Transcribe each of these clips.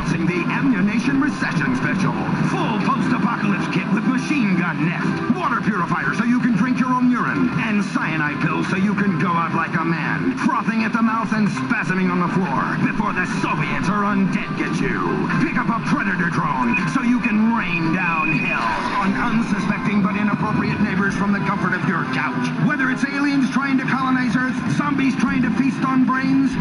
Introducing the Ammunition Recession Special. Full post-apocalypse kit with machine gun nest, water purifier so you can drink your own urine, and cyanide pills so you can go out like a man, frothing at the mouth and spasming on the floor before the Soviets or undead get you. Pick up a Predator drone so you can rain down hell on unsuspecting but inappropriate neighbors from the comfort of your couch. Whether it's aliens trying to colonize Earth, zombies trying to feast on brains,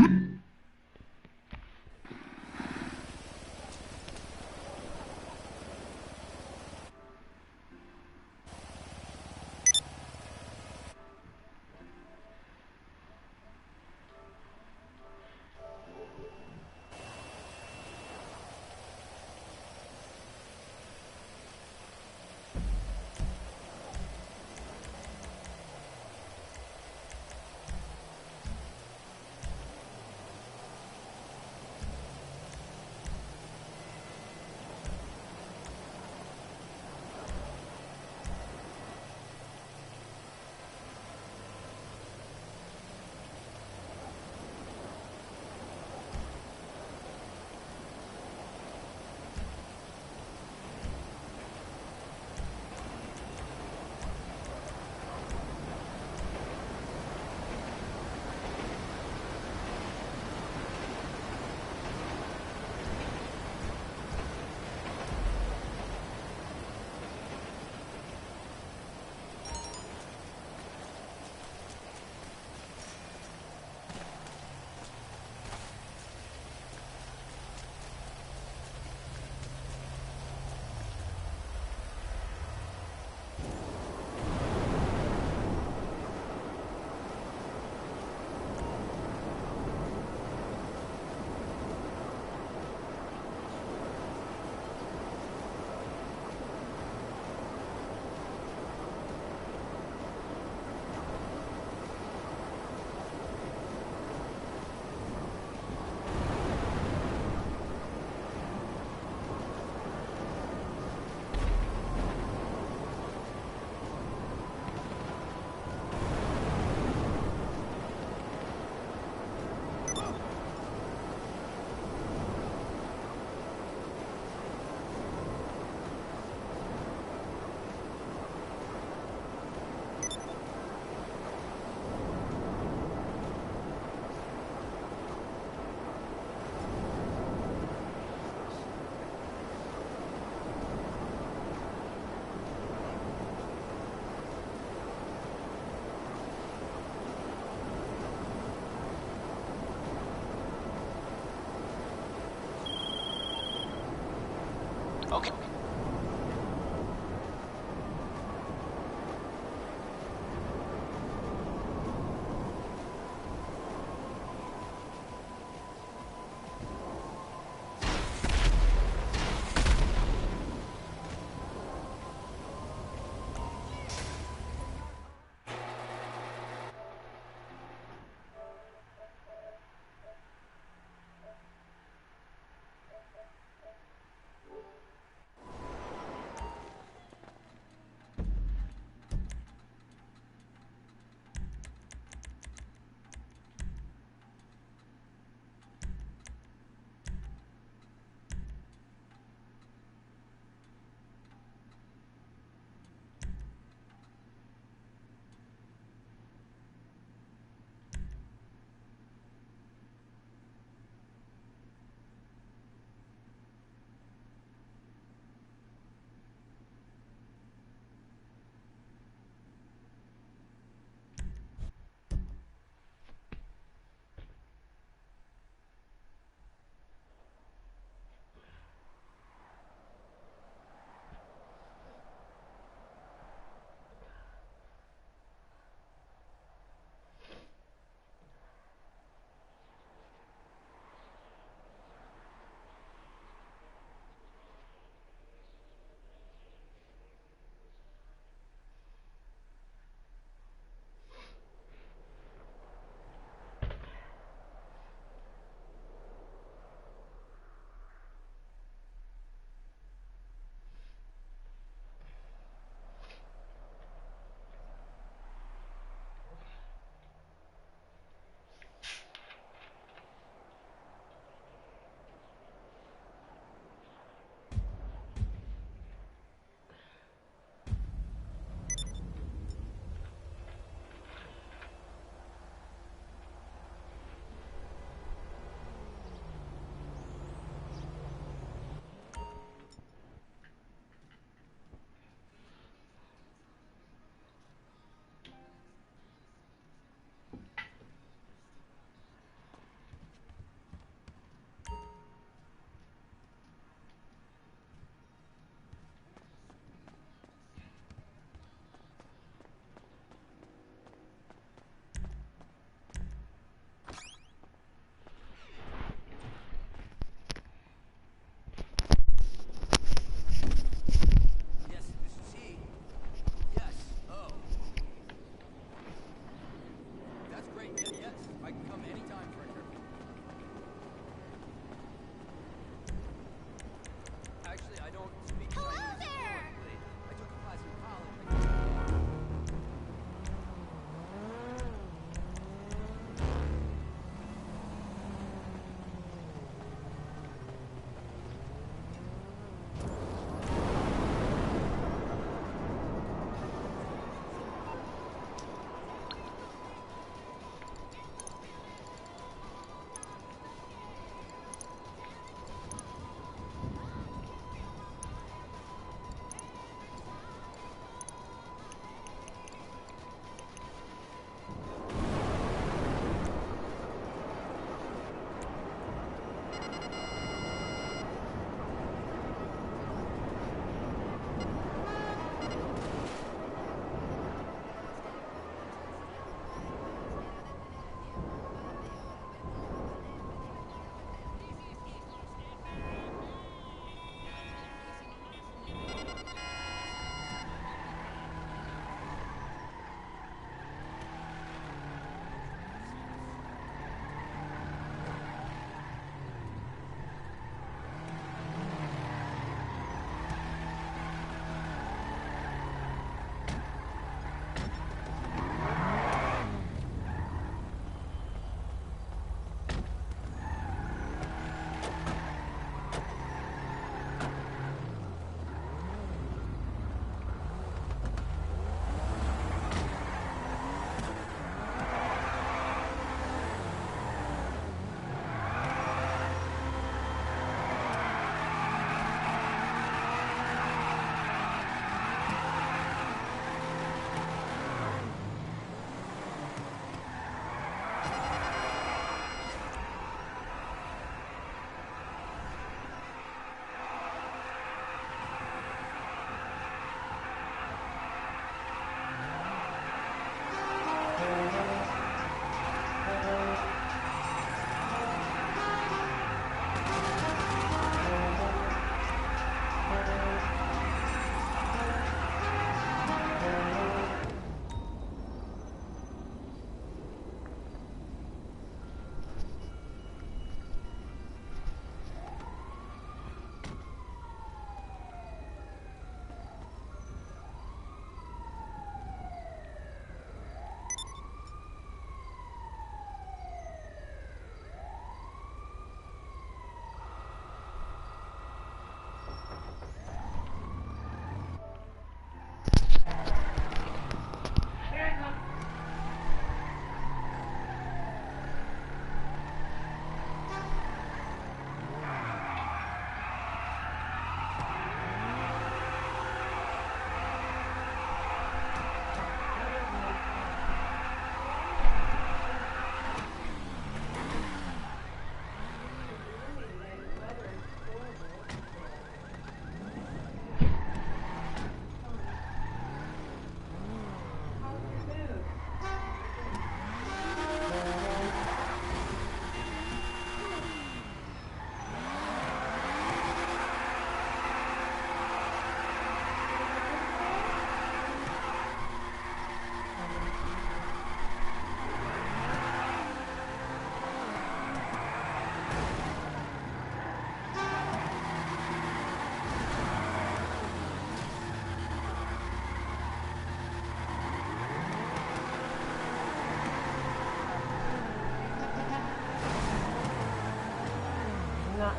Stop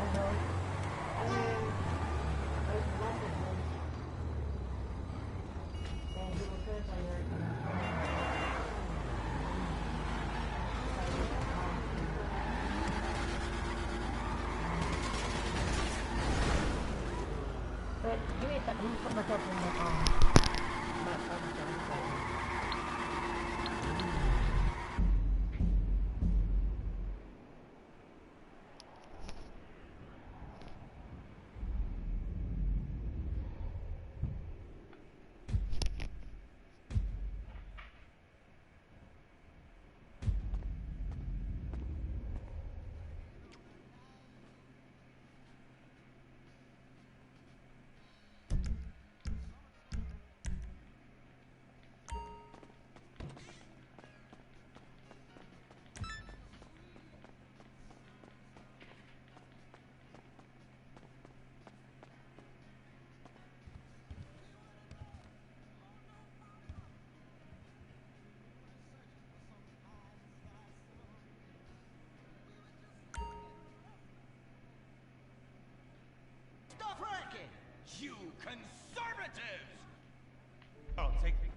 ranking! You conservatives! Oh, take me.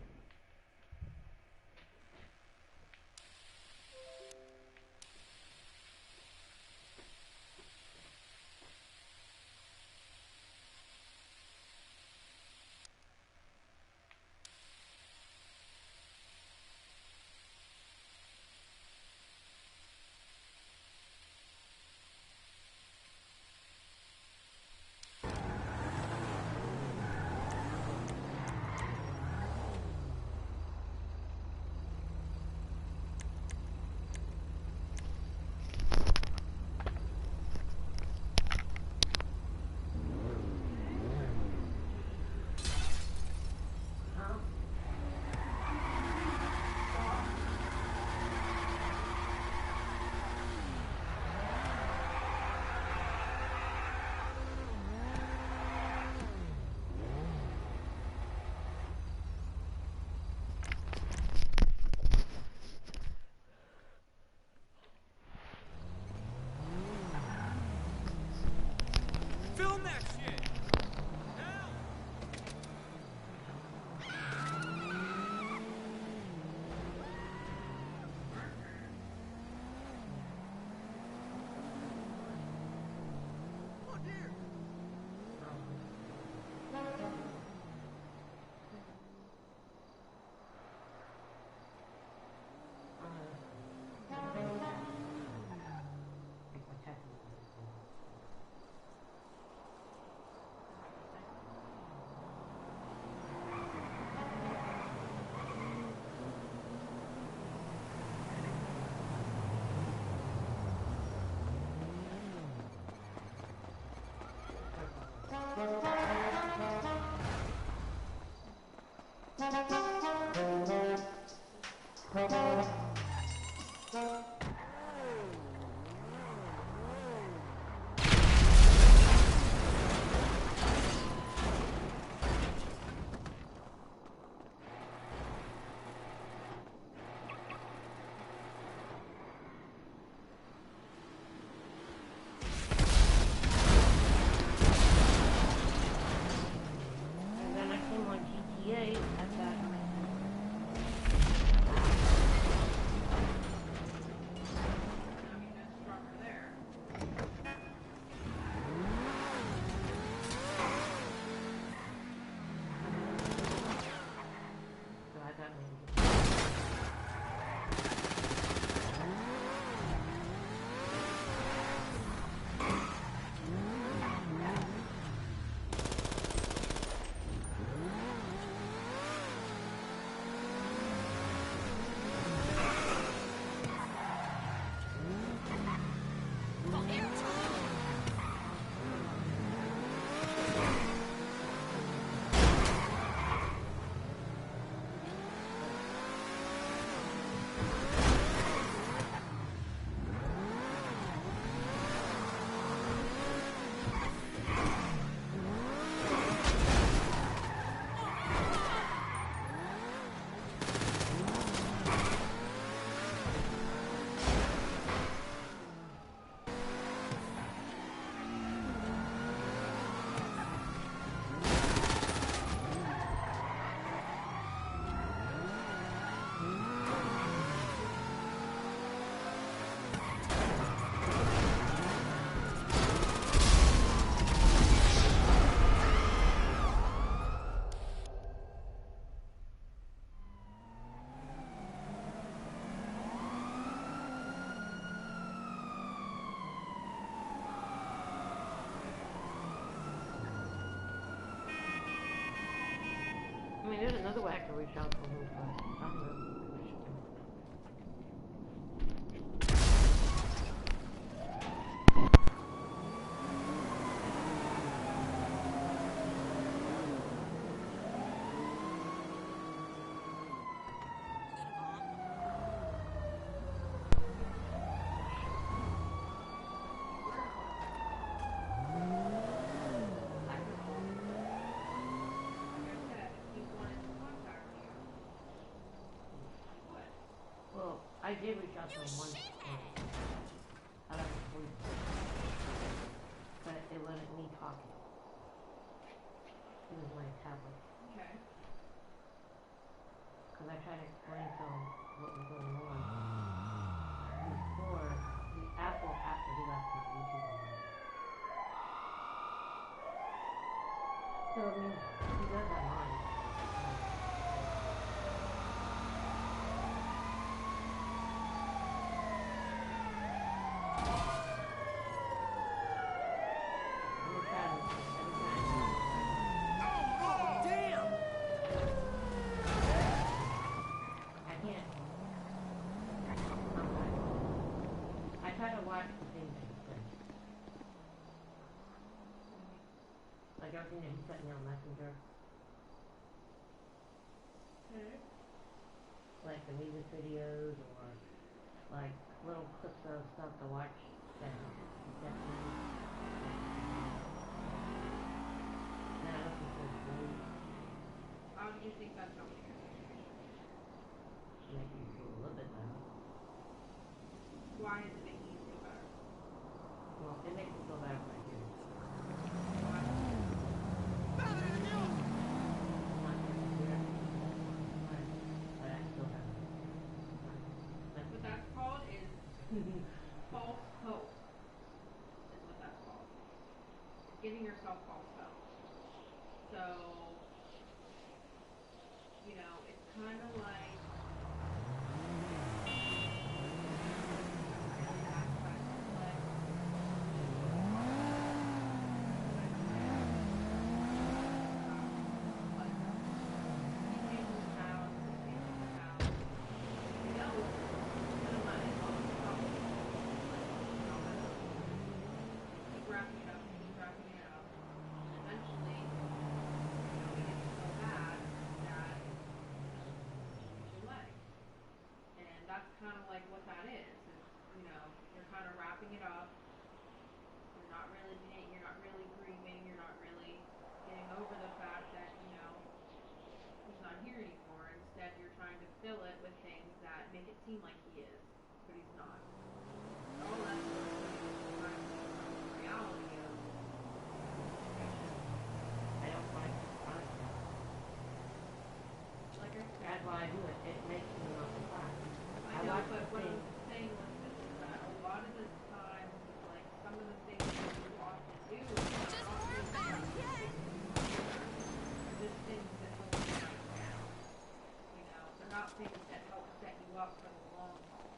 there's another way I can reach out to him, but I don't know. I did reach out to him once. I don't know, but it wasn't me talking. It was my tablet. Okay. Because I tried to explain to him what was going on before the Apple after he left his YouTube on. So I mean, he does have mine. I try to watch the things that he says. Like everything that he sent me on Messenger. Okay. Like the music videos or like little clips of stuff to watch that he sent me. Then I listen to his voice. How do you think that's helping your situation? Make you feel a little bit better. Why is it making you feel better? Well, it makes me feel better when I hear it. Why? Not to hear it. But I still have it. What that's called is false hope. Is what that's called. It's giving yourself false hope. So, you know, it's kind of like kind of like what that is, you know, you're kind of wrapping it up. You're not really grieving. You're not really getting over the fact that, you know, he's not here anymore. Instead, you're trying to fill it with things that make it seem like he is, but he's not. All that's really trying to from the reality of I don't like honesty. like I said. That's why I do it. It makes me not laugh. I know, but what I'm saying was that a lot of the times, like some of the things that you often do, just run back, yes. Just things that help you out now. You know, they're not things that help set you up for the long haul.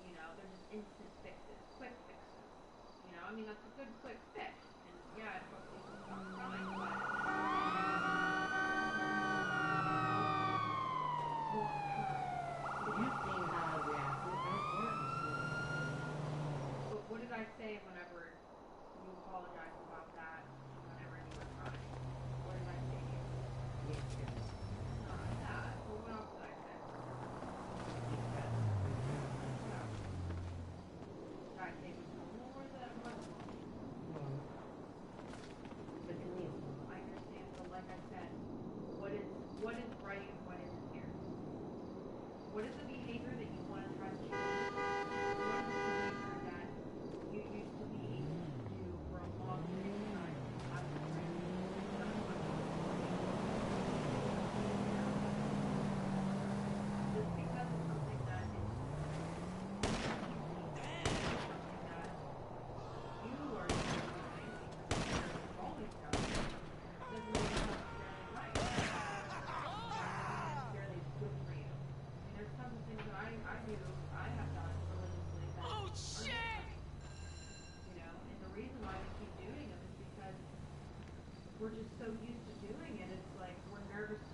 You know, they're just instant fixes, quick fixes. You know, I mean that's a good quick fix, and yeah, it helps you to stop crying, but. What did I say whenever you apologized about that, whenever you were crying? What did I say to you? Not that. Well, what else did I say? Yeah. Did I say it was normal or that it wasn't normal? I understand, but like I said, what is right and what isn't here? What is the behavior that you want to try to change? What is the behavior that you used to be able to do for a long period of time? Just because it's something that is something that you are doing because you've always done it, doesn't mean it's necessarily right. Necessarily good for you. I mean, there's tons of things that I do, I have done religiously that are different. You know, and the reason why we keep doing them is because we're just so used to doing it. It's like we're nervous to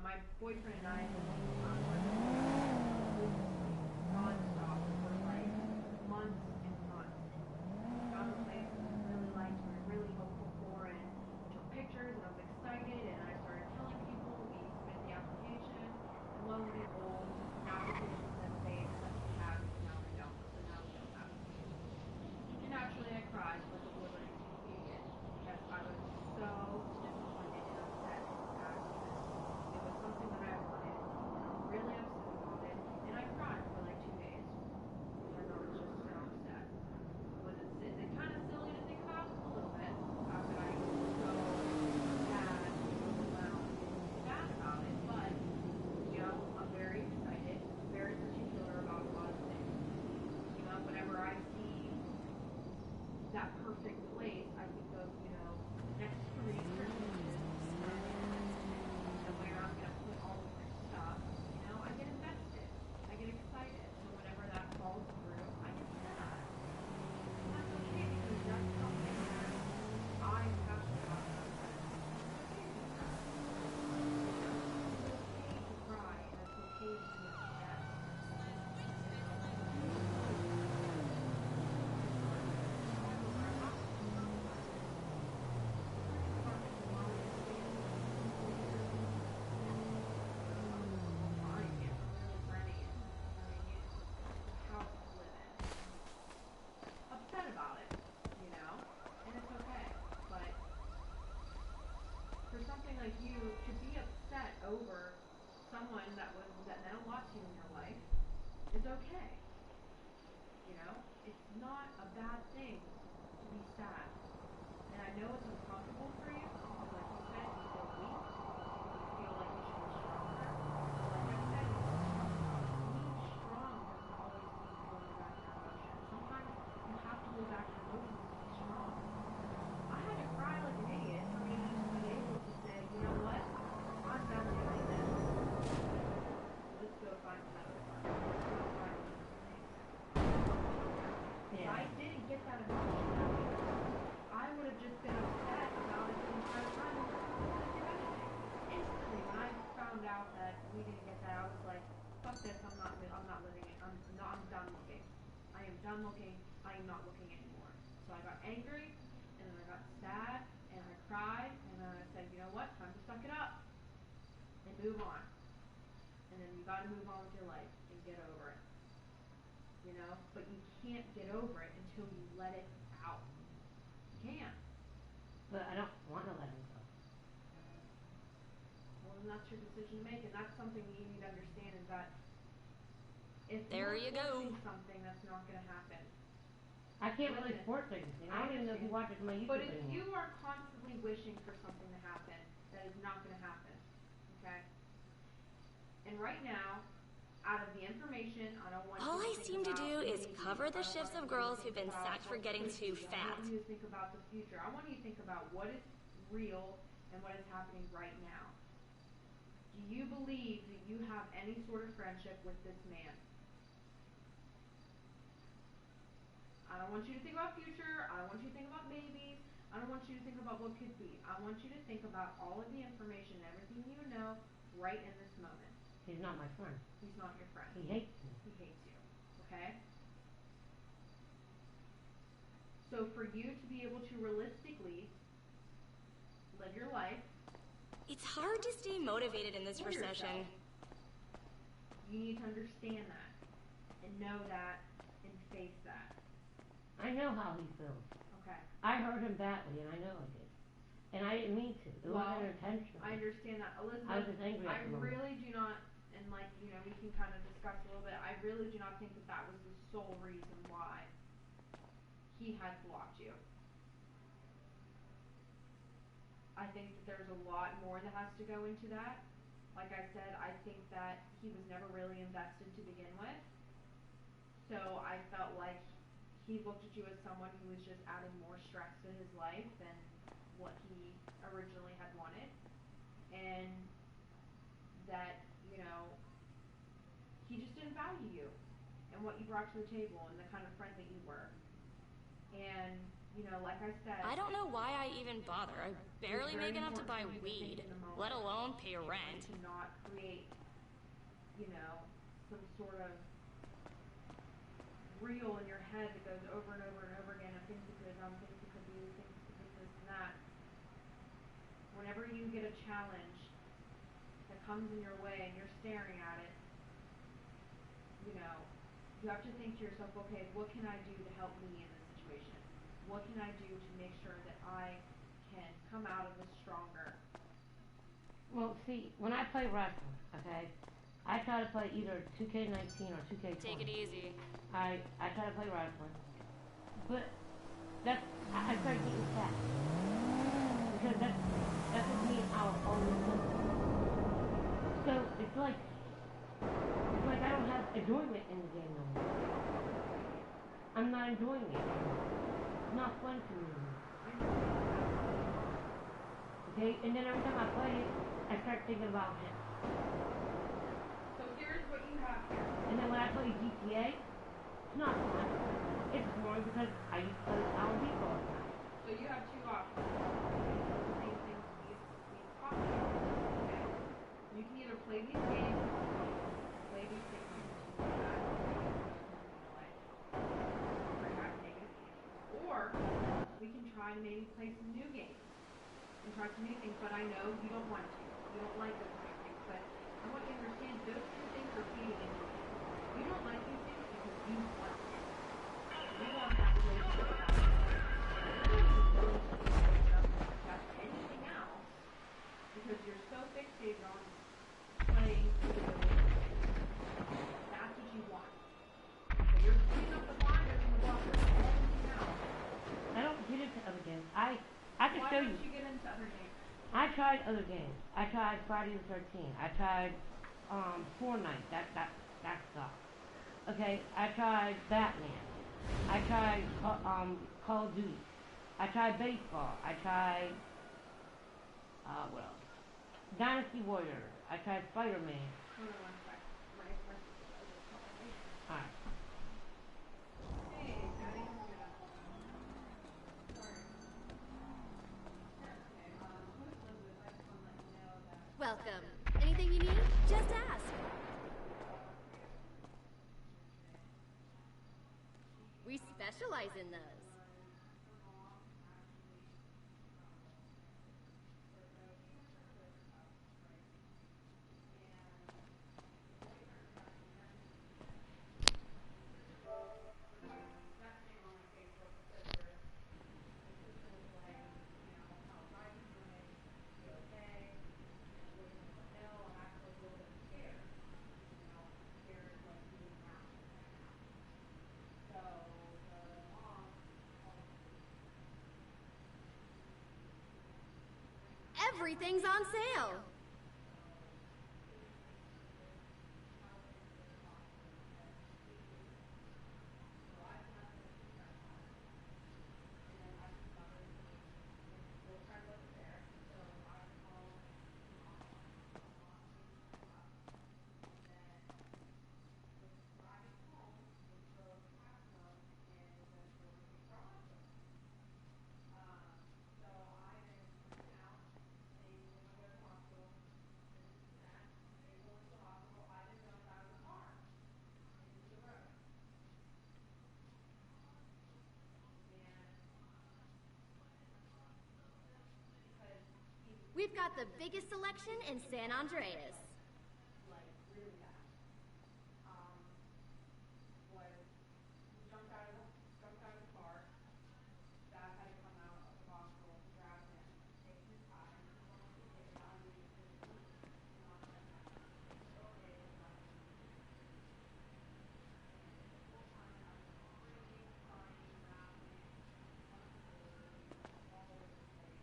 my boyfriend and I non-stop for like months and months. Found a place that we really liked, we were really hopeful for, and took pictures, and I was excited, and I started telling people, we submitted the application, and lo and behold, an application said, babe, that we have, and now we don't, so now we don't have it. And naturally I cried like a blibbering idiot, because I was so disappointed and upset and sad, because it was something that I wanted, and I was really upset about it, and I cried for like 2 days, because I was just so upset. Is it kind of silly to think about? A little bit. How could I be so sad, overwhelmed, and sad about it? But, you know, I'm very excited, very particular about a lot of things. You know, whenever I see that perfect place, I think of, you know, next 3 Christmases, and where I'm going to put all of my stuff, you know, I get invested. I get excited. So whenever that falls through, I get sad. And that's okay, because that's something that I'm passionate about. It's okay to be sad. It's okay to cry, and it's okay to be upset. Upset about it, you know, and it's okay. But for something like you to be upset over someone that meant a lot to you in your life is okay. You know, it's not a bad thing to be sad. And I know it's uncomfortable for you because, like you said, you feel weak. You feel like you should be stronger. But like I said, being strong doesn't always mean going back to your emotions. Sometimes you have to go back to your emotions to be strong. I had to cry like an idiot for me to be able to say, you know what? I'm done doing this. Let's go find another one. Let's go find another place. If I didn't get that emotion out, I would have just been upset about it the entire time and wouldn't do anything. Instantly, when I found out that we didn't get that, I was like, fuck this, I'm not living it. I'm done looking. I am done looking. I am not looking anymore. So I got angry, and then I got sad, and I cried, and then I said, you know what, time to suck it up and move on. And then you gotta move on with your life and get over it. You know? But you can't get over it until you let it out. You can't. But I don't want to let him go. Well, then that's your decision to make, and that's something you need to understand is that if There you're you go. forcing something, that's not going to happen. I can't really force anything. I don't even know if he watches my YouTube But if anymore. you are constantly wishing for something to happen, that is not going to happen. Okay? And right now, out of the information, I don't want All you to I think seem to about do is maybe. cover the I don't shifts want of you to girls think who've been about sacked for what getting could too be. I fat. want you to think about the future. I want you to think about what is real and what is happening right now. Do you believe that you have any sort of friendship with this man? I don't want you to think about future. I don't want you to think about babies. I don't want you to think about what could be. I want you to think about all of the information, everything you know, right in this moment. He's not my friend. He's not your friend. He hates me. He hates you. Okay? So for you to be able to realistically live your life, It's hard to stay motivated in this for recession. yourself, you need to understand that and know that and face that. I know how he feels. Okay? I hurt him badly, and I know I did. And I didn't mean to. It wasn't intentional. I understand that. Elizabeth, I was just angry at the moment. really do not, and like, you know, we can kind of discuss a little bit, I really do not think that that was the sole reason why he had blocked you. I think that there's a lot more that has to go into that. Like I said, I think that he was never really invested to begin with. So I felt like he looked at you as someone who was just adding more stress to his life than what he originally had wanted. And that, you know, he just didn't value you and what you brought to the table and the kind of friend that you were. And you know, like I said, I don't know why I even bother. I barely very make enough to buy important for me to weed, think in the moment let alone pay rent. and to not create, you know, some sort of reel in your head that goes over and over and over again of things you could have done, things you could do, things you could this and that. Whenever you get a challenge that comes in your way and you're staring at it, you know, you have to think to yourself, okay, what can I do to help me in this situation? What can I do to make sure that I can come out of this stronger? Well, see, when I play wrestling, okay, I try to play either 2K19 or 2K20. Take it easy. I try to play wrestling, but I start getting fat because that's what me and I'll always do. So it's like I don't have enjoyment in the game no more. I'm not enjoying it. It's not fun to me anymore. Okay, and then every time I play it, I start thinking about him. So here's what you have here. And then when I play GTA, it's not fun. It's boring because I used to play Alan Beat all the time. So you have two options. The same things we've talked about. Okay? You can either play these games, play these things or we can try to maybe play some new games and try some new things, but I know you don't want to. You don't like those kind of things, but I want you to understand those two things are feeding into you. You don't like these things because you want to. You want that relationship with that anything else because you're so fixated on playing video games. That's what you want. So you're putting up the blinders and the blockers to everything else. I don't get into other games. I can Why show don't you. you get into other games? I tried other games. I tried Friday the 13th. I tried Fortnite. That sucked. Okay, I tried Batman. I tried Call of Duty. I tried baseball. I tried what else? Dynasty Warriors. I tried Spider-Man. Hold on one sec. My sister is calling me. Alright. Hey, Daddy. Yeah. Sorry. Okay, who's Elizabeth? I just want to let you know that Welcome. Anything you need? Just ask. We specialize in those. Everything's on sale. We've got the biggest selection in San Andreas. like really bad. Was jumped out of the car. Dad had to come out of the hospital, grab him, take him inside, and he wanted to get it on his knee. And mom said no. Okay, it's not his knee. And the whole time I was screaming, crying, laughing, unsure, all over the place.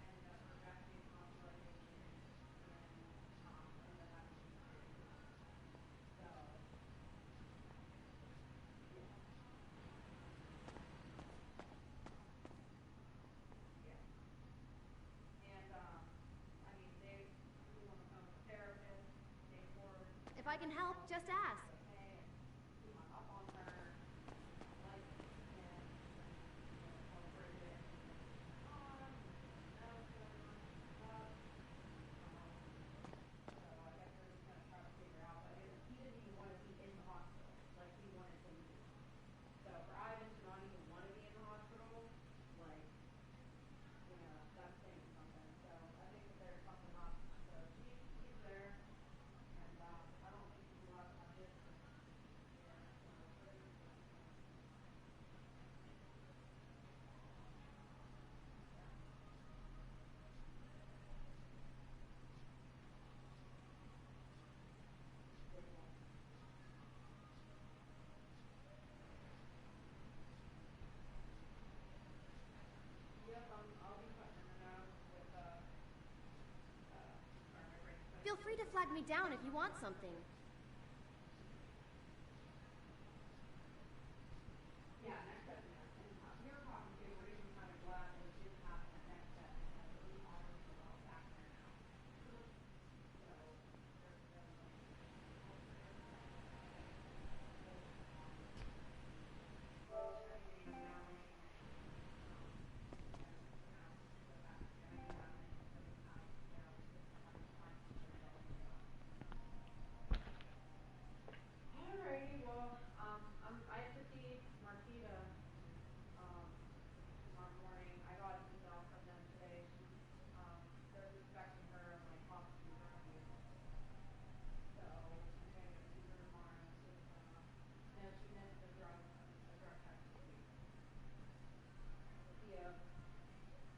Ended up rejecting hospitalization and ended up having surgery. So, yeah. Yeah. And, I mean, we went home with a therapist, they poured If I can help, just ask. okay, and he hung up on her, like, and Feel free to flag me down if you want something. Yeah, next step, we were talking too, we're even kind of glad that it didn't happen at next step, because at least all of us are all back there now. So, there's no, alrighty, well, I have to see Marquita, tomorrow morning. I got an email from them today. They're suspecting her of like possibly drug use. So I'm gonna go see her tomorrow. No, she missed a drug test this week. Sophia.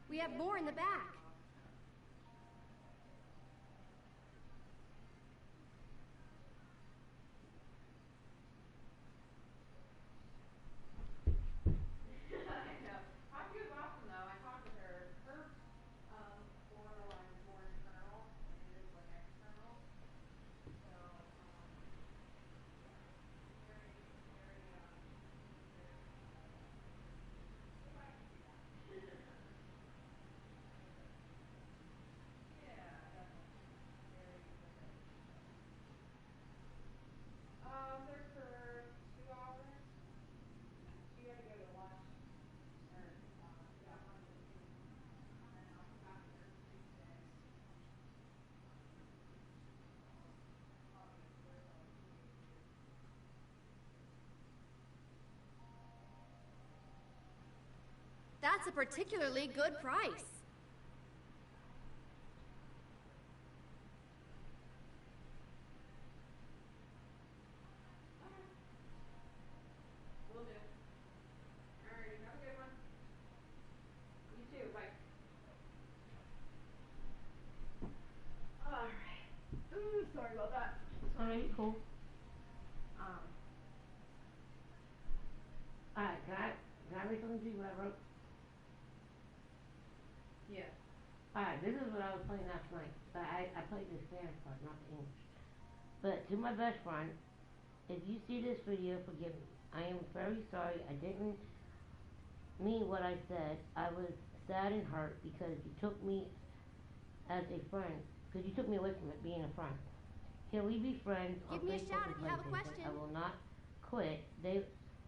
We have more in the back. I know. Hockey was awesome though. I talked to her. Her borderline is more internal than it is like external. So yeah. Very, very if I can see that. Yeah, definitely. Very good. There for 2 hours. She had to go to lunch, or she got lunch at noon, and then I'll come back to her Tuesday. Obviously, there's always two days to do. That's a particularly good price. Will do. Alrighty, have a good one. You too, bye. Alright. Ooh, sorry about that. Alright, cool. Um, Alright, can I read something to you what I wrote? yeah. Alright, this is what I was playing last night. But I played the Spanish part, not the English. But to my best friend, if you see this video, forgive me. I am very sorry. I didn't mean what I said. I was sad and hurt because you took me as a friend. Because you took me away from it being a friend. Can we be friends on Give me a Facebook shout and if you have a PlayStation? question. I will not quit.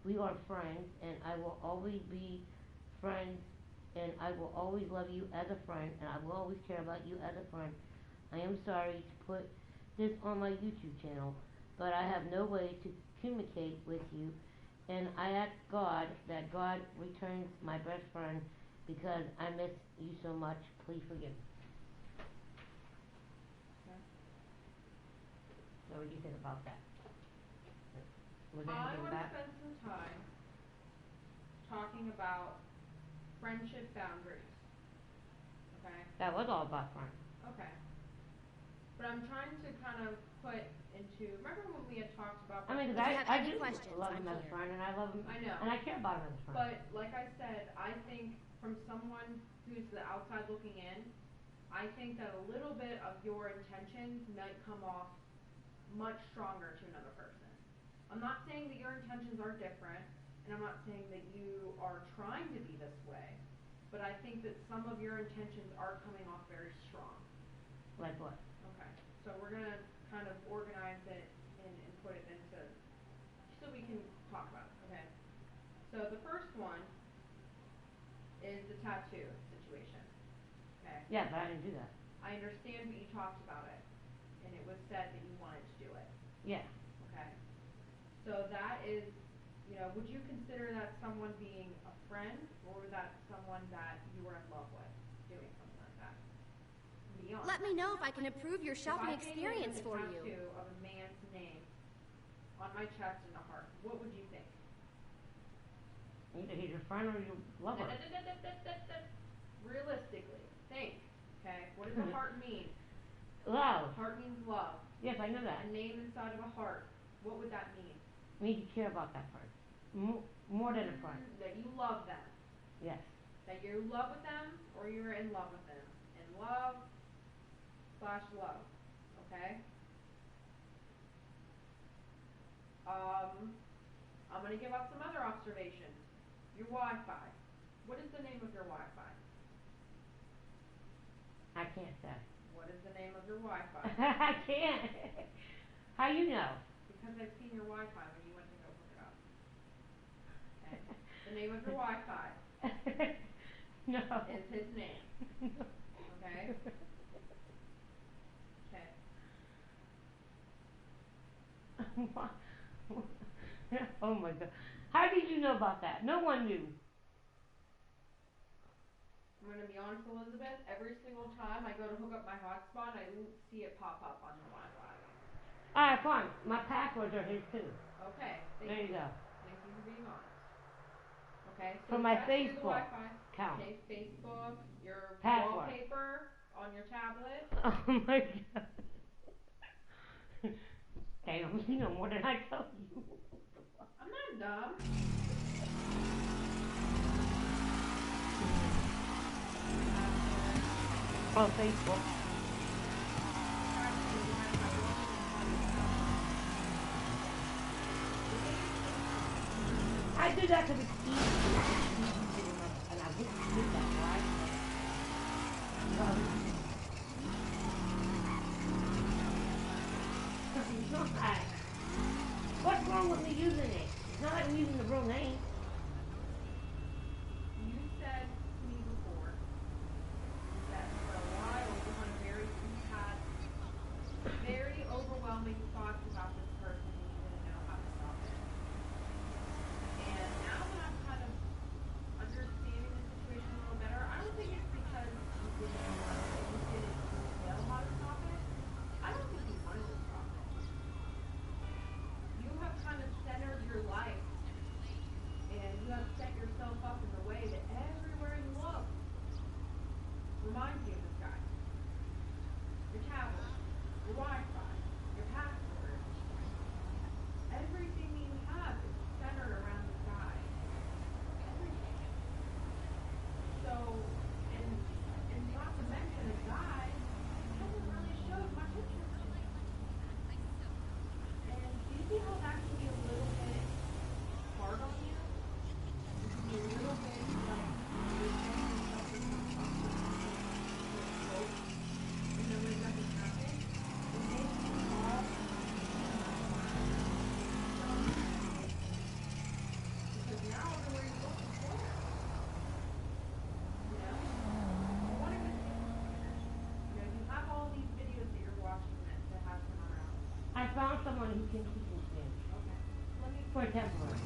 We are friends, and I will always be friends, and I will always love you as a friend, and I will always care about you as a friend. I am sorry to put this on my YouTube channel, but I have no way to communicate with you, and I ask God that God returns my best friend because I miss you so much. Please forgive me. Okay. So what do you think about that? Was there I anything want to back? spend some time talking about friendship boundaries. Okay? That was all about friends. Okay. But I'm trying to kind of put into, remember when we had talked about I mean, If you have I any do questions, love I'm him as a here. friend, and I love him, I know. and I care about him as a friend. But like I said, I think from someone who's the outside looking in, I think that a little bit of your intentions might come off much stronger to another person. I'm not saying that your intentions are different, and I'm not saying that you are trying to be this way, but I think that some of your intentions are coming off very strong. Like what? Okay, so we're gonna kind of organize it and put it into, so we can talk about it, okay? So the first one is the tattoo situation, okay? Yeah, but I didn't do that. I understand that you talked about it, and it was said that you wanted to do it, Yeah. okay? So that is, would you consider that someone being a friend, or that someone that you were in love with, doing something like that? Be honest. Let me know if I can improve your shopping If I came in experience with a for you. tattoo of a man's name on my chest and a heart, what would you think? Either he's your friend or your lover. Realistically, think. Okay, what does a heart mean? Love. Heart means love. Yes, I know that. A name inside of a heart. What would that mean? Means you care about that person. More than a friend. That you love them. Yes. That you're in love with them, or you're in love with them. In love / love. Okay? I'm going to give up some other observations. Your Wi-Fi. What is the name of your Wi-Fi? I can't say. What is the name of your Wi-Fi? I can't. How you know? Because I've seen your Wi-Fi when you went to go hook it up. Okay? The name of your Wi-Fi No. is his name. Okay? Okay. Oh my God. How did you know about that? No one knew. I'm going to be honest, Elizabeth. Every single time I go to hook up my hotspot, I see it pop up on the Wi-Fi. Alright, fine. My passwords are his too. Okay. There you go. Thank you for being honest. Okay. So For my that's through the Facebook Wi-Fi. account. Okay. Facebook, your Password. wallpaper on your tablet. Oh my God. Damn, you know more than I told you. I'm not dumb. Oh, Facebook. I do that because it's easy. And I wish you did that, right? It's not like, what's wrong with me using it? It's not like I'm using the real name. You said to me before that for a while you had very overwhelming thoughts about this person and you didn't know how to stop it. And now that I'm kind of understanding the situation a little better, I don't think it's because you didn't know how to stop it. I don't think you wanted to stop it. You have kind of centered your life and you have set yourself up in a way that everywhere you look reminds you of this guy. Your tablet, your Wi-Fi, your password. Everything you have is centered around this guy. Everything. So, and not to mention a guy hasn't really showed much interest in you. And do you see how that can be a little bit hard on you? It can be a little bit like you're saying yourself or something and then when it doesn't happen, it makes you all because now everywhere you look is there. You know? You want a good thing. You know, you have all these videos that you're watching that have him around. I found someone who can teach me things. Okay. Let me For temporary.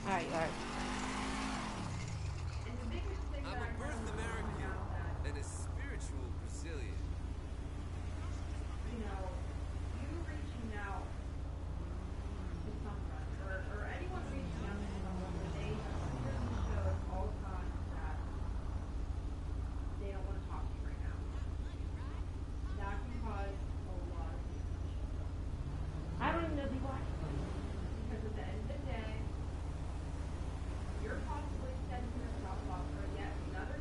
Alright. and the biggest thing I'm that a I birth found American out that, and a spiritual Brazilian. you know, you reaching out to someone or anyone reaching out to someone when they clearly show all signs that they don't want to talk to you right now. That can cause a lot of issues. I don't even know if he watched me. Because at the end of the day, you're possibly setting yourself up for yet another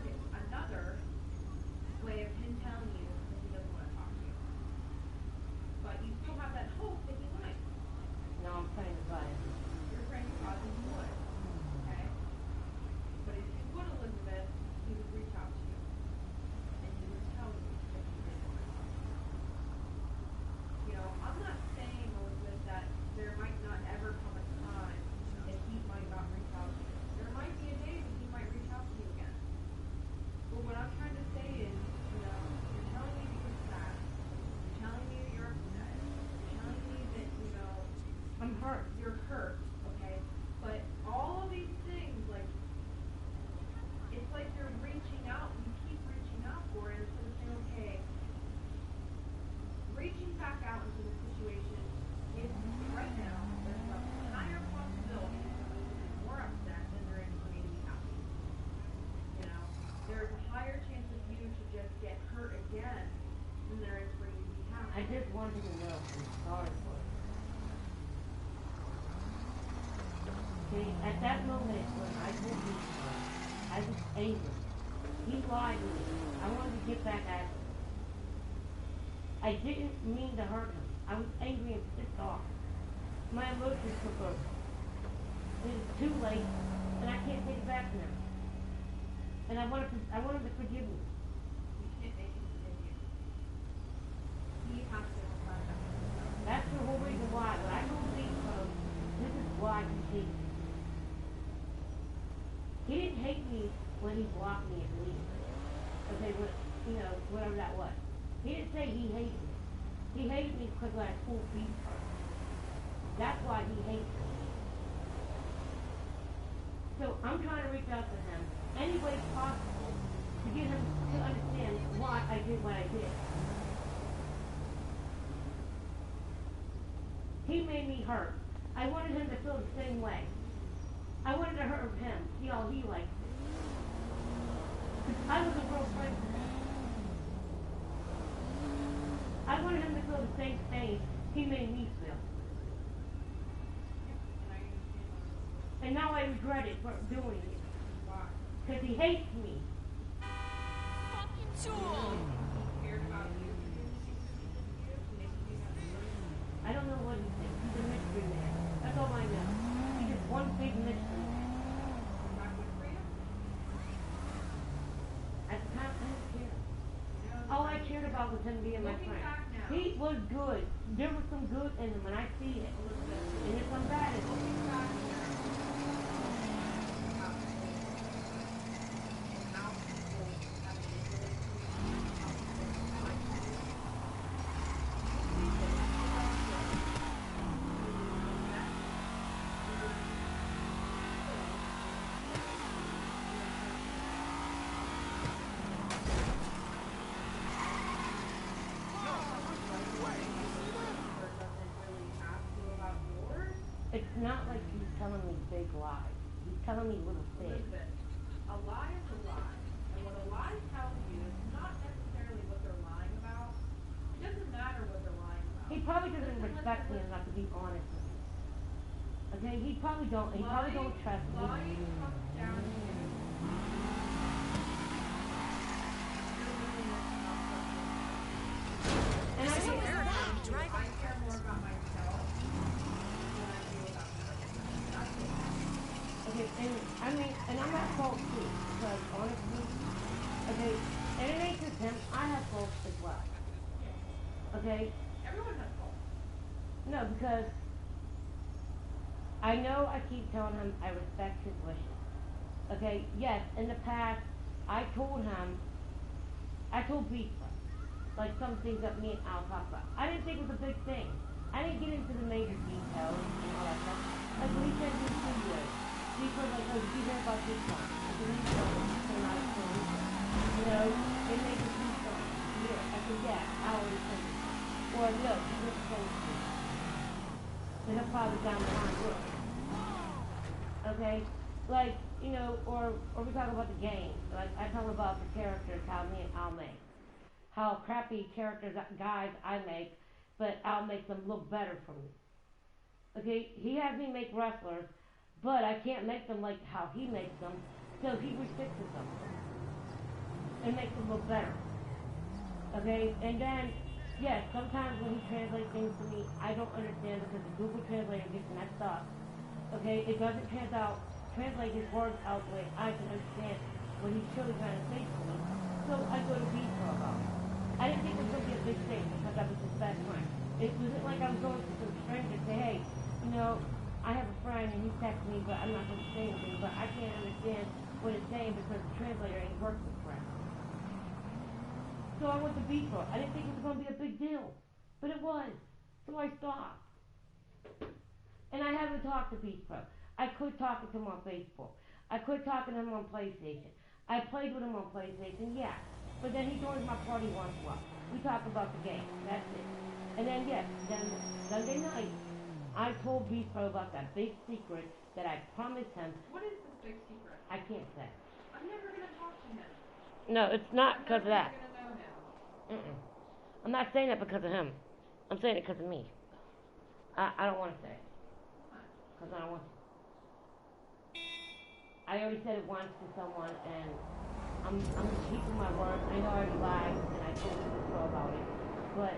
way of him telling you that he doesn't want to talk to you. But you still have that hope that he might. No, I'm praying to God. You're praying to God that he would. Okay? But if he would, Elizabeth, he would reach out to you. And he would tell you that he didn't want to talk to you. You know, I'm not saying, Elizabeth, that there might not ever come a time that he might not reach out to you. There might be a day that he might reach out to you again. But what I'm trying to say is, you know, you're telling me that you're sad. You're telling me that you're upset. You're telling me that, you know, I'm hurt. you're hurt, okay? But all of these things, like, it's like you're reaching out, you keep reaching out for it instead of saying, okay, reaching back out into the situation is right now, there's a higher possibility that someone will be more upset than there is for me to be happy. You know, there's a higher chance of you to just get hurt again than there is for you to be happy. I just wanted to know I'm sorry for it. See, at that moment when I told him, I was angry. He lied to me. I wanted to get back at him. I didn't mean to hurt him. I was angry and pissed off. My emotions took over. And it's too late, and I can't take it back from him. And I want him to forgive me. You can't make him forgive you. He has to decide that. That's the whole reason why. When I told Lisa, this is why he hates me. He didn't hate me when he blocked me and leave. Okay, whatever that was. He didn't say he hated me. He hated me because I pulled beef her. That's why he hates me. So I'm trying to reach out to him any way possible to get him to understand why I did what I did. He made me hurt. I wanted him to feel the same way. I wanted to hurt him, see how he likes it. I was a real friend to him. I wanted him to feel the same thing he made me feel. And now I regret it for doing it. Why? Because he hates me. Fucking tool! He cared about you. I don't know what he thinks. He's a mystery man. That's all I know. He's just one big mystery man. Not good for you? At the time, I didn't care. All I cared about was him being my Looking friend. back now. He was good. There was some good in him, and I see it. And there's some bad in him. Looking back now. It's not like he's telling me big lies. He's telling me little things. Listen, a lie is a lie. And what a lie tells you is not necessarily what they're lying about. It doesn't matter what they're lying about. He probably doesn't respect me enough to be honest with me. Okay, he probably don't. He probably don't trust me. Lying comes down to your willingness not to trust. And I So think where are you driving? I care more about myself than I do about others. That's it. okay, and I'm at fault too, because honestly, okay, and it ain't just him. I have faults as well. Okay, Everyone has faults. no, because I know I keep telling him I respect his wishes. Okay, yes, in the past, I told Beef, like some things that me and Al talked about. I didn't think it was a big thing. I didn't get into the major details and all that stuff. Like when he said in the studio, Beef was like, oh, did you hear about this song? I said, these songs came out of Puerto Rico. You know, they make a few songs. Yeah, I said, yeah, I already said it. Or look, he was supposed to. So he'll probably down the line, look. Okay? Like, you know, or we talk about the game. Like, I talk about the characters, how me and Al make. How crappy characters, guys I make, but Al makes them look better for me. Okay? He has me make wrestlers, but I can't make them like how he makes them, so he refixes them. And makes them look better. Okay? And then, yes, sometimes when he translates things to me, I don't understand because the Google Translator gets messed up. Okay? It doesn't translate his words out the way I can understand what he's truly trying to say to me. So I go to Vito about it. I didn't think it was going to be a big thing because I was his best friend. It wasn't like I was going to some stranger and say, hey, you know, I have a friend and he texts me, but I'm not going to say anything, but I can't understand what it's saying because the translator ain't working correctly. So I went to Vito. I didn't think it was going to be a big deal, but it was. So I stopped. And I haven't talked to Vito. I quit talking to him on Facebook. I quit talking to him on PlayStation. I played with him on PlayStation, yeah. But then he joins my party once in a while. We talk about the game. That's it. And then, yes, then Sunday night, I told Beefro about that big secret that I promised him. What is this big secret? I can't say. I'm never gonna talk to him. No, it's not because of that. I'm never gonna know him. I'm not saying that because of him. I'm saying it because of me. I don't want to say it. Why? Because I don't want to. I already said it once to someone, and I'm keeping my word. I know I already lied, and I told people about it, but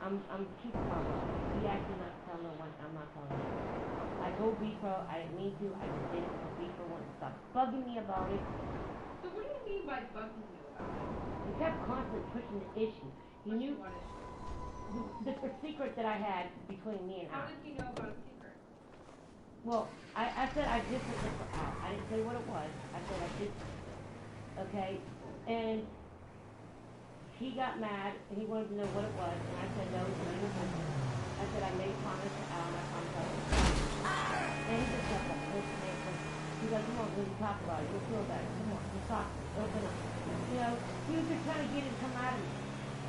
I'm keep telling. He actually not telling no one. I'm not telling you. I told B-Pro, I didn't mean to. I just did it because B-Pro wanted to stop bugging me about it. So what do you mean by bugging you about it? He kept constantly pushing the issue. He knew What issue? the secret that I had between me and How Al. did he know about a secret? Well, I said I did something for Al. I didn't say what it was. I said I did something. Okay? And he got mad and he wanted to know what it was. And I said, no, it's none of your business. I said I made a promise to Al and I promised I would. And he just kept up pushing me. He goes, come on, when you talk about it, you'll feel better. Come on, just talk. Open up. You know, he was just trying to get it to come out of me.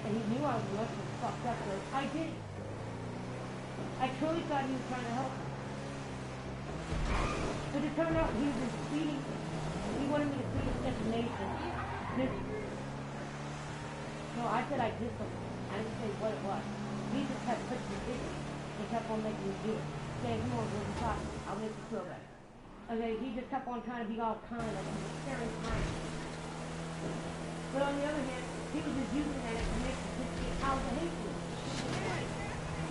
And he knew I was emotionally fucked up, so I did it. I truly thought he was trying to help me. But it turned out he was just feeding, he wanted me to feed his information. No, I said I did something. I didn't say what it was. He just kept pushing the issue and kept on making me do it. Saying, come on, we'll talk. I'll make you feel better. Okay, he just kept on trying to be all kind, like he was sharing kind. But on the other hand, he was just using that information to get out to hate me.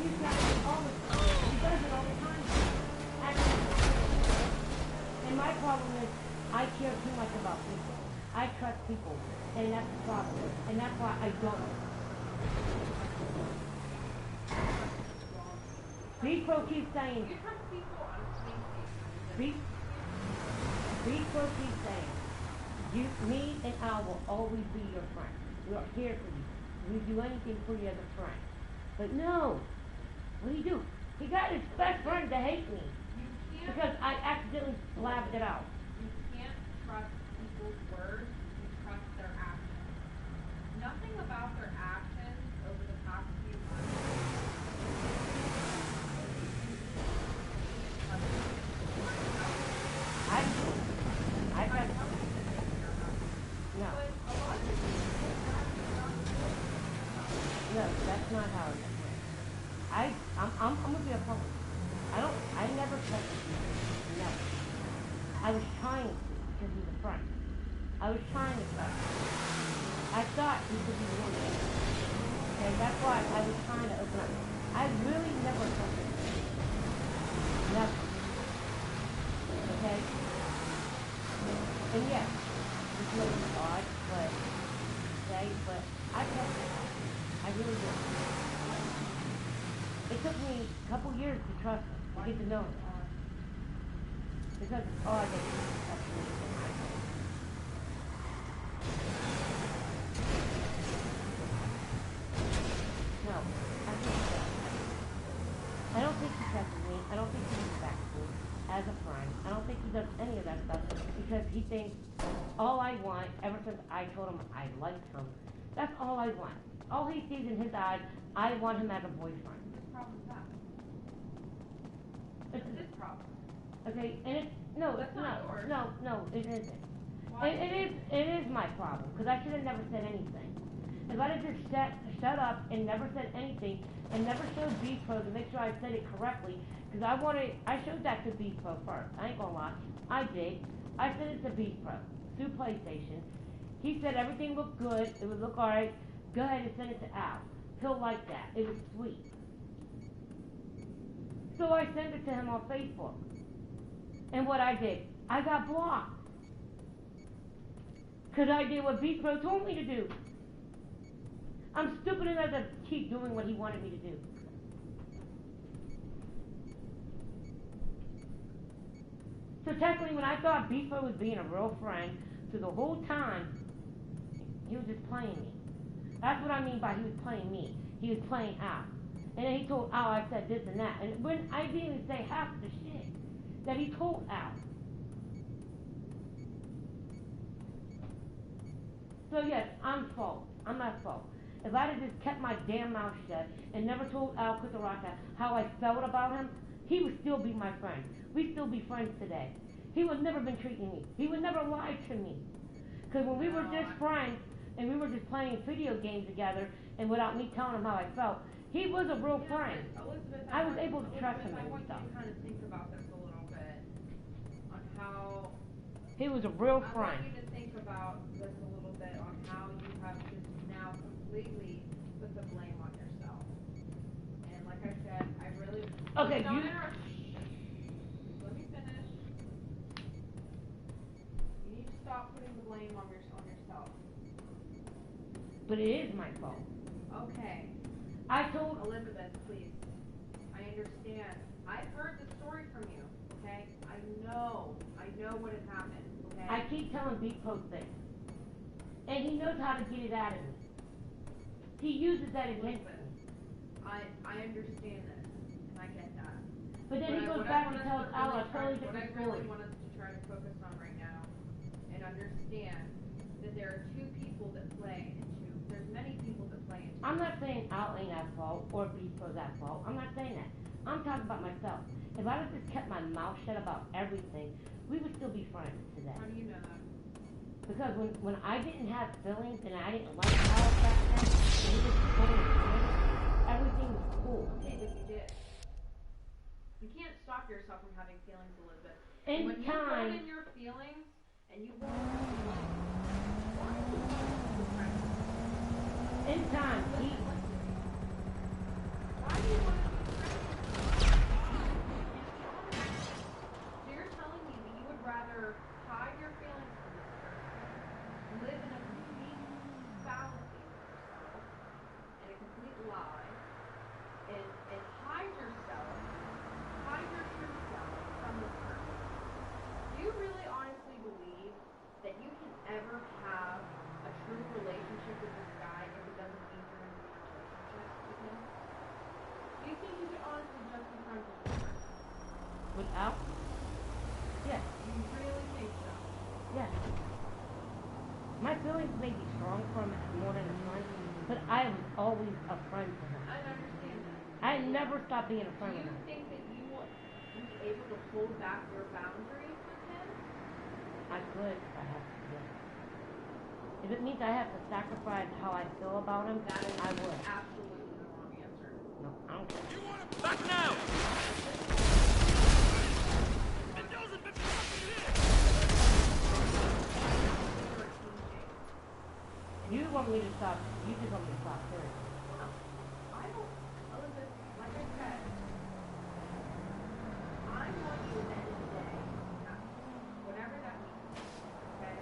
He's got it all the time. He does it all the time. Actually. And my problem is, I care too much about people. I trust people, and that's the problem. And that's why I don't. B-Pro keeps saying, You trust people on a space station. B-Pro keeps saying, me and I will always be your friend. We are here for you. We do anything for you as a friend. But no, what do? He got his best friend to hate me because I accidentally blabbed it out. You can't trust people's words, you trust their actions. Nothing about their actions over the past few months. I got no. No, that's not how it is. I'm gonna be a public. I never trusted you. No. I was trying to because he's a friend. I was trying to trust him. I thought he could be really good. Okay, that's why I was trying to open up. I really never trusted him. Never. Okay? And yes, this may be odd, but I trust him. I really did. It took me a couple years to trust him, to get to know him. Because it's odd that he's actually in my life. No, I don't think he trusted me. I don't think he respects me as a friend. I don't think he does any of that stuff because he thinks all I want, ever since I told him I liked him, that's all I want. All he sees in his eyes, I want him as a boyfriend. Whose problem is that? It's His problem. okay, and it's no, That's not yours. no, it isn't. Why? It is my problem because I should have never said anything. If I'd have just shut up and never said anything and never showed B-Pro to make sure I said it correctly, because I showed that to B-Pro first. I ain't gonna lie, I did. I sent it to B-Pro through PlayStation. He said everything looked good. It would look alright. Go ahead and send it to Al. He'll like that. It was sweet. So I sent it to him on Facebook. And what I did, I got blocked. Because I did what B-Pro told me to do. I'm stupid enough to keep doing what he wanted me to do. So technically, when I thought B-Pro was being a real friend, so the whole time, he was just playing me. That's what I mean by he was playing me. He was playing Al. And then he told Al I said this and that. And when I didn't even say half the shit that he told Al. So yes, I'm fault. I'm at fault. If I'd have just kept my damn mouth shut and never told Al Kutaraka how I felt about him, he would still be my friend. We'd still be friends today. He would never been treating me. He would never lie to me. Because when we were just friends and we were just playing video games together and without me telling him how I felt, he was a real friend. Elizabeth, I was able to trust him I and want you stuff. to kind of think about this a little bit on how. He was a real I friend. want you to think about this a little bit on how you have just now completely put the blame on yourself. Okay, Don't you. interrupt. Let me finish. You need to stop putting the blame on yourself. But it is my fault. Okay. I told. Elizabeth, please. I understand. I've heard the story from you, okay? I know what has happened, okay? I keep telling Beat Post things. And he knows how to get it out of me. He uses that against me. I understand this, and I get that. But then he goes What back I and want tells us to Al a really totally what I different really story. want us to try to focus on right now, and understand that there are two people that play into, there's many people that play into. I'm not saying Al ain't at fault or Beat Post at fault. I'm not saying that. I'm talking about myself. If I would just kept my mouth shut about everything, we would still be friends today. How do you know that? Because when I didn't have feelings and I didn't like Al back then, and he just told me everything was cool. Okay, but you did. You can't stop yourself from having feelings, Elizabeth. In When you time, hold in your feelings, and you hold in your feelings, why do you want to be friends? in time, he, Why do you want to be friends? So you're telling me that you would rather hide your feelings from this person, live in a complete fallacy with yourself, and a complete lie, and hide yourself, hide your true self from this person. Do you really honestly believe that you can ever have a true relationship with this guy if it doesn't mean you're going to be in a relationship with him? Do you think you could honestly just be friends with this person? with Al, yes, Do you really think so? yes. My feelings may be strong for him more than a friend, but I was always a friend to him. I understand that. I never stopped being a Do friend with you him. think that you would be able to hold back your boundaries with him? I could if I have to, yes. If it means I have to sacrifice how I feel about him, That is I would. absolutely the wrong answer. No, I don't care. Back now! You want me to stop, you just want me to stop caring. I don't, Elizabeth, like I said, I want you at the end of the day, whatever that means, okay?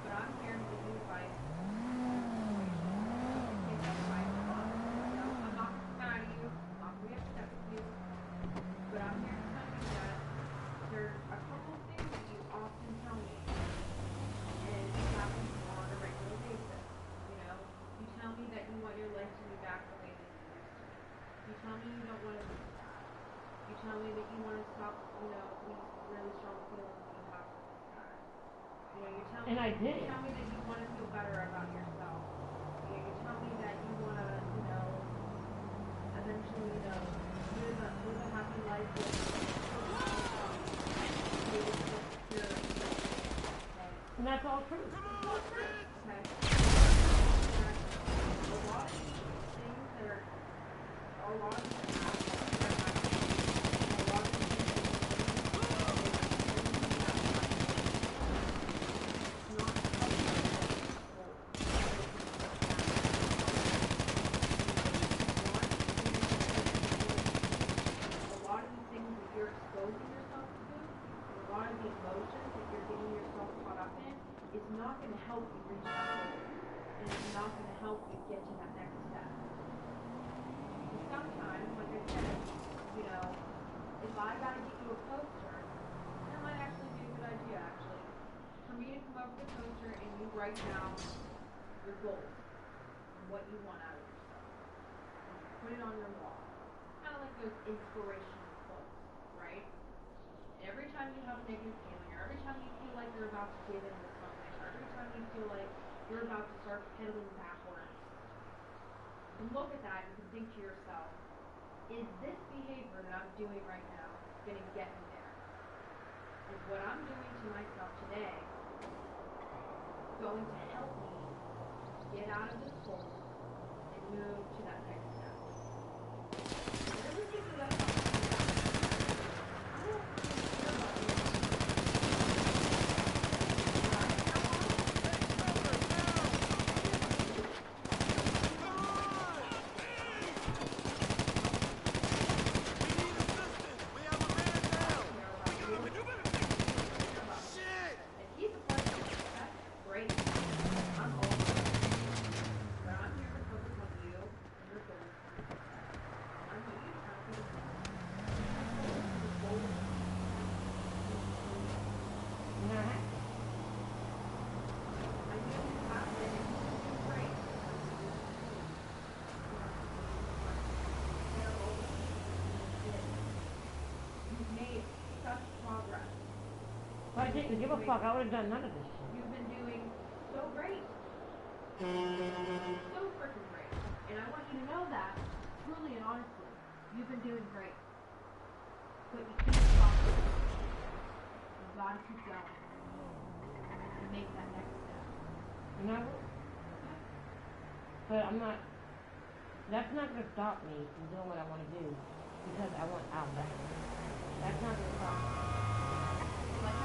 But I'm here to give you advice. Take that advice on. You know, I'm not mad at you, I'm not going to be upset with you, but I'm here to tell you that there's a couple things that you often tell me, and it happens on a regular basis. You know, you tell me that you want your life to be back the way that it used to be. You tell me you don't want to be sad. You tell me that you want to stop, you know, these really strong feelings that you have for this guy. You know, you tell me. And I did. You tell me that you want to feel better about yourself. You know, you tell me that you want to, you know, eventually, you know, live a happy life with And that's all true. Okay. A lot of these things that are a lot of these things that you're exposing yourself to, a lot of the emotions that you're getting yourself caught up in, is not going to help you reach that goal. And it's not going to help you get to that next step. And sometimes, like I said, you know, if I got to get you a poster, that might actually be a good idea, actually. For me to come up with a poster and you write down your goals and what you want out of yourself. Put it on your wall. Kind of like those inspirational quotes, right? Every time you have a negative feeling, or every time you feel like you're about to give in to something, or every time you feel like you're about to start pedaling backwards, you can look at that and you can think to yourself, is this behavior that I'm doing right now going to get me there? Is what I'm doing to myself today going to help me get out of this hole and move to that next step? Really think about that. I don't really care about you. to give a fuck, I would have done none of this shit. You've been doing so great. So freaking great. And I want you to know that, truly and honestly. You've been doing great. But you can't stop it. You've got to keep going. And make that next step. And I will. But I'm not, that's not going to stop me from doing what I want to do because I want out back. That's not going to stop me.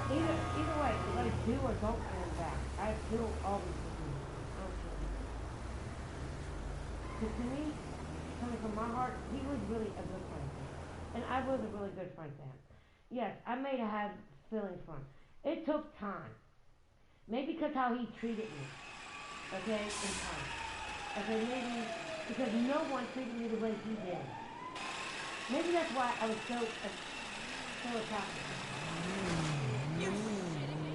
Either way, if I do or don't get him back, I still always do. I don't care. Because to me, coming from my heart, he was really a good friend to me. And I was a really good friend to him. Yes, I may have had feelings for him. It took time. Maybe because how he treated me. Okay? In time. Okay, maybe because no one treated me the way he did. Maybe that's why I was so attracted. You're shitting me.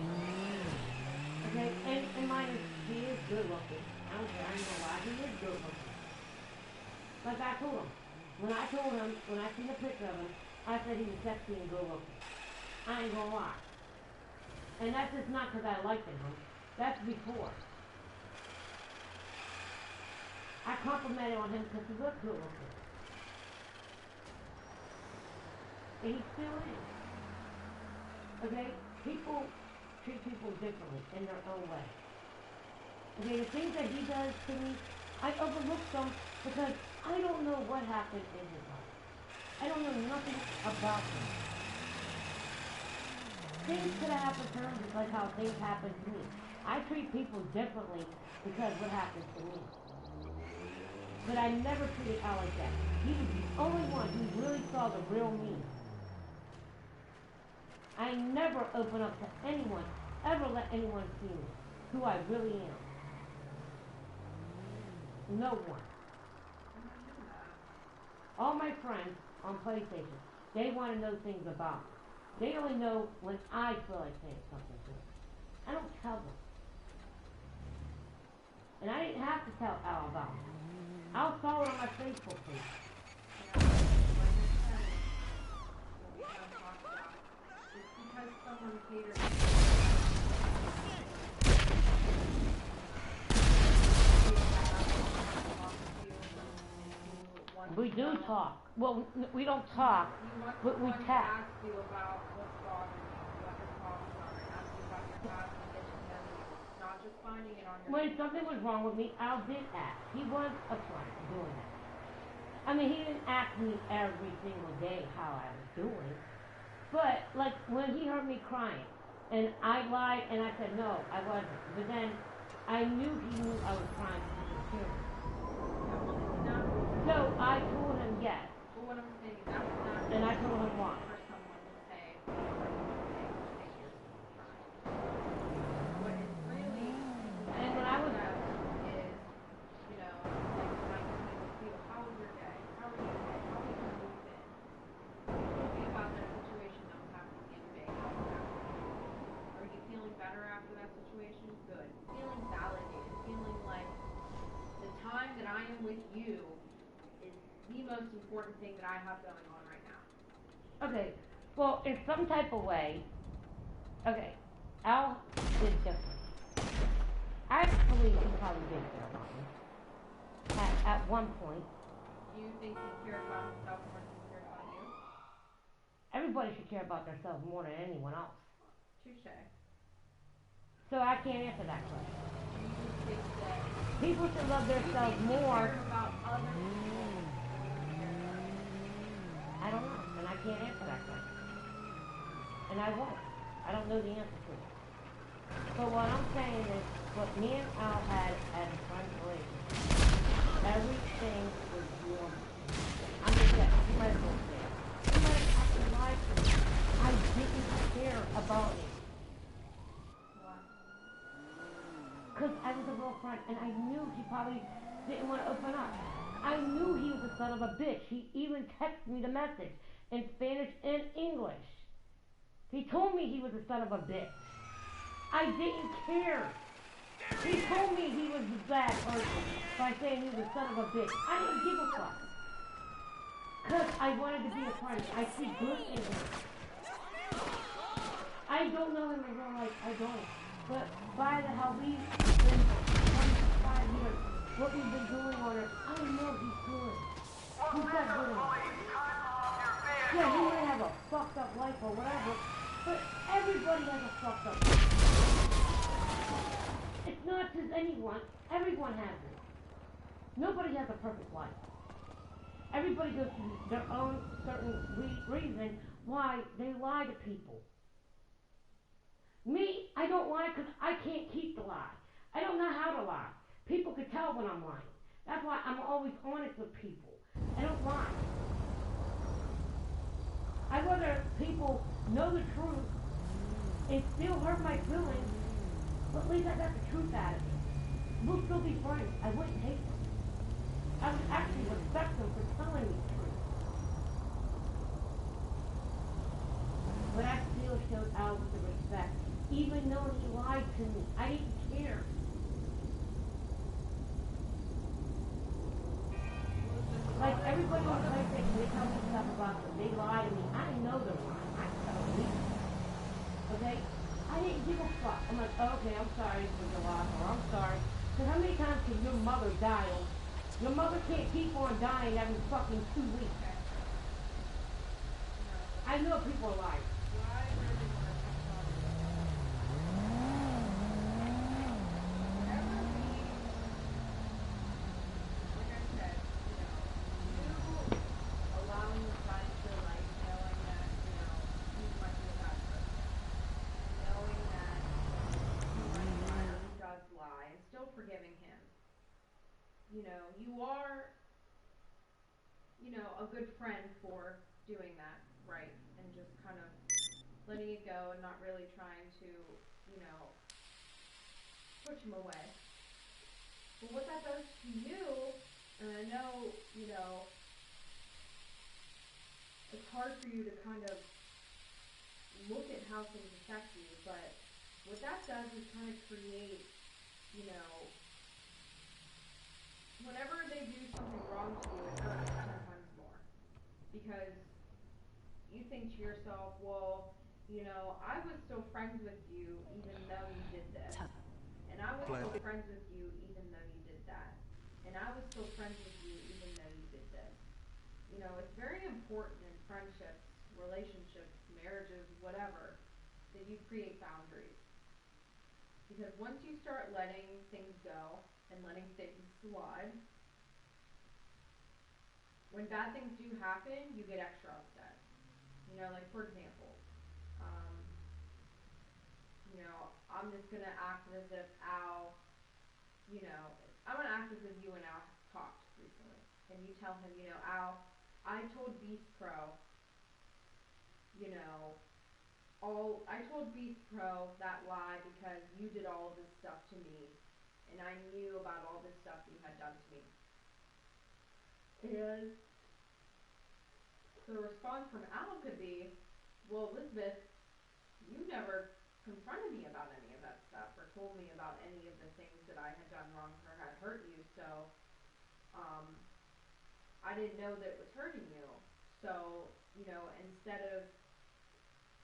Okay, and mine is, he is good looking. I don't care, I don't know why, he is good looking. Like I told him. When I seen a picture of him, I said he was sexy and good looking. I ain't gonna lie. And that's just not because I liked him. That's before. I complimented on him because he looked good looking. And he still is. Okay? People treat people differently in their own way. Okay, the things that he does to me, I overlook them because I don't know what happened in his life. I don't know nothing about him. Things could have happened to him just like how things happen to me. I treat people differently because what happens to me. But I never treated Al like that. He was the only one who really saw the real me. I never open up to anyone, ever let anyone see me, who I really am. No one. All my friends on PlayStation, they want to know things about me. They only know when I feel like saying something to them. I don't tell them. And I didn't have to tell Al about it. I'll saw it on my Facebook page. It's because someone catered. We do talk. Well, we don't talk, but we text. Ask you about what's bothering you, what your problems are, and ask you about your past and get to know you. Not just finding it on your When something was wrong with me, Al did ask. He was upfront doing that. I mean, he didn't ask me every single day how I was doing. But, like, when he heard me crying, and I lied, and I said, no, I wasn't. But then, I knew he knew I was crying because he was hearing. So, I told him yes. But what I'm saying is that's not And I told him why. for someone to say, what is really And when I was... is, you know, like when I come in with you, how was your day? How are you today? How was your week been? Thinking about that situation that was happening the other day. How was that? Are you feeling better after that situation? Good. Feeling validated. Feeling like the time that I am with you is the most important thing that I have going on right now. Okay, well, in some type of way, okay, Al is different. I believe he probably did care about me. At one point. Do you think he cared about himself more than he cared about you? Everybody should care about themselves more than anyone else. Touche. So I can't answer that question. Do you think that People should love themselves he more. cared about other people more than he cared about you? I don't know, and I can't answer that question. And I won't. I don't know the answer to it. But what I'm saying is, what me and Al had as a friend relationship, everything was warm. I'm just saying, you might as well say it. You might have actually lied to me. I didn't care about it. Why? Because I was a real friend, and I knew he probably didn't want to open up. I knew he was a son of a bitch. He even texted me the message in Spanish and English. He told me he was a son of a bitch. I didn't care. He told me he was a bad person by saying he was a son of a bitch. I didn't give a fuck. Because I wanted to be a friend. I see good in him. I don't know him in real life, I don't. But by how we've been 25 years, what we've been doing on it, I know he's good. He's got good in him. Yeah, he might have a fucked up life or whatever, but everybody has a fucked up life. It's not just anyone, everyone has it. Nobody has a perfect life. Everybody goes through their own certain reason why they lie to people. Me, I don't lie because I can't keep the lie. I don't know how to lie. People can tell when I'm lying. That's why I'm always honest with people. I don't lie. I'd rather people know the truth and still hurt my feelings, but at least I got the truth out of it. We'll still be friends. I wouldn't hate them. I would actually respect them for telling me the truth. But I still showed Al with the respect, even though he lied to me. I didn't care. Like everybody on PlayStation, they tell me stuff about them. They lie to me. I know they're lying. I tell them. Okay? I didn't give a fuck. I'm like, okay, I'm sorry for your loss, or I'm sorry. Because how many times can your mother die? Your mother can't keep on dying every fucking 2 weeks. I know people are lying. Forgiving him. You know, you are, a good friend for doing that, right? And just kind of letting it go and not really trying to, push him away. But what that does to you, and I know, it's hard for you to kind of look at how things affect you, but what that does is kind of create, whenever they do something wrong to you, it hurts 10 times more. Because you think to yourself, well, I was still friends with you even though you did this. And I was still friends with you even though you did that. And I was still friends with you even though you did this. It's very important in friendships, relationships, marriages, whatever, that you create boundaries. Because once you start letting things go and letting things slide, when bad things do happen, you get extra upset. Like for example, I'm just gonna act as if Al, I'm gonna act as if you and Al talked recently, and you tell him, Al, I told Beast Pro, I told Beast Pro that lie because you did all of this stuff to me, and I knew about all this stuff you had done to me. And the response from Al could be, well, Elizabeth, you never confronted me about any of that stuff or told me about any of the things that I had done wrong or had hurt you, so I didn't know that it was hurting you. So, instead of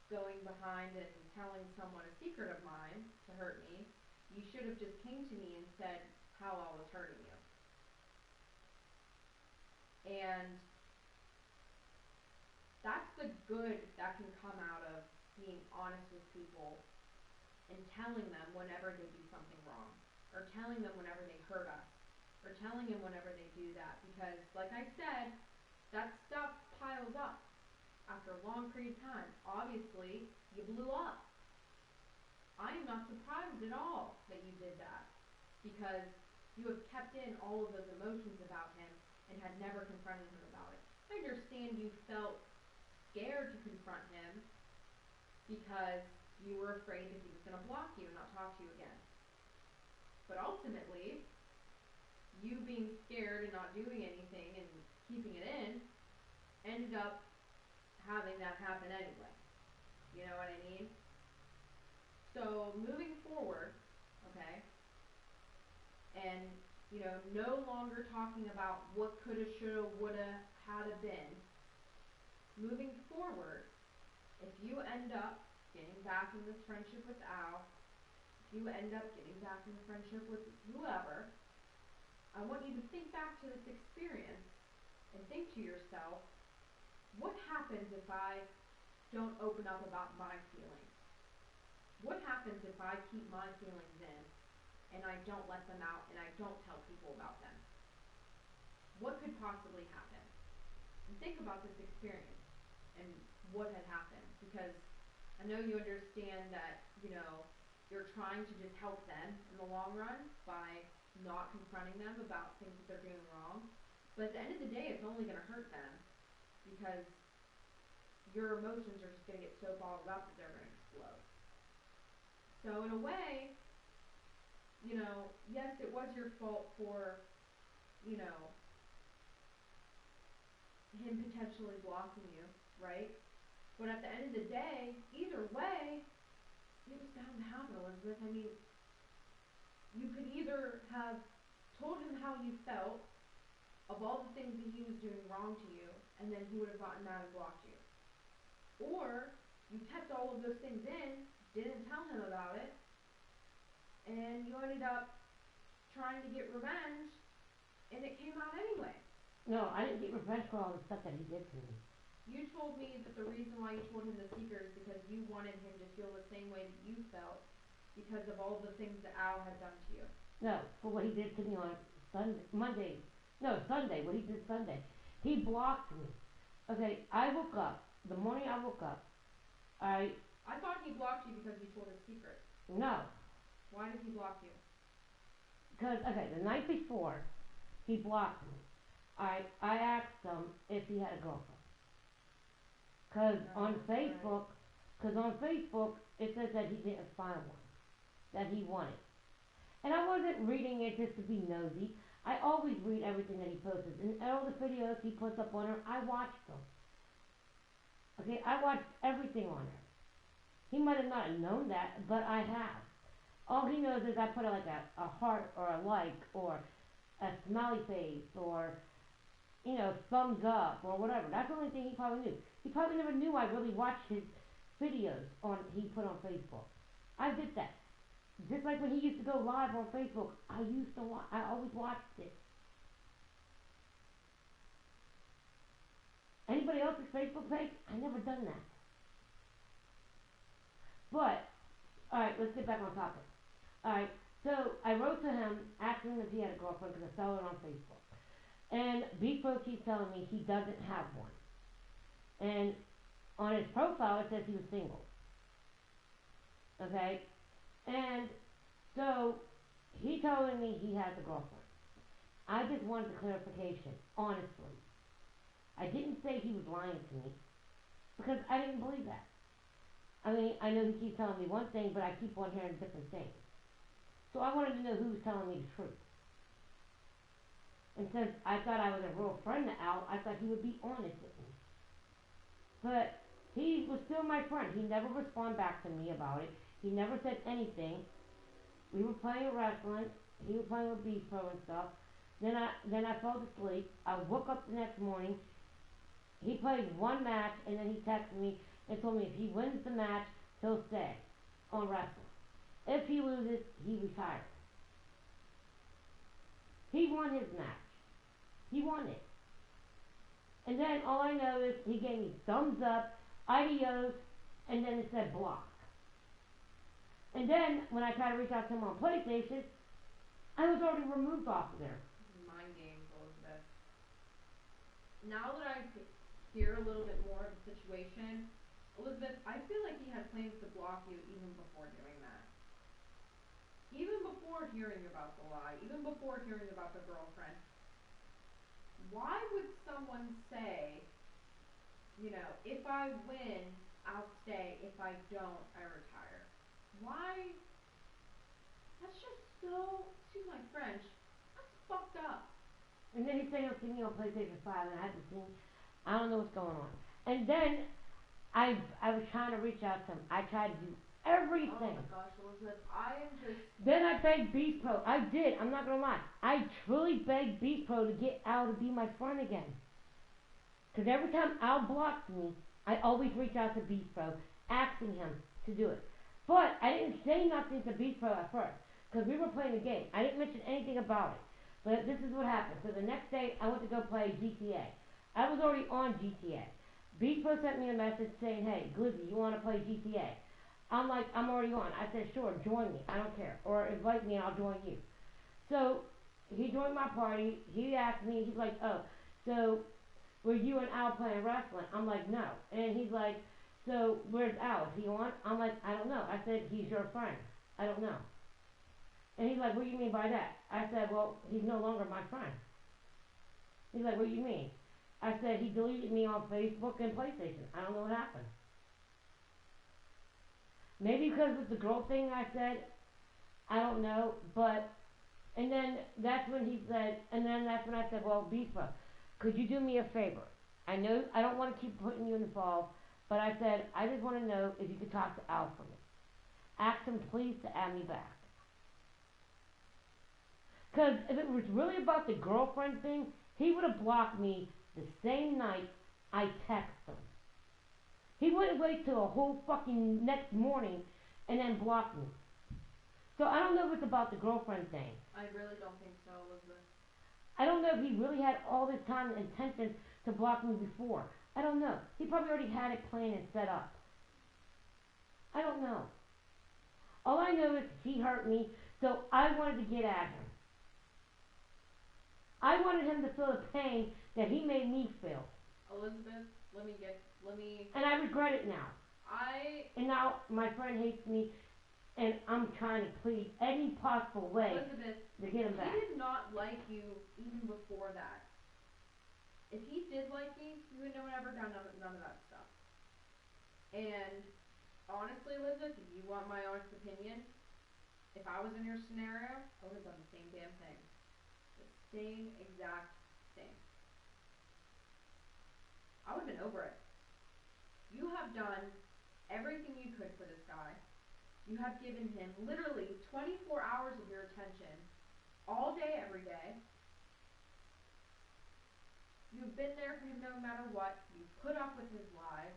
going behind and telling someone a secret of mine to hurt me, you should have just came to me and said how I was hurting you. And that's the good that can come out of being honest with people and telling them whenever they do something wrong, or telling them whenever they hurt us, or telling them whenever they do that, because like I said, that stuff piles up after a long period of time. Obviously, you blew up. I am not surprised at all that you did that, because you have kept in all of those emotions about him and had never confronted him about it. I understand you felt scared to confront him because you were afraid that he was going to block you and not talk to you again. But ultimately, you being scared and not doing anything and keeping it in ended up having that happen anyway. You know what I mean? So moving forward, okay, and no longer talking about what coulda, shoulda, woulda, hadda been. Moving forward, if you end up getting back in this friendship with Al, if you end up getting back in a friendship with whoever, I want you to think back to this experience and think to yourself, what happens if I don't open up about my feelings? What happens if I keep my feelings in and I don't let them out and I don't tell people about them? What could possibly happen? And think about this experience and what had happened, because I know you understand that, you're trying to just help them in the long run by not confronting them about things that they're doing wrong. But at the end of the day, it's only going to hurt them, because your emotions are just going to get so bottled up that they're going to explode. So in a way, yes, it was your fault for, him potentially blocking you, right? But at the end of the day, either way, it was bound to happen, Elizabeth. I mean, you could either have told him how you felt of all the things that he was doing wrong to you, and then he would have gotten mad and blocked you. Or you kept all of those things in, didn't tell him about it, and you ended up trying to get revenge, and it came out anyway. No, I didn't get revenge for all the stuff that he did to me. You told me that the reason why you told him the secret is because you wanted him to feel the same way that you felt because of all the things that Al had done to you. No, for what he did to me on Sunday, what he did Sunday. He blocked me. Okay, I woke up, the morning I woke up, I thought he blocked you because you told his secret. no, Why did he block you? because, okay, the night before, he blocked me. I asked him if he had a girlfriend. Because on Facebook, it says that he didn't find one, that he wanted. And I wasn't reading it just to be nosy. I always read everything that he posts. And all the videos he puts up on her, I watched them. Okay, I watched everything on her. He might have not known that, but I have. All he knows is I put like a heart or a like or a smiley face or, thumbs up or whatever. That's the only thing he probably knew. He probably never knew I really watched his videos he put on Facebook. I did that. Just like when he used to go live on Facebook, I always watched it. Anybody else's Facebook page? I never done that. But, alright, let's get back on topic. Alright, so I wrote to him asking him if he had a girlfriend because I saw it on Facebook. And B-Pro keeps telling me he doesn't have one. And on his profile it says he was single. Okay? And so he told me he has a girlfriend. I just wanted clarification, honestly. I didn't say he was lying to me because I didn't believe that. I mean, I know he keeps telling me one thing, but I keep on hearing different things. So I wanted to know who was telling me the truth. And since I thought I was a real friend to Al, I thought he would be honest with me. But he was still my friend. He never responded back to me about it. He never said anything. We were playing wrestling. He was playing with Beast Pro and stuff. Then I fell asleep. I woke up the next morning. He played one match, and then he texted me and told me if he wins the match, he'll stay on wrestling. If he loses, he retires. He won his match. He won it. And then all I know is he gave me thumbs up, adios, and then it said block. And then when I tried to reach out to him on PlayStation, I was already removed off of there. Mind games, Elizabeth. Now that I hear a little bit more of the situation, Elizabeth, I feel like he had plans to block you even before doing that. Even before hearing about the lie, even before hearing about the girlfriend. Why would someone say, if I win, I'll stay. If I don't, I retire? Why? That's just so, excuse my French, that's fucked up. And then he said he'll see me on PlayStation 5, and I haven't seen. I don't know what's going on. And then I was trying to reach out to him. I tried to do everything. Oh my gosh, Elizabeth, I am just... Then I begged Beast Pro. I did. I'm not going to lie. I truly begged Beast Pro to get Al to be my friend again. Because every time Al blocked me, I always reach out to Beast Pro, asking him to do it. But I didn't say nothing to Beast Pro at first, because we were playing the game. I didn't mention anything about it. But this is what happened. So the next day, I went to go play GTA. I was already on GTA. Beast Pro sent me a message saying, hey, Glizzy, you want to play GTA? I'm like, I'm already on. I said, sure, join me. I don't care. Or invite me and I'll join you. So he joined my party. He asked me, he's like, oh, so were you and Al playing wrestling? I'm like, no. And he's like, so where's Al? Is he on? I'm like, I don't know. I said, he's your friend. I don't know. And he's like, what do you mean by that? I said, well, he's no longer my friend. He's like, what do you mean? I said, he deleted me on Facebook and PlayStation. I don't know what happened. Maybe because of the girl thing I said, I don't know, but, and then that's when he said, and then that's when I said, well, Bifa, could you do me a favor? I know, I don't want to keep putting you in the fall, but I said, I just want to know if you could talk to Al for me. Ask him please to add me back. Because if it was really about the girlfriend thing, he would have blocked me the same night I texted him. He wouldn't wait till a whole fucking next morning and then block me. So I don't know if it's about the girlfriend thing. I really don't think so, Elizabeth. I don't know if he really had all this time and intention to block me before. I don't know. He probably already had it planned and set up. I don't know. All I know is he hurt me, so I wanted to get at him. I wanted him to feel the pain that he made me feel. Elizabeth, And I regret it now. And now my friend hates me, and I'm trying to plead any possible way Elizabeth, to get him back. he did not like you even before that. If he did like me, he would have never done none of that stuff. And honestly, Elizabeth, if you want my honest opinion, if I was in your scenario, I would have done the same damn thing. The same exact thing. I would have been over it. You have done everything you could for this guy. You have given him literally 24 hours of your attention, all day, every day. You've been there for him no matter what. You put up with his lies.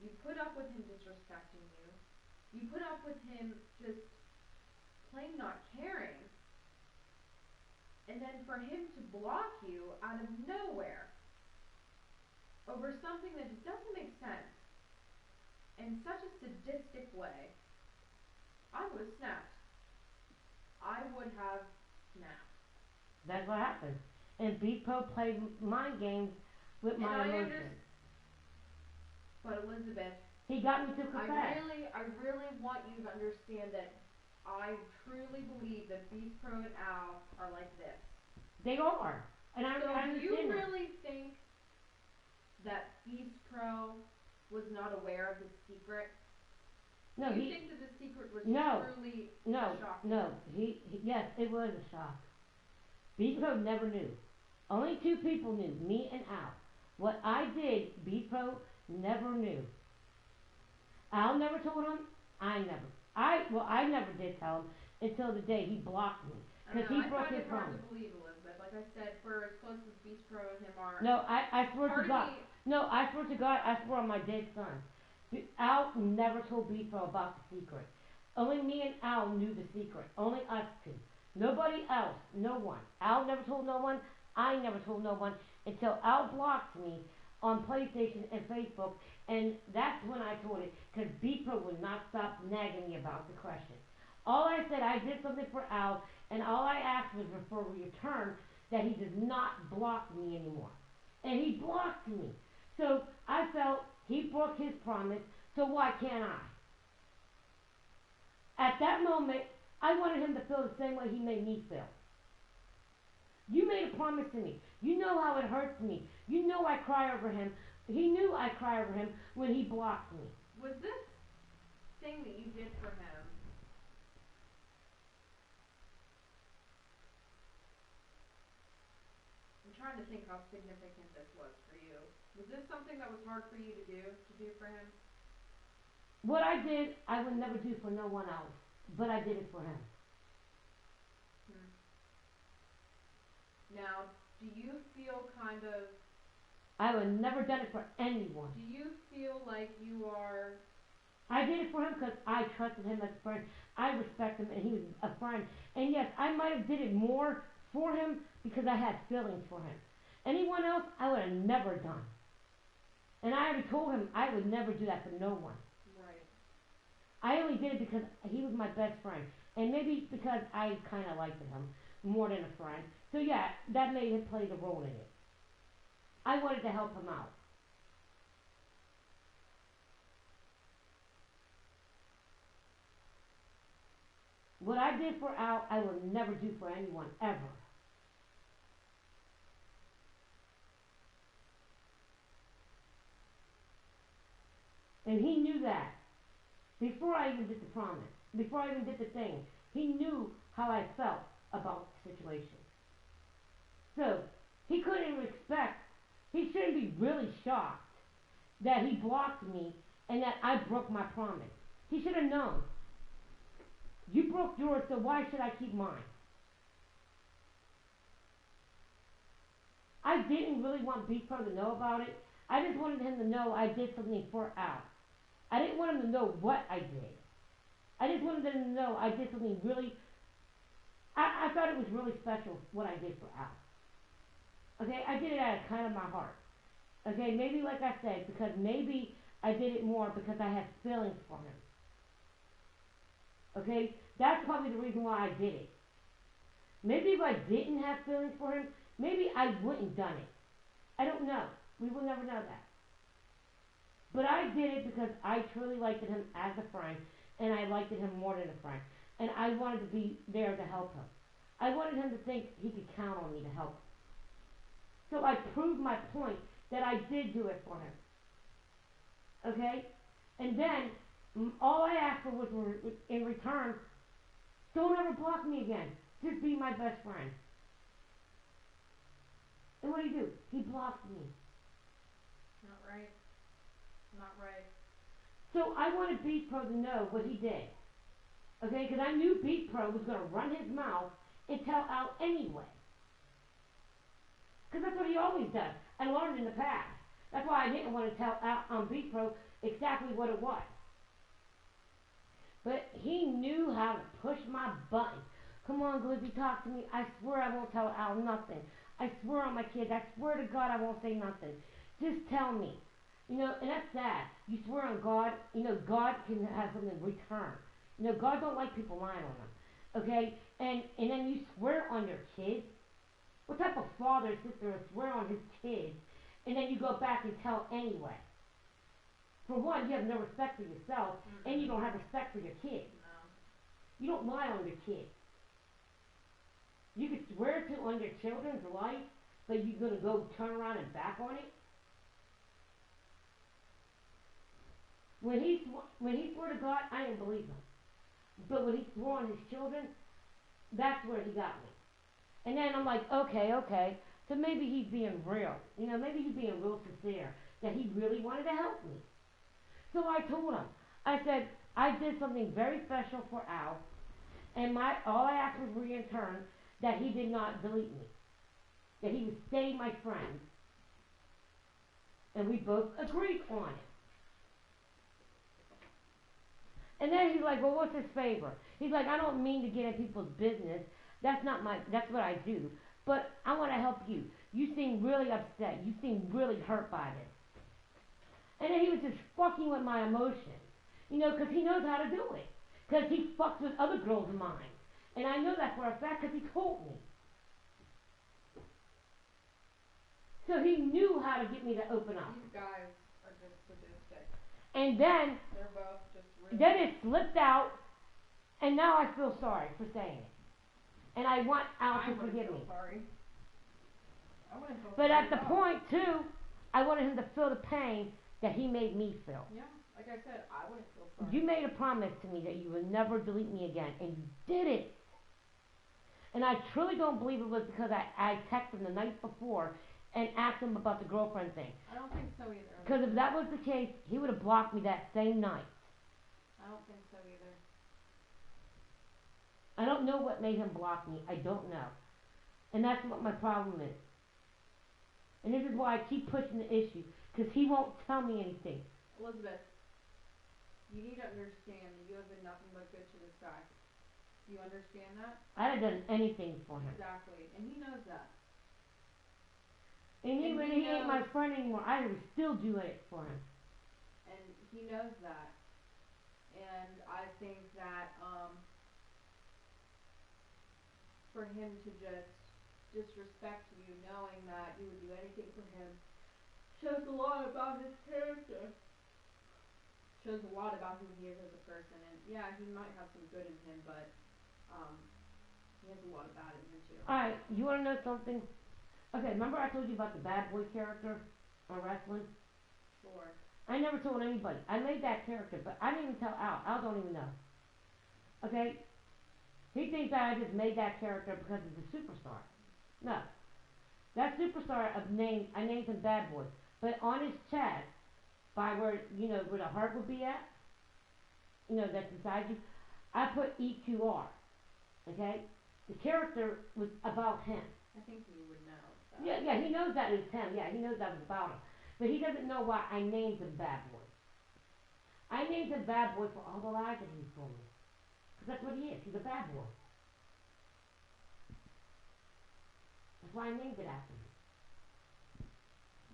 You put up with him disrespecting you. You put up with him just plain not caring. And then for him to block you out of nowhere over something that just doesn't make sense in such a sadistic way, I would have snapped. I would have snapped. That's what happened. And Beepo played mind games with my emotions. But Elizabeth, he got me to confess. I really want you to understand that I truly believe that Beast Pro and Al are like this. They are. And I understand. Do you really think that Beast Pro was not aware of the secret? No, Do you think that the secret was truly a shock? No, yes, it was a shock. Beast Pro never knew. Only two people knew, me and Al. What I did, Beast Pro never knew. Al never told him. I never did tell him until the day he blocked me. Because he broke his promise. I find it hard to believe, Elizabeth. Like I said, for as close as Beast Pro and him are. No, I swear to God. No, I swear to God, I swear on my dead son. Al never told Beast Pro about the secret. Only me and Al knew the secret. Only us two. Nobody else. No one. Al never told no one. I never told no one until Al blocked me on PlayStation and Facebook, and that's when I told it, because Beepo would not stop nagging me about the question. All I said, I did something for Al, and all I asked was for a return that he does not block me anymore. And he blocked me. So I felt he broke his promise, so why can't I? At that moment, I wanted him to feel the same way he made me feel. You made a promise to me. You know how it hurts me. You know I cry over him. He knew I cry over him when he blocked me. Was this thing that you did for him, I'm trying to think how significant this was for you. Was this something that was hard for you to do for him? What I did, I would never do for no one else. But I did it for him. Now, do you feel kind of... I would never done it for anyone. Do you feel like you are I did it for him because I trusted him as a friend. I respect him, and he was a friend. And yes, I might have did it more for him because I had feelings for him. Anyone else, I would have never done. And I already told him I would never do that for no one. Right. I only did it because he was my best friend. And maybe because I kind of liked him more than a friend. So yeah, that may have played a role in it. I wanted to help him out. What I did for Al, I will never do for anyone, ever. And he knew that. Before I even did the promise. Before I even did the thing. He knew how I felt about the situation. So, he couldn't expect, he shouldn't be really shocked that he blocked me and that I broke my promise. He should have known. You broke yours, so why should I keep mine? I didn't really want Beef Pro to know about it. I just wanted him to know I did something for Al. I didn't want him to know what I did. I just wanted him to know I did something really, I thought it was really special what I did for Al. Okay, I did it out of kind of my heart. Okay, maybe like I said, because maybe I did it more because I had feelings for him. Okay, that's probably the reason why I did it. Maybe if I didn't have feelings for him, maybe I wouldn't done it. I don't know. We will never know that. But I did it because I truly liked him as a friend, and I liked him more than a friend. And I wanted to be there to help him. I wanted him to think he could count on me to help him. So I proved my point that I did do it for him. Okay? And then, all I asked for was in return, don't ever block me again. Just be my best friend. And what did he do? He blocked me. Not right. Not right. So I wanted Beast Pro to know what he did. Okay? Because I knew Beast Pro was going to run his mouth and tell Al anyway. Because that's what he always does. I learned in the past. That's why I didn't want to tell Al, Beast Pro exactly what it was. But he knew how to push my buttons. Come on, Glizzy, talk to me. I swear I won't tell Al nothing. I swear on my kids. I swear to God I won't say nothing. Just tell me. You know, and that's sad. You swear on God. You know, God can have something in return. You know, God don't like people lying on him. Okay? And then you swear on your kids. What type of father sits there and swear on his kids and then you go back and tell anyway? For one, you have no respect for yourself, and you don't have respect for your kids. No. You don't lie on your kids. You could swear to on your children's life, but you're going to go turn around and back on it? When he swore to God, I didn't believe him. But when he swore on his children, that's where he got me. And then I'm like, okay. So maybe he's being real. You know, maybe he's being real sincere, that he really wanted to help me. So I told him. I said, I did something very special for Al, and all I asked was in return that he did not delete me. That he would stay my friend. And we both agreed on it. And then he's like, well, what's his favor? He's like, I don't mean to get in people's business. That's what I do. But I want to help you. You seem really upset. You seem really hurt by this. And then he was just fucking with my emotions. You know, because he knows how to do it. Because he fucks with other girls of mine. And I know that for a fact because he told me. So he knew how to get me to open up. These guys are just sadistic. And then, They're both just really... then it slipped out. And now I feel sorry for saying it. And I want Al to forgive me. Sorry. I wouldn't feel But sorry at the at all. point, too, I wanted him to feel the pain that he made me feel. Yeah, like I said, I wouldn't feel sorry. You made a promise to me that you would never delete me again, and you did it. And I truly don't believe it was because I texted him the night before and asked him about the girlfriend thing. I don't think so either. Because if that was the case, he would have blocked me that same night. I don't think so either. I don't know what made him block me. I don't know. And that's what my problem is. And this is why I keep pushing the issue. Because he won't tell me anything. Elizabeth, You need to understand that you have been nothing but good to this guy. Do you understand that? I haven't done anything for him. Exactly. And he knows that. And even he he ain't my knows- friend anymore, I would still do it for him. And he knows that. And I think that, for him to just disrespect you, knowing that you would do anything for him, shows a lot about his character. Shows a lot about who he is as a person. And yeah, he might have some good in him, but he has a lot of bad in him too. Alright, you wanna know something? Okay, remember I told you about the bad boy character on wrestling? Sure. I never told anybody. I made that character, but I didn't even tell Al. Al don't even know. Okay? He thinks that I just made that character because he's a superstar. No. That superstar I named him Bad Boy. But on his chest, by where, where the heart would be at, that's inside you, I put EQR. Okay? The character was about him. I think he would know that. Yeah, he knows that it's him. Yeah, he knows that was about him. But he doesn't know why I named him Bad Boy. I named him Bad Boy for all the lies that he's told me. Because that's what he is. He's a bad boy. That's why I named it after him.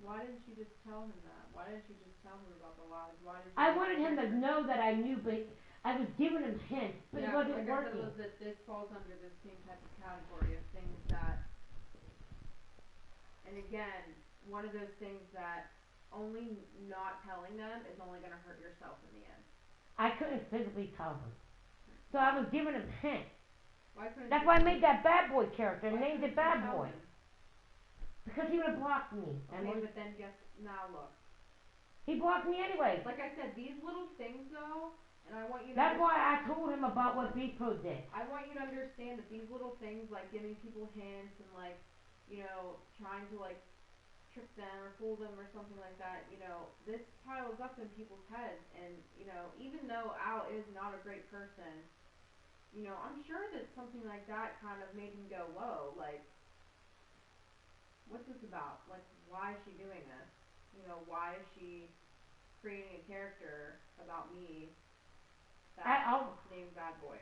Why didn't you just tell him that? Why didn't you just tell him about the lies? Why did you I wanted him to know that I knew, but I was giving him hints, but it wasn't like working. I said, that this falls under the same type of category of things that, and again, one of those things that only not telling them is only going to hurt yourself in the end. I couldn't physically tell him. So I was giving him hints. Why couldn't That's you why I tell made him? that Bad Boy character and Why named it couldn't you Bad tell Boy. him? Because he would have blocked me. Okay, but then now look. He blocked me anyway. Like I said, these little things though, and I want you to That's why I told him about what Beast Pro did. I want you to understand that these little things, like giving people hints and like, trying to like trick them or fool them or something like that, this piles up in people's heads. And, even though Al is not a great person, I'm sure that something like that kind of made him go, whoa, like, what's this about? Like, why is she doing this? Why is she creating a character about me that's named Bad Boy?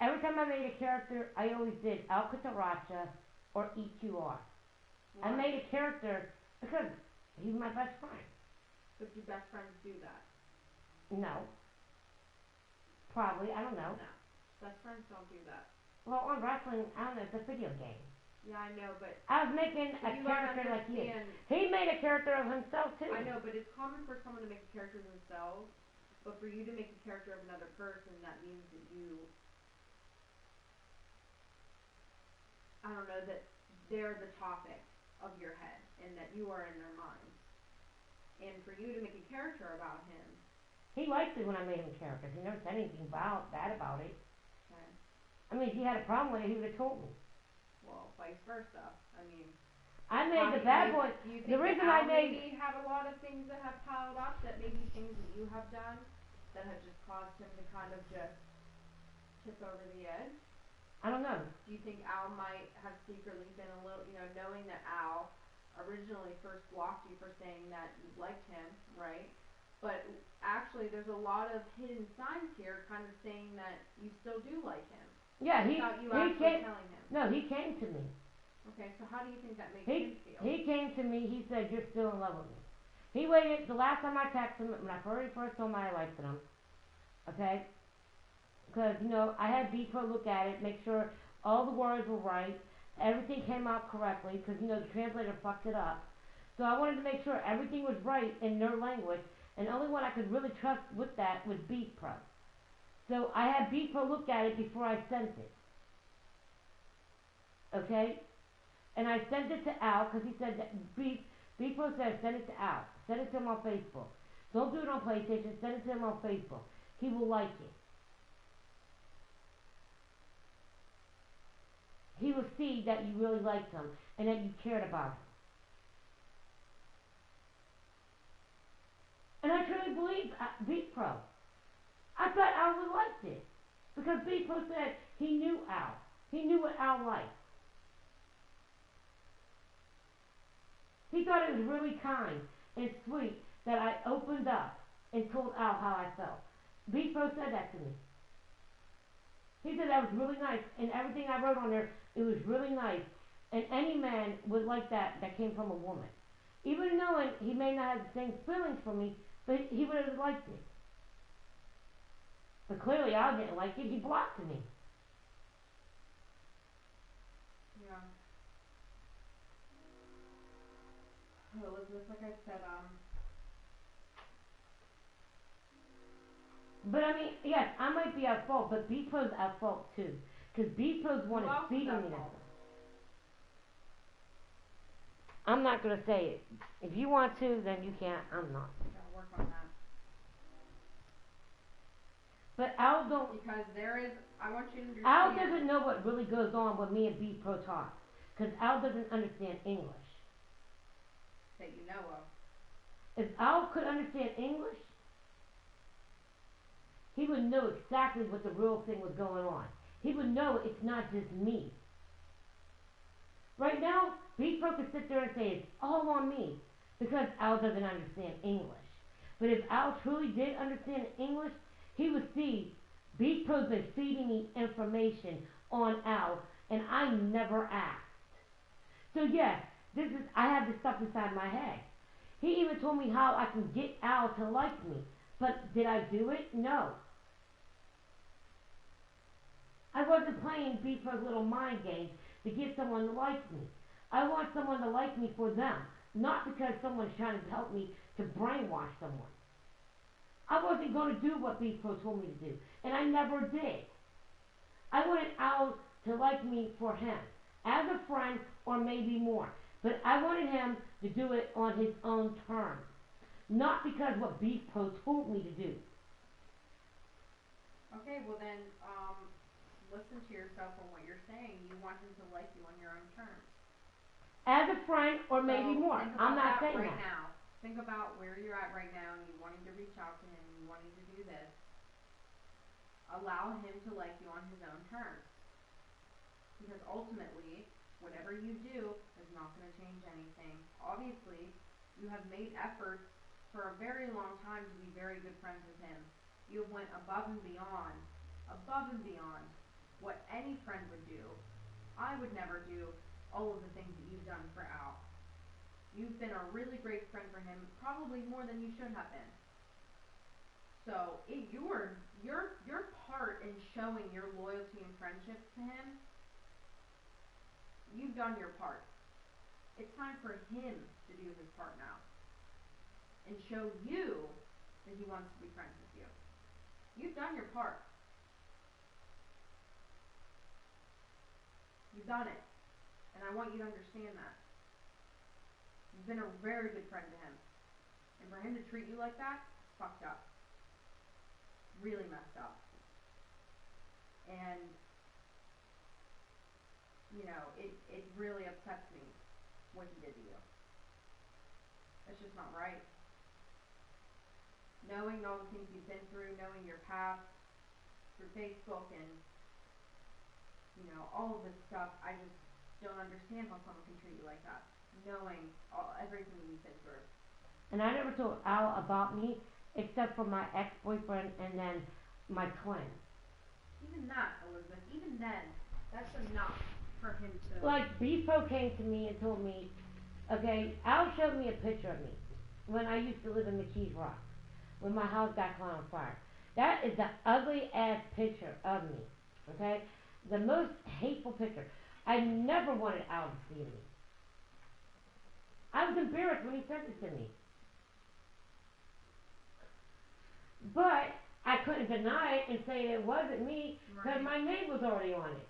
Every time I made a character, I always did Al Cucaracha or EQR. Why? I made a character because he's my best friend. But do best friends do that? No. Probably, I don't know. No. Best friends don't do that. Well, on wrestling, I don't know, it's a video game. Yeah, I know, but I was making a you gotta character like you. understand. He made a character of himself too. I know, but it's common for someone to make a character of themselves, but for you to make a character of another person, that means that you, I don't know, that they're the topic of your head, and that you are in their minds. And for you to make a character about him, He liked it when I made him characters. He never said anything bad about it. okay, I mean, if he had a problem with it, he would have told me. well, vice versa. I mean, I made the Bad Boy. do you think The reason that I Al made maybe have a lot of things that have piled up, that maybe things that you have done that have just caused him to kind of just tip over the edge? I don't know. Do you think Al might have secretly been a little, knowing that Al originally first blocked you for saying that you liked him, right? But actually there's a lot of hidden signs here kind of saying that you still do like him. Yeah, Without you he actually came. telling him. No, he came to me. Okay, so how do you think that makes him feel? He came to me. He said, "You're still in love with me." He waited. The last time I texted him, when I first told him I liked him, okay, because I had Bepro look at it, make sure all the words were right, everything came out correctly, because the translator fucked it up. So I wanted to make sure everything was right in their language, and the only one I could really trust with that was Bepro. So I had Bepro look at it before I sent it. Okay? And I sent it to Al because he said that Bepro said send it to Al. Send it to him on Facebook. Don't do it on PlayStation. Send it to him on Facebook. He will like it. He will see that you really liked him and that you cared about him. And I truly believe Bepro. I thought Al would like it because Bepro said he knew Al. He knew what Al liked. He thought it was really kind and sweet that I opened up and told Al how I felt. Beef Bro said that to me. He said that was really nice, and everything I wrote on there, it was really nice. And any man would like that came from a woman. Even knowing he may not have the same feelings for me, but he would have liked it. But clearly Al didn't like it. He blocked me. Yeah. Well, Elizabeth, like I said, But I mean, yes, I might be at fault, but Beef Bro's at fault too. Because Beef Bro's one is feeding me that stuff. I'm not going to say it. If you want to, then you can't. I'm not. gotta work on that. But Al don't. Because there is, I want you to understand. Al doesn't know what really goes on when me and Beef Pro talk. Because Al doesn't understand English. That you know of. If Al could understand English, he would know exactly what the real thing was going on. He would know it's not just me. Right now, Beef Pro could sit there and say it's all on me because Al doesn't understand English. But if Al truly did understand English, he would see Beef Pro's been feeding me information on Al, and I never asked. So yes, I have this stuff inside my head. He even told me how I can get Al to like me. But did I do it? No. I wasn't playing Beef Pro's little mind game to get someone to like me. I want someone to like me for them, not because someone's trying to help me to brainwash someone. I wasn't going to do what Beef Pro told me to do, and I never did. I wanted Al to like me for him, as a friend or maybe more. But I wanted him to do it on his own terms, not because what Beef Pro told me to do. Okay, well then, listen to yourself on what you're saying. You want him to like you on your own terms. As a friend or maybe more. I'm not saying right that. Now. Think about where you're at right now and you wanting to reach out to him and you wanting to do this. Allow him to like you on his own terms. Because ultimately, whatever you do is not going to change anything. Obviously, you have made efforts for a very long time to be very good friends with him. You went above and beyond what any friend would do. I would never do all of the things that you've done for Al. You've been a really great friend for him, probably more than you should have been. So, your part in showing your loyalty and friendship to him, you've done your part. It's time for him to do his part now. And show you that he wants to be friends with you. You've done your part. You've done it. And I want you to understand that. You've been a very good friend to him. And for him to treat you like that, it's fucked up. Really messed up. And, you know, it really upsets me what he did to you. It's just not right. Knowing all the things you've been through, knowing your past through Facebook and, you know, all of this stuff, I just don't understand how someone can treat you like that. Knowing everything that you've been through. And I never told Al about me, except for my ex-boyfriend and then my twin. Even that, Elizabeth, even then, that's enough for him to... Like, Beef Pro came to me and told me, okay, Al showed me a picture of me when I used to live in McKees Rock, when my house got caught on fire. That is the ugly-ass picture of me, okay? The most hateful picture. I never wanted Al to see me. I was embarrassed when he sent it to me. But I couldn't deny it and say it wasn't me because my name was already on it.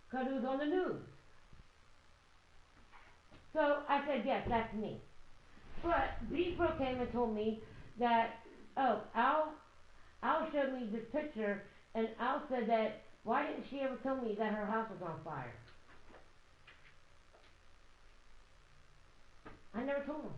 Because it was on the news. So I said, yes, that's me. But Beef Pro came and told me that, oh, Al showed me this picture, and Al said that, why didn't she ever tell me that her house was on fire? I never told him.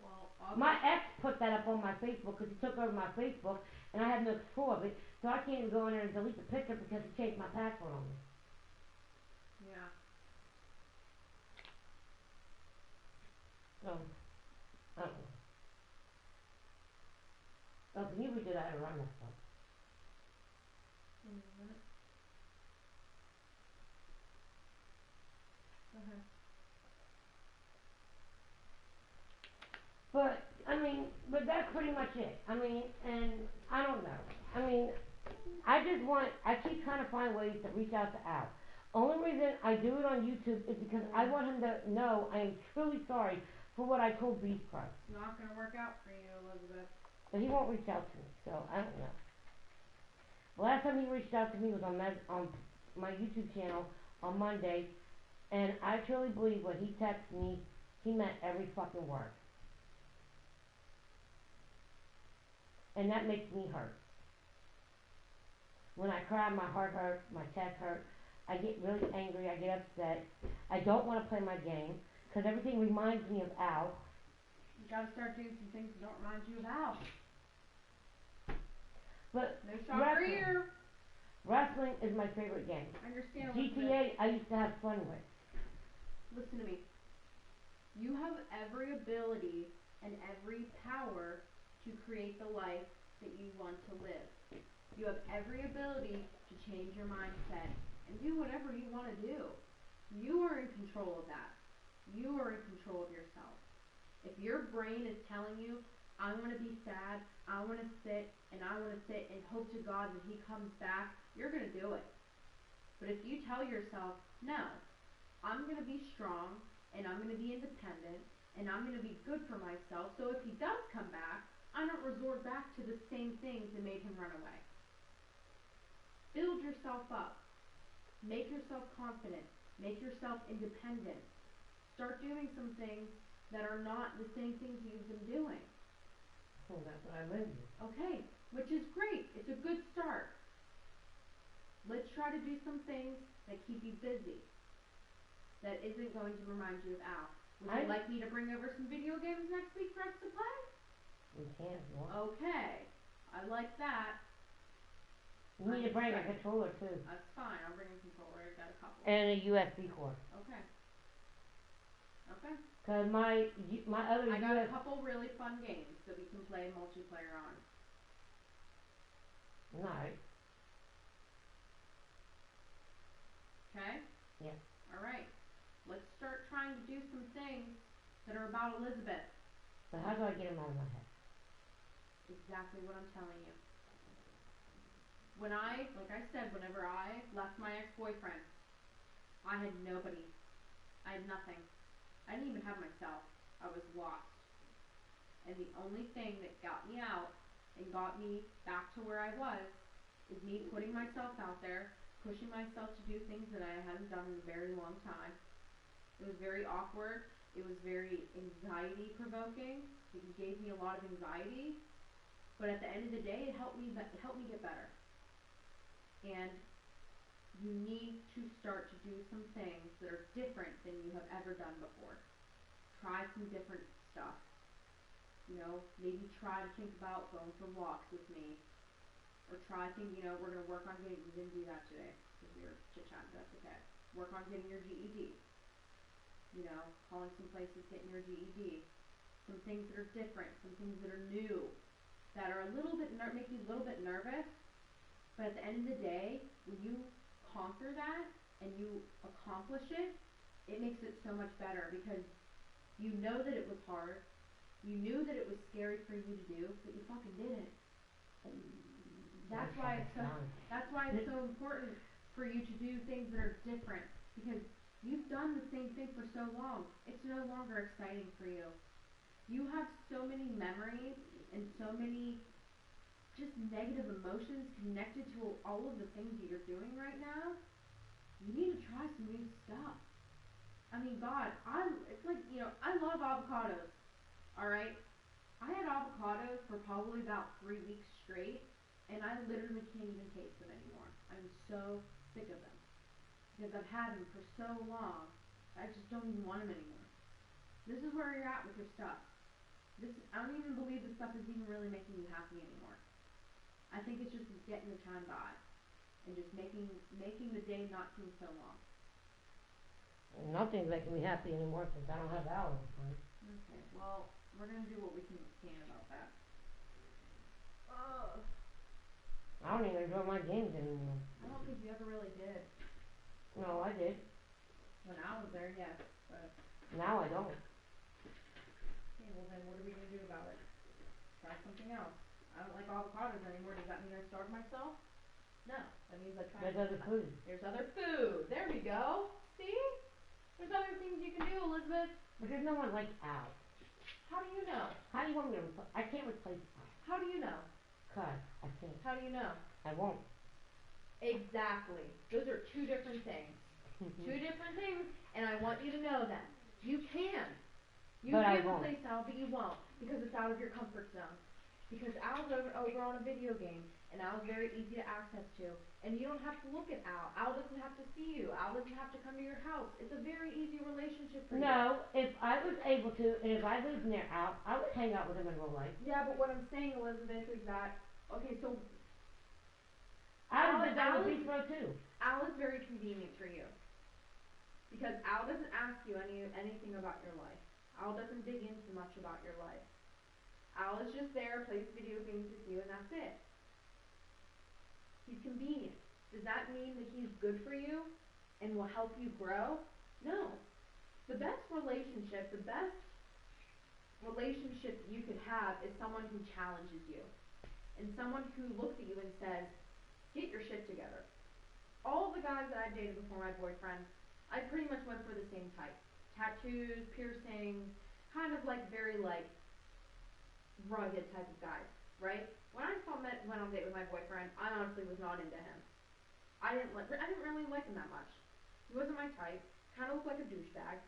Well, my ex put that up on my Facebook because he took over my Facebook, and I had no control of it, so I can't even go in there and delete the picture because he changed my password on me. Yeah. So, I don't know. Oh, can you redo that and run that stuff? In a minute. Go ahead. But, I mean, but that's pretty much it. I mean, and I don't know. I mean, I keep trying to find ways to reach out to Al. Only reason I do it on YouTube is because I want him to know I am truly sorry for what I told Beast Christ. It's not gonna work out for you, Elizabeth. But he won't reach out to me, so I don't know. The last time he reached out to me was on my YouTube channel on Monday, and I truly believe when he texted me, he meant every fucking word. And that makes me hurt. When I cry, my heart hurts, my chest hurts. I get really angry, I get upset. I don't want to play my game, because everything reminds me of Al. You gotta start doing some things that don't remind you of Al. But No shocker here. wrestling is my favorite game. I understand. GTA, I used to have fun with. Listen to me. You have every ability and every power to create the life that you want to live. You have every ability to change your mindset and do whatever you want to do. You are in control of that. You are in control of yourself. If your brain is telling you, I want to be sad, I want to sit, and hope to God that he comes back, you're going to do it. But if you tell yourself, no, I'm going to be strong, and I'm going to be independent, and I'm going to be good for myself, so if he does come back, I don't resort back to the same things that made him run away. Build yourself up. Make yourself confident. Make yourself independent. Start doing some things that are not the same things you've been doing. Well, that's what I live with. Okay, which is great. It's a good start. Let's try to do some things that keep you busy. That isn't going to remind you of Al. Would you like me to bring over some video games next week for us to play? We can if you want. Okay, I like that. You need to bring a controller too. That's fine. I'll bring a controller. I've got a couple. And a USB cord. Okay. Okay. Cause my other I got a couple really fun games that we can play multiplayer on. Nice. Okay? Yeah. Alright. Let's start trying to do some things that are about Elizabeth. So how do I get him out of my head? Exactly what I'm telling you. Like I said, whenever I left my ex-boyfriend, I had nobody. I had nothing. I didn't even have myself. I was lost. And the only thing that got me out and got me back to where I was is me putting myself out there, pushing myself to do things that I hadn't done in a very long time. It was very awkward. It was very anxiety provoking. It gave me a lot of anxiety. But at the end of the day, it helped me get better. And you need to start to do some things that are different than you have ever done before. Try some different stuff. You know, maybe try to think about going for walks with me. Or try thinking, we're going to work on getting, we didn't do that today because we were chit-chatting, that's okay. Work on getting your GED. Calling some places, getting your GED. Some things that are different, some things that are new, that are a little bit, make you a little bit nervous. But at the end of the day, when you conquer that and you accomplish it, it makes it so much better because you know that it was hard. You knew that it was scary for you to do, but you fucking did it. That's why it's so important for you to do things that are different because you've done the same thing for so long. It's no longer exciting for you. You have so many memories and so many just negative emotions connected to all of the things that you're doing right now. You need to try some new stuff. I mean, God, it's like, I love avocados, alright? I had avocados for probably about 3 weeks straight, and I literally can't even taste them anymore. I'm so sick of them. Because I've had them for so long, I just don't even want them anymore. This is where you're at with your stuff. I don't even believe this stuff is even really making you happy anymore. I think it's just getting the time by and just making the day not seem so long. Nothing's making me happy anymore since I don't have Al. Okay, well, we're going to do what we can about that. Ugh. I don't even enjoy my games anymore. I don't think you ever really did. No, I did. When I was there, yes. But, Now I don't. okay, well then what are we going to do about it? Try something else. I don't like avocados anymore. Does that mean I starve myself? No. That means I try. There's other food. There's other food. There we go. See? There's other things you can do, Elizabeth. But there's no one like Al. How do you know? How do you want me to replace? I can't replace Al. How do you know? Cause I can't. How do you know? I won't. Exactly. Those are two different things. Two different things, and I want you to know that. You can. You But I can won't. replace Al, but you won't, because it's out of your comfort zone. Because Al's over on a video game, and Al's very easy to access to, and you don't have to look at Al. Al doesn't have to see you. Al doesn't have to come to your house. It's a very easy relationship for you. No, if I was able to, and if I lived near Al, I would hang out with him in real life. Yeah, but what I'm saying, Elizabeth, is that, okay, so I would do that with Beach Road too. Al is very convenient for you. Because Al doesn't ask you anything about your life. Al doesn't dig into much about your life. Al is just there, plays video games with you, and that's it. He's convenient. Does that mean that he's good for you and will help you grow? No. The best relationship you could have is someone who challenges you. And someone who looks at you and says, get your shit together. All the guys that I've dated before my boyfriend, I pretty much went for the same type. Tattoos, piercings, kind of like very like rugged type of guys, right? When I went on a date with my boyfriend, I honestly was not into him. I didn't really like him that much. He wasn't my type. Kind of looked like a douchebag.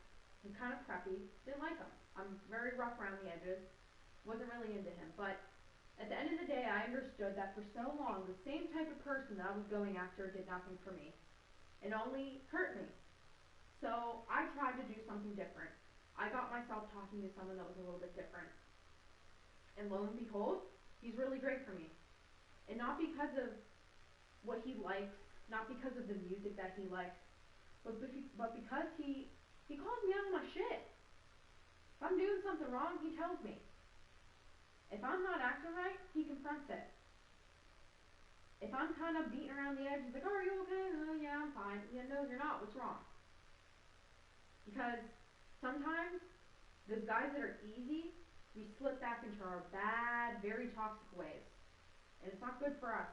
He was kind of preppy. Didn't like him. I'm very rough around the edges. Wasn't really into him. But at the end of the day, I understood that for so long, the same type of person that I was going after did nothing for me. It only hurt me. So I tried to do something different. I got myself talking to someone that was a little bit different. And lo and behold, he's really great for me. And not because of what he likes, not because of the music that he likes, but because he calls me out on my shit. If I'm doing something wrong, he tells me. If I'm not acting right, he confronts it. If I'm kind of beating around the edge, he's like, oh, are you okay? Oh, yeah, I'm fine. Yeah, no, you're not. What's wrong? Because sometimes those guys that are easy, we slip back into our bad, very toxic ways. And it's not good for us.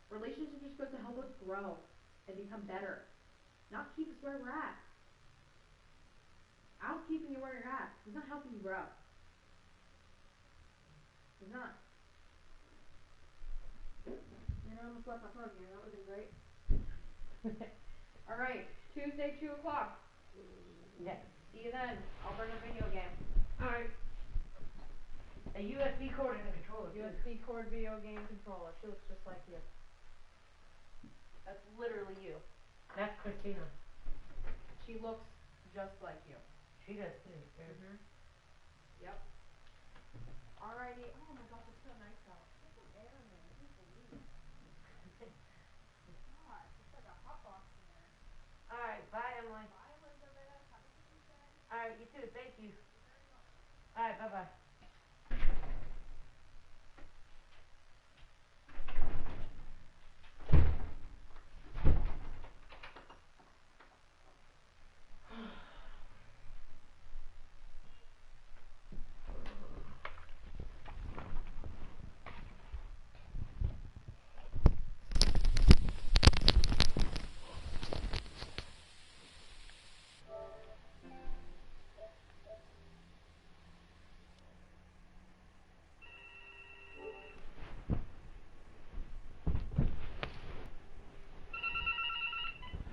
Relationships are supposed to help us grow and become better, not keep us where we're at. Al's keeping you where you're at. He's not helping you grow. He's not. You know, I almost left my phone here. That would have been great. Alright, Tuesday, 2 o'clock. Yeah. See you then. I'll bring a video game. Alright. A USB cord and a controller. USB cord video game controller. She looks just like you. That's literally you. That's Christina. She looks just like you. She does too. Mm-hmm. Yep. Alrighty. Oh my gosh, it's so nice out. Get some air in there. I can't believe it. God, it's like a hot box in there. Alright, bye Emily. Bye, Elizabeth. Have a good weekend. Alright, you too. Thank you. You're very welcome. Alright, bye-bye.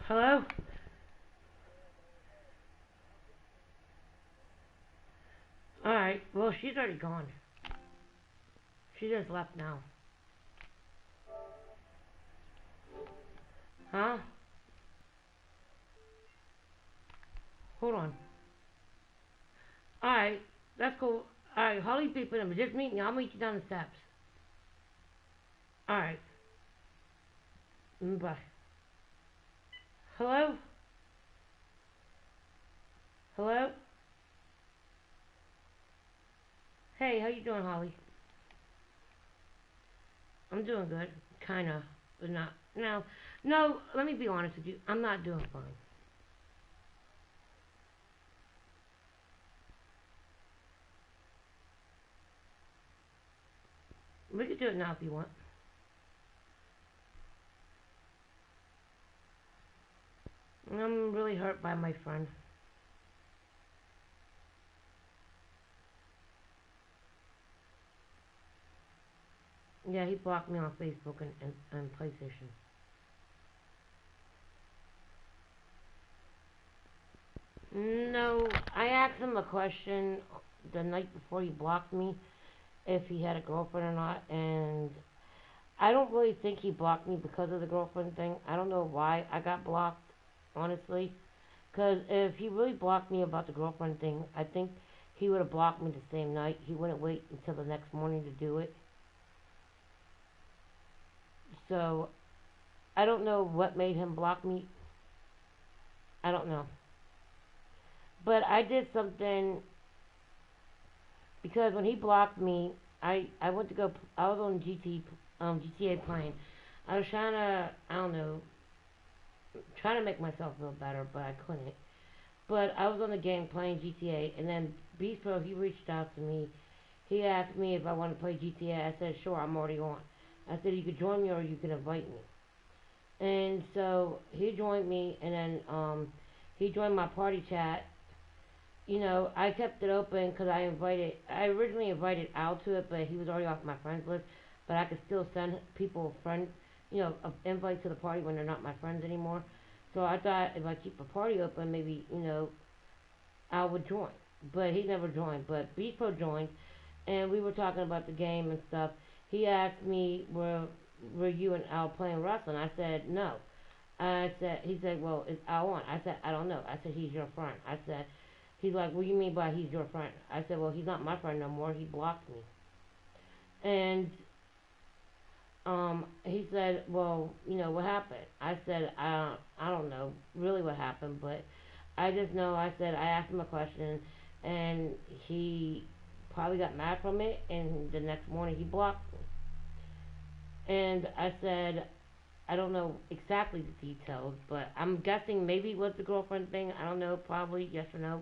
Hello? Alright, well, she's already gone. She just left now. Huh? Hold on. Alright, that's cool. Alright, Holly people, just meet me. I'll meet you down the steps. Alright. Bye. Hello? Hello? Hey, how you doing, Holly? I'm doing good. Kinda. But not. No. No, let me be honest with you. I'm not doing fine. We could do it now if you want. I'm really hurt by my friend. Yeah, he blocked me on Facebook and PlayStation. No, I asked him a question the night before he blocked me if he had a girlfriend or not, and I don't really think he blocked me because of the girlfriend thing. I don't know why I got blocked, honestly. Because if he really blocked me about the girlfriend thing, I think he would have blocked me the same night. He wouldn't wait until the next morning to do it. So, I don't know what made him block me. I don't know. But I did something because when he blocked me, I went to go. I was on GTA playing. I was trying to, I don't know, trying to make myself feel better, but I couldn't. But I was on the game playing GTA, and then Beast Pro, he reached out to me. He asked me if I wanted to play GTA. I said, sure, I'm already on. I said, you could join me or you can invite me. And so he joined me, and then he joined my party chat. You know, I kept it open because I originally invited Al to it, but he was already off my friends list. But I could still send people friends, an invite to the party when they're not my friends anymore. So I thought if I keep the party open, maybe, Al would join. But he never joined. But Beast Pro joined, and we were talking about the game and stuff. He asked me, were you and Al playing wrestling? I said, no. He said, well, is Al on? I said, I don't know. I said, he's your friend. I said, he's like, what do you mean by he's your friend? I said, well, he's not my friend no more. He blocked me. And he said, well, what happened? I said, I don't know really what happened, but I just know I asked him a question, and he probably got mad from it, and the next morning he blocked me. And I said, I don't know exactly the details, but I'm guessing maybe it was the girlfriend thing. I don't know, probably, yes or no.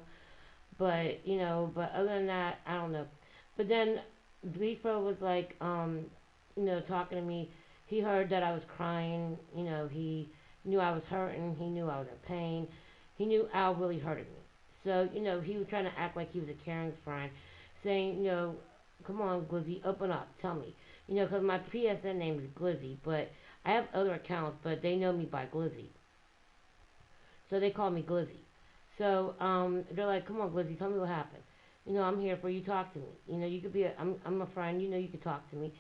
But, but other than that, I don't know. But then Beefro was like, talking to me. He heard that I was crying. He knew I was hurting. He knew I was in pain. He knew Al really hurted me. So, he was trying to act like he was a caring friend, saying, come on, Glizzy, open up, tell me. Because my PSN name is Glizzy, but I have other accounts, but they know me by Glizzy. So they call me Glizzy. So they're like, come on, Glizzy, tell me what happened. I'm here for you, talk to me. You could be I'm a friend, you could talk to me.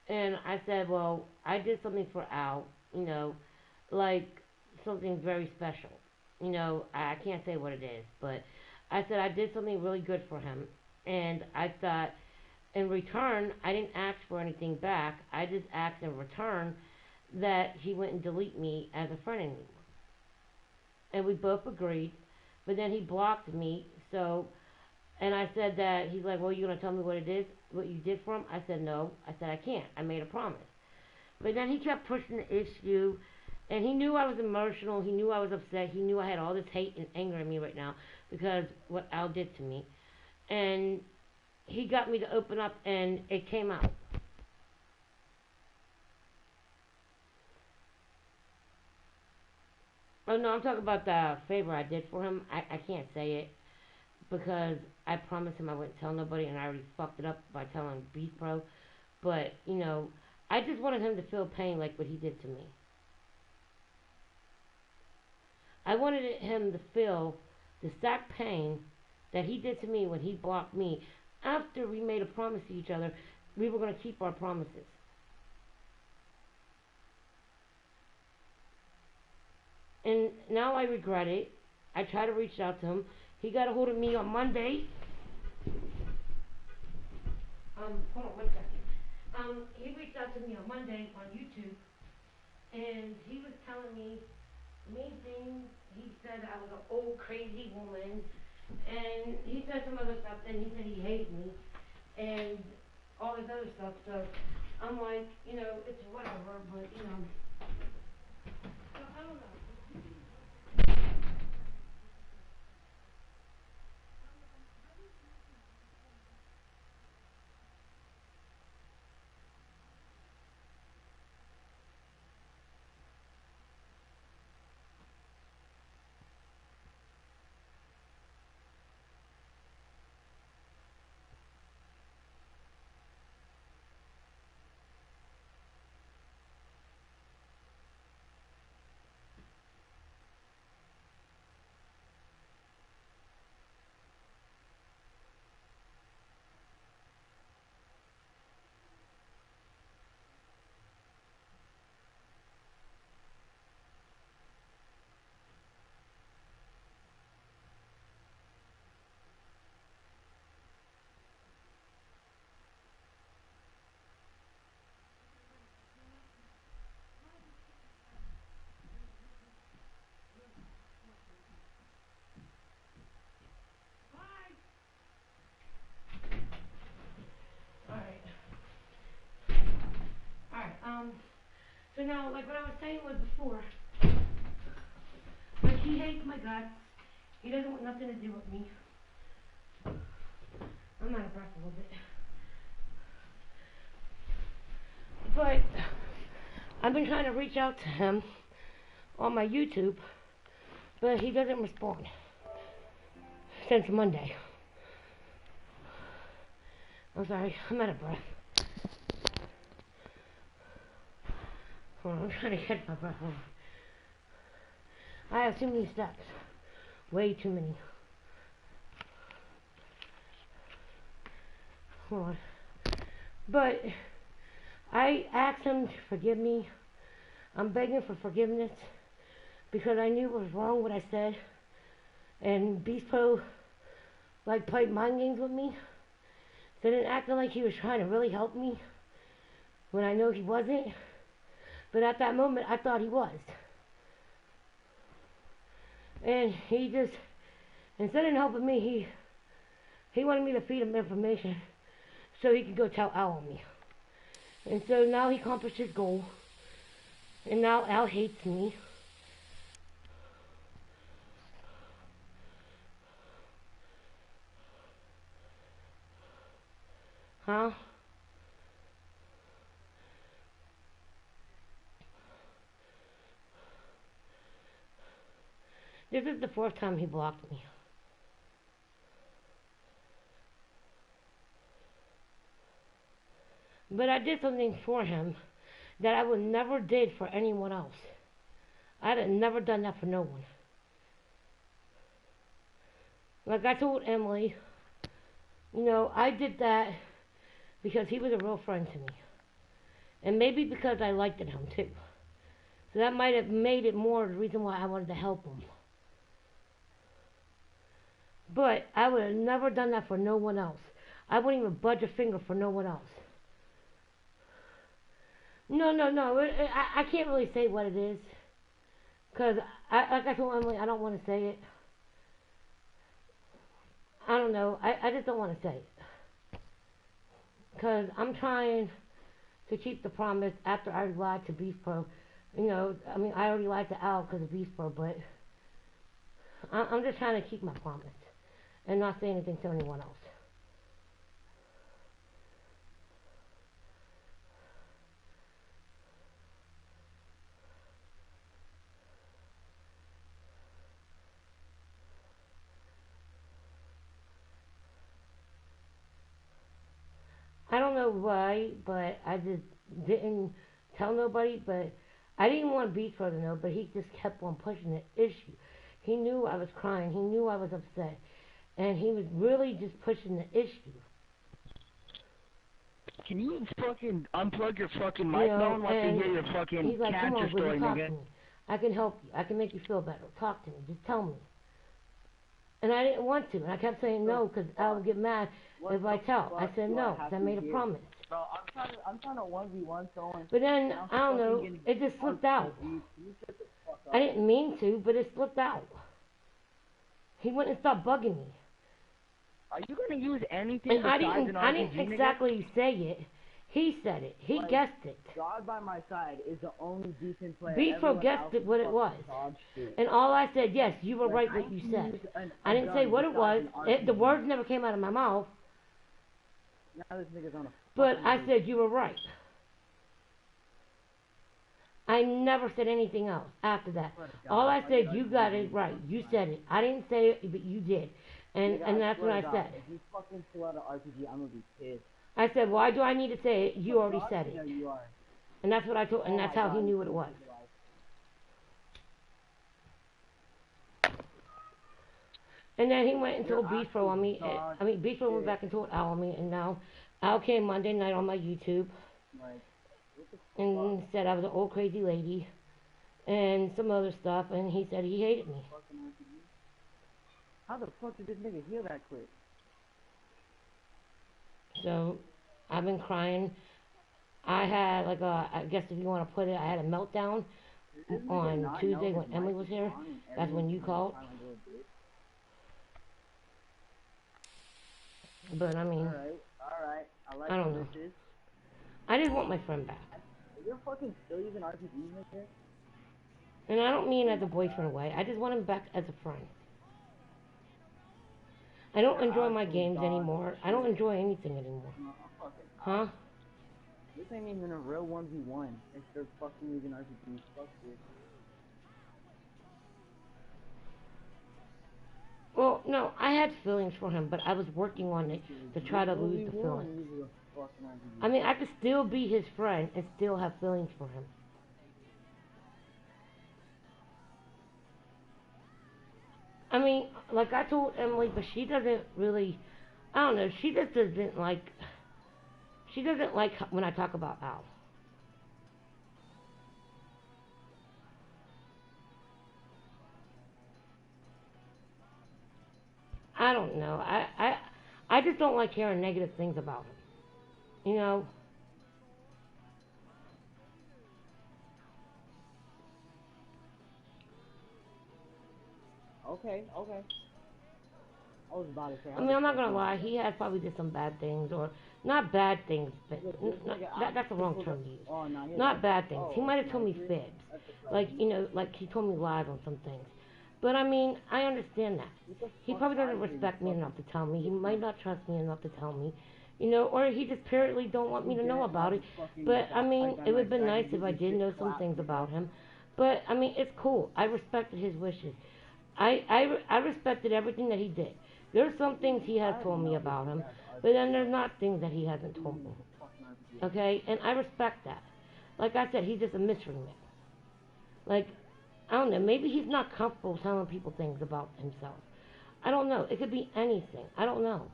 And I said, well, I did something for Al, like something very special. I can't say what it is, but I said I did something really good for him. And I thought, in return, I didn't ask for anything back. I just asked in return that he wouldn't delete me as a friend anymore. And we both agreed, but then he blocked me, and I said that, he's like, well, you going to tell me what it is, what you did for him? I said, no. I said, I can't. I made a promise. But then he kept pushing the issue, and he knew I was emotional. He knew I was upset. He knew I had all this hate and anger in me right now because what Al did to me. And he got me to open up, and it came out. Oh, no, I'm talking about the favor I did for him. I can't say it because I promised him I wouldn't tell nobody, and I already fucked it up by telling Beast Pro. But, I just wanted him to feel pain like what he did to me. I wanted him to feel the exact pain that he did to me when he blocked me after we made a promise to each other. We were going to keep our promises. And now I regret it. I tried to reach out to him. He got a hold of me on Monday. Hold on one second. He reached out to me on Monday on YouTube, and he was telling me mean things. He said I was an old crazy woman, and he said some other stuff. And he said he hated me, and all this other stuff. So I'm like, you know, it's whatever, but, you know. So, I don't know. So now, like what I was saying was before, like he hates my guts. He doesn't want nothing to do with me. I'm out of breath a little bit. But I've been trying to reach out to him on my YouTube, but he doesn't respond since Monday. I'm sorry, I'm out of breath. Hold on, I'm trying to catch my breath. Hold on. I have too many steps. Way too many. Hold on. But I asked him to forgive me. I'm begging for forgiveness because I knew it was wrong what I said. And Beast Pro like played mind games with me. So then acting like he was trying to really help me when I know he wasn't. But at that moment I thought he was. And he just, instead of helping me, he wanted me to feed him information so he could go tell Al on me. And so now he accomplished his goal. And now Al hates me. Huh? This is the fourth time he blocked me. But I did something for him that I would never did for anyone else. I'd have never done that for no one. Like I told Emily, you know, I did that because he was a real friend to me. And maybe because I liked him too. So that might have made it more the reason why I wanted to help him. But I would have never done that for no one else. I wouldn't even budge a finger for no one else. No. I can't really say what it is. Because, like I told Emily, I don't want to say it. I don't know. I just don't want to say it. Because I'm trying to keep the promise after I lied to Beast Pro. You know, I mean, I already lied to Al because of Beast Pro, but I'm just trying to keep my promise and not say anything to anyone else. I don't know why, but I just didn't tell nobody, but I didn't want Beast Pro to know, but he just kept on pushing the issue. He knew I was crying. He knew I was upset. And he was really just pushing the issue. Can you fucking unplug your fucking mic? No one wants to hear your fucking he's like, cancer come on, story, talk nigga. to me. I can help you. I can make you feel better. Talk to me. Just tell me. And I didn't want to. And I kept saying no because I would get mad if I tell. I said no because I made a promise. Bro, I'm trying to 1v1 someone. But then, I don't know, it just slipped out. I didn't mean to, but it slipped out. He wouldn't stop bugging me. Are you gonna use anything And besides an RPG, I didn't exactly say it. He said it. He Like, guessed it. God by my side is the only decent player. Befro guessed it what it was. And all I said, yes, you were right what you said. I didn't say what it was. The words never came out of my mouth. Now this nigga's on a But I said you were right. I never said anything else after that. All I said, you got it right. You said it. I didn't say it, but you did. And that's what I said. If you fucking pull out an RPG, I'm gonna be pissed. I said, why do I need to say it? You already said it. You are. And that's what I told, and that's how he knew what it was. And then he went and told Bistro on me. I mean, Bistro went back and told Al on me, and now Al came Monday night on my YouTube and said I was an old crazy lady and some other stuff, and he said he hated me. How the fuck did this nigga heal that quick? So I've been crying. I had like a, I guess if you want to put it, I had a meltdown on Tuesday when Emily was here. That's when you called. But I mean, alright. I don't know. I just want my friend back. You're fucking still using RPGs, nigga? And I don't mean as a boyfriend way. I just want him back as a friend. I don't enjoy my games anymore. I don't enjoy anything anymore. Huh? This ain't even a real 1v1. If they're fucking using RPGs, fuck this. Well, no, I had feelings for him, but I was working on it to try to lose the feelings. I mean, I could still be his friend and still have feelings for him. I mean, like I told Emily, but she doesn't really, I don't know, she just doesn't like when I talk about Al. I don't know. I just don't like hearing negative things about him. You know? Okay. I was about to say. I mean, I'm not gonna lie. He has probably did some bad things, or not bad things, but that's the wrong term to use. Not bad things. He might have told me fibs, like like he told me lies on some things. But I mean, I understand that. He probably doesn't respect me enough to tell me. He might not trust me enough to tell me, or he just apparently don't want me to know about it. But I mean, it would have been nice if I did know some things about him. But I mean, it's cool. I respected his wishes. I respected everything that he did. There's some things he has told me about him, but then there's not things that he hasn't told me. Okay? And I respect that. Like I said, he's just a mystery man. Like, I don't know, maybe he's not comfortable telling people things about himself. I don't know. It could be anything. I don't know.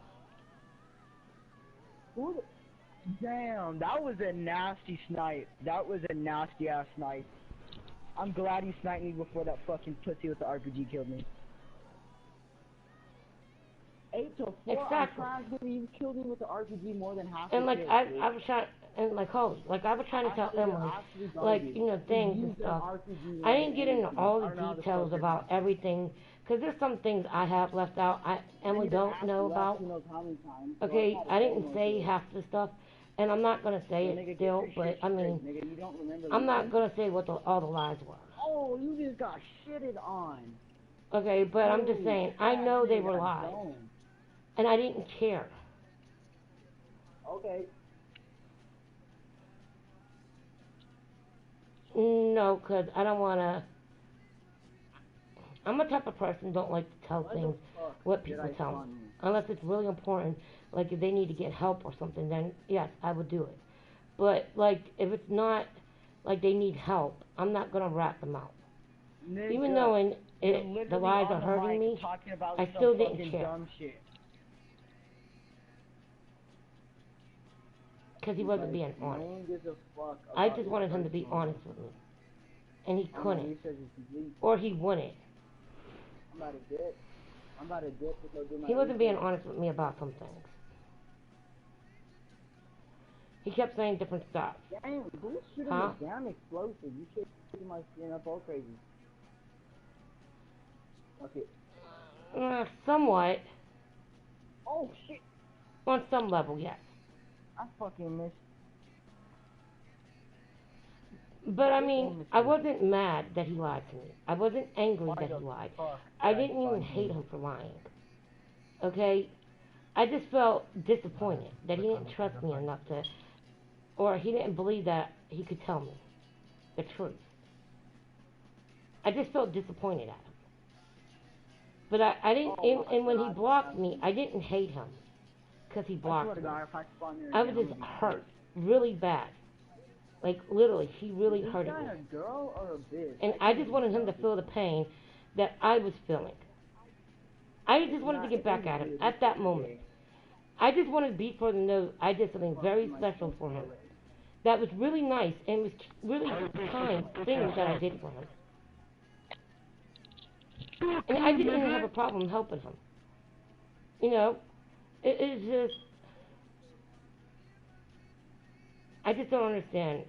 Damn, that was a nasty snipe. That was a nasty ass snipe. I'm glad he sniped me before that fucking pussy with the RPG killed me. 8 to 4. Exactly. You killed me with the RPG more than half. And like I was trying, and like I was trying to tell Emily, like things and stuff. I didn't get into all the details about everything, cause there's some things I have left out. Emily don't know about. Okay, I didn't say half the stuff, and I'm not gonna say it still. But I mean, I'm not gonna say what all the lies were. Oh, you just got shitted on. Okay, but I'm just saying, I know they were lies. And I didn't care. Okay. No, because I don't want to... I'm a type of person who don't like to tell things what people tell me. Unless it's really important, like if they need to get help or something, then yes, I would do it. But, like, if it's not like they need help, I'm not going to rat them out. Nigga, even though the lies are hurting me, I still didn't care. Because he wasn't being honest. I just wanted him to be honest with me. And he couldn't. Or he wouldn't. He wasn't being honest with me about some things. He kept saying different stuff. Damn, who's shooting a damn explosive? You should shoot my skin up all crazy. Okay. Somewhat. Oh shit. On some level, yes. I fucking missed. But I mean, I wasn't mad that he lied to me. I wasn't angry Why that he the lied. fuck I did I didn't even find hate him? him for lying. Okay? I just felt disappointed that he didn't trust me enough to, or he didn't believe that he could tell me the truth. I just felt disappointed at him. But I didn't, and when he blocked me, I didn't hate him because he I swear blocked to me. God, if I spawn there I again, was I'm just gonna be hurt, pissed. really bad. Like literally, he really Is this hurted guy me. a girl or a bitch? And I just wanted him to feel the pain that I was feeling. I just wanted to get back at him at that moment. I just wanted Beat Pro to know I did something very special for him. That was really nice and was really kind things that I did for him. And I didn't even have a problem helping him. You know, it's just, I just don't understand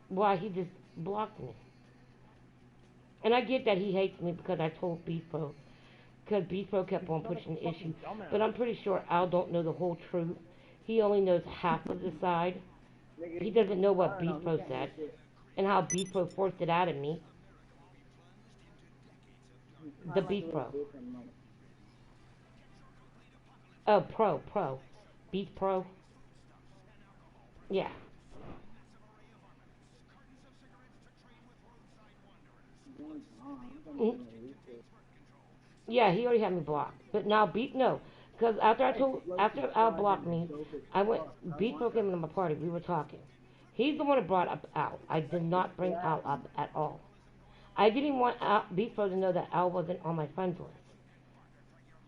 why he just blocked me. And I get that he hates me because I told Beat Pro, because Beat Pro kept on pushing the issue. But I'm pretty sure Al don't know the whole truth. He only knows half of the side. He doesn't know what Beat Pro said and how Beat Pro forced it out of me. The Beat Pro. Oh, Pro. Beat Pro. Yeah. Yeah, he already had me blocked. But now no. Because after Al blocked me, Beat Pro came into my party. We were talking. He's the one that brought up Al. I did not bring Al up at all. I didn't want Beat Pro to know that Al wasn't on my friends list.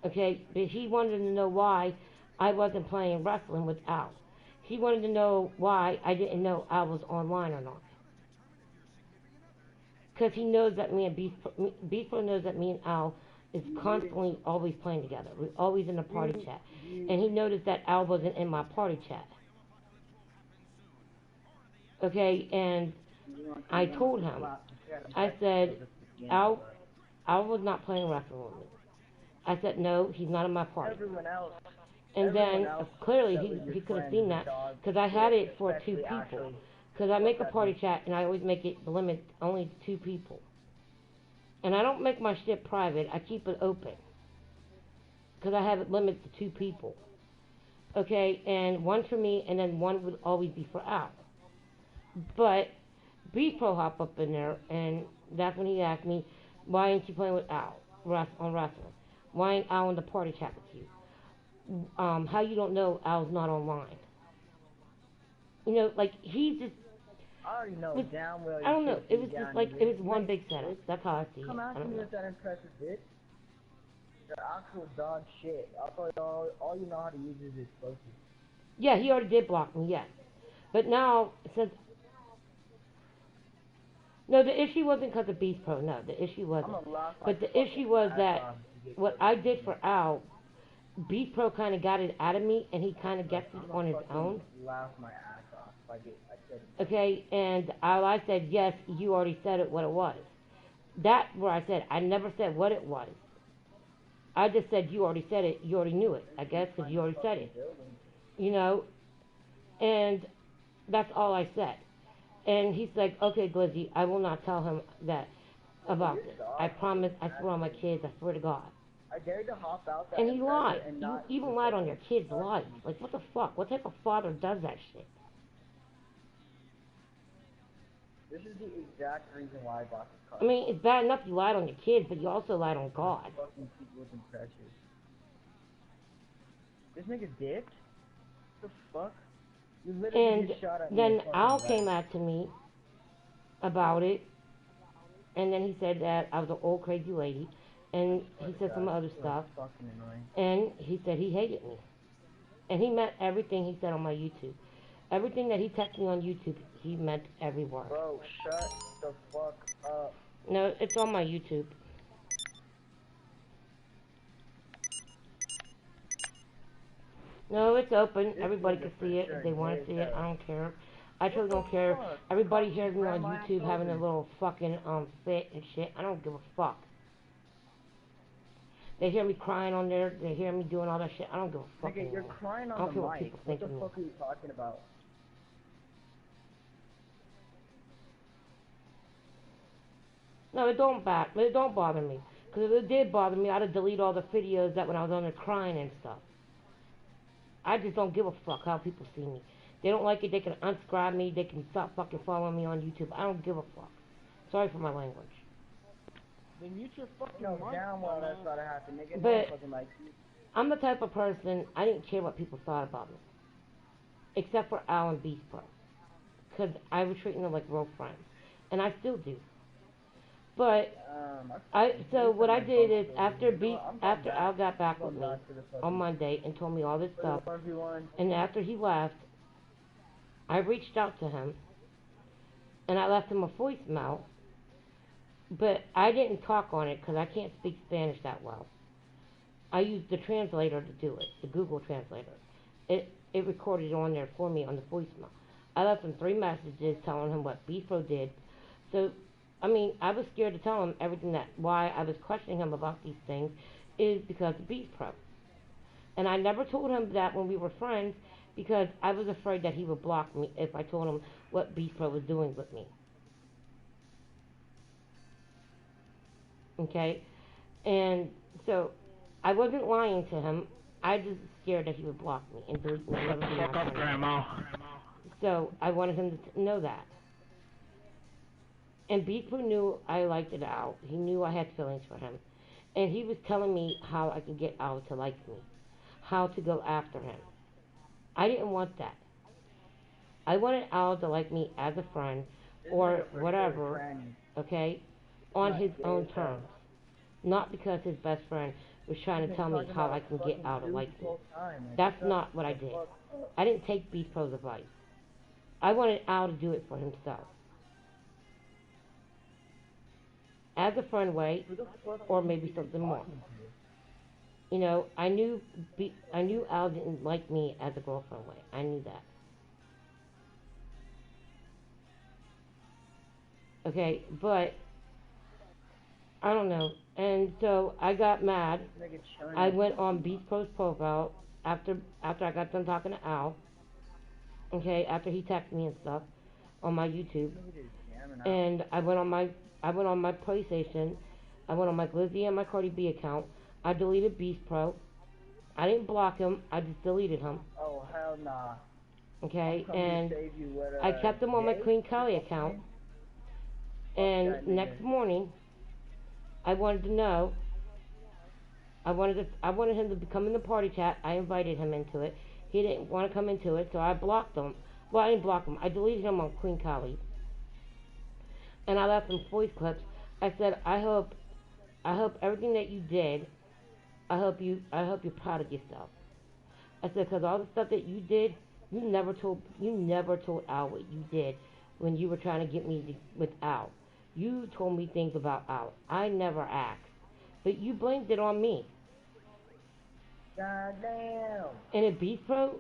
Okay, but he wanted to know why I wasn't playing wrestling with Al. He wanted to know why I didn't know Al was online or not. Because he knows that me and Beat Pro knows that me and Al is constantly always playing together. We're always in a party chat. And he noticed that Al wasn't in my party chat. Okay, and I told him, I said, Al was not playing wrestling with me. I said, no, he's not in my party. And then, clearly, he could have seen that, because I had it for 2 people. Because I make a party chat, and I always make it the limit only 2 people. And I don't make my shit private, I keep it open. Because I have it limited to 2 people. Okay, and 1 for me, and then 1 would always be for Al. But Beat Pro hopped up in there, and that's when he asked me, why ain't you playing with Al on wrestling? Why ain't Al in the party chat with you? How you don't know Al's not online? You know, like, he just... I already know damn well. I don't know, it was just like, it was one big setup. That's how I see it. Come I at don't me know. with that impressive bitch. You're actual dog shit. I thought all you know how to use is explosives. Yeah, he already did block me, yes. But now, since... No, the issue wasn't because of Beast Pro, no, the issue wasn't. But the issue was that what I did for Al, Beast Pro kind of got it out of me, and he kind of gets it on his own. Laugh my ass off. I said it. Okay, and I said, yes, you already said it, what it was. That's where I said, I never said what it was. I just said, you already said it, you already knew it, I guess, because you already said it. You know, and that's all I said. And he's like, okay, Glizzy, I will not tell him that about this. I promise, I swear on my kids, I swear to God. I dared to hop out that And he lied. and You not even lied on your kids' lives. Like, what the fuck? What type of father does that shit? This is the exact reason why I bought this car. I mean, it's bad enough you lied on your kids, but you also lied on God. Fucking people with impressions. This nigga dipped? What the fuck? You literally And just shot at me then in front Al of came that. out to me about it, and then he said that I was an old crazy lady, and he said some other stuff, Fucking annoying. and he said he hated me. And he meant everything he said on my YouTube. Everything that he texted me on YouTube, he meant every word. Bro, shut the fuck up. No, it's on my YouTube. No, it's open. Everybody can see it if they want to see it. I don't care. I totally don't care. Everybody hears me on YouTube having a little fucking fit and shit. I don't give a fuck. They hear me crying on there. They hear me doing all that shit. I don't give a fuck Nigga, you're anymore. crying I on don't the care what mic. people What think the of me. fuck are you talking about? No, it don't bother me. Because if it did bother me, I'd have deleted all the videos that when I was on there crying and stuff. I just don't give a fuck how people see me. They don't like it, they can unsubscribe me, they can stop fucking following me on YouTube. I don't give a fuck. Sorry for my language. Then mute your fucking mic. Down while that's about to happen, nigga. But fucking like you. I'm the type of person, I didn't care what people thought about me. Except for Al and Beast Pro. Because I was treating them like real friends. And I still do. But so what I did is after Al got back with me on Monday and told me all this stuff, and after he left, I reached out to him and I left him a voicemail, but I didn't talk on it because I can't speak Spanish that well. I used the translator to do it, the Google translator. It recorded on there for me on the voicemail. I left him 3 messages telling him what Bistro did. So, I mean, I was scared to tell him everything why I was questioning him about these things is because of Beast Pro. And I never told him that when we were friends because I was afraid that he would block me if I told him what Beast Pro was doing with me. Okay? And so, I wasn't lying to him. I just scared that he would block me and delete me. Shut the fuck up, Grandma. So, I wanted him to know that. And Beast Pro knew I liked it out. He knew I had feelings for him. And he was telling me how I could get Al to like me. How to go after him. I didn't want that. I wanted Al to like me as a friend or whatever, okay, on his own terms. Not because his best friend was trying to tell me how I can get Al to like me. That's not what I did. I didn't take Beast Pro's advice. I wanted Al to do it for himself. As a friend way, or maybe something more. You know, I knew Al didn't like me as a girlfriend way. I knew that. Okay, but I don't know. And so I got mad. I went on Beast Pro's profile after I got done talking to Al. Okay, after he texted me and stuff on my YouTube. And I went on my PlayStation. I went on my Glizzy and my Cardi B account. I deleted Beast Pro. I didn't block him. I just deleted him. Oh, hell nah. Okay, and I kept him on my Queen Kelly account. And next morning, I wanted to know. I wanted him to come in the party chat. I invited him into it. He didn't want to come into it, so I blocked him. Well, I didn't block him. I deleted him on Queen Kelly. And I left him voice clips. I said, I hope everything that you did, I hope you're proud of yourself. I said, because all the stuff that you did, you never told Al what you did when you were trying to get me with Al. You told me things about Al. I never asked. But you blamed it on me. Goddamn. And if Beast Pro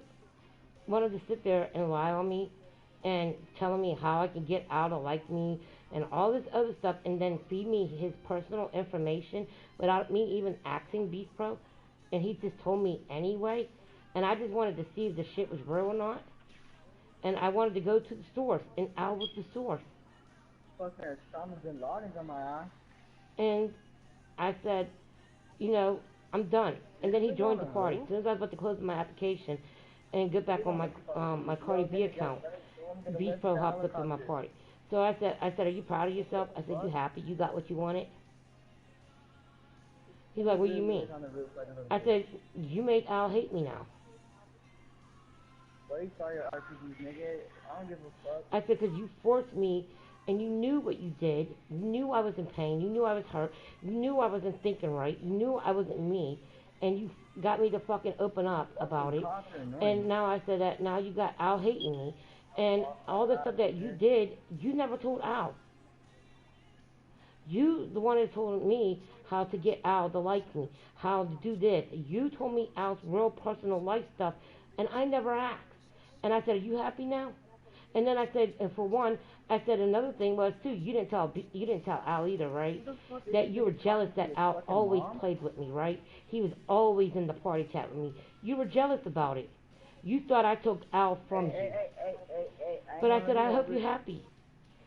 wanted to sit there and lie on me and telling me how I can get Al to like me and all this other stuff and then feed me his personal information without me even asking Beast Pro, and he just told me anyway, and I just wanted to see if the shit was real or not, and I wanted to go to the source, and Al was the source. Fucking Osama bin Laden's on my ass. And I said, you know, I'm done. And then he joined the party. As soon as I was about to close my application and get back on my Cardi B account, Beast Pro hopped up in my party. So I said, are you proud of yourself? I said, you happy? You got what you wanted? He's like, what do you mean? I said, you made Al hate me now. Why you saw your RPGs, nigga? I don't give a fuck. I said, because you forced me, and you knew what you did. You knew I was in pain. You knew I was hurt. You knew I wasn't thinking right. You knew I wasn't me. And you got me to fucking open up about it. And now I said that now you got Al hating me. And all the stuff that you did, you never told Al. You, the one that told me how to get Al to like me, how to do this. You told me Al's real personal life stuff, and I never asked. And I said, are you happy now? And then I said, and for one, I said another thing was too. You didn't tell Al either, right? That you were jealous that Al always played with me, right? He was always in the party chat with me. You were jealous about it. You thought I took Al from you. But I said, I hope you're happy.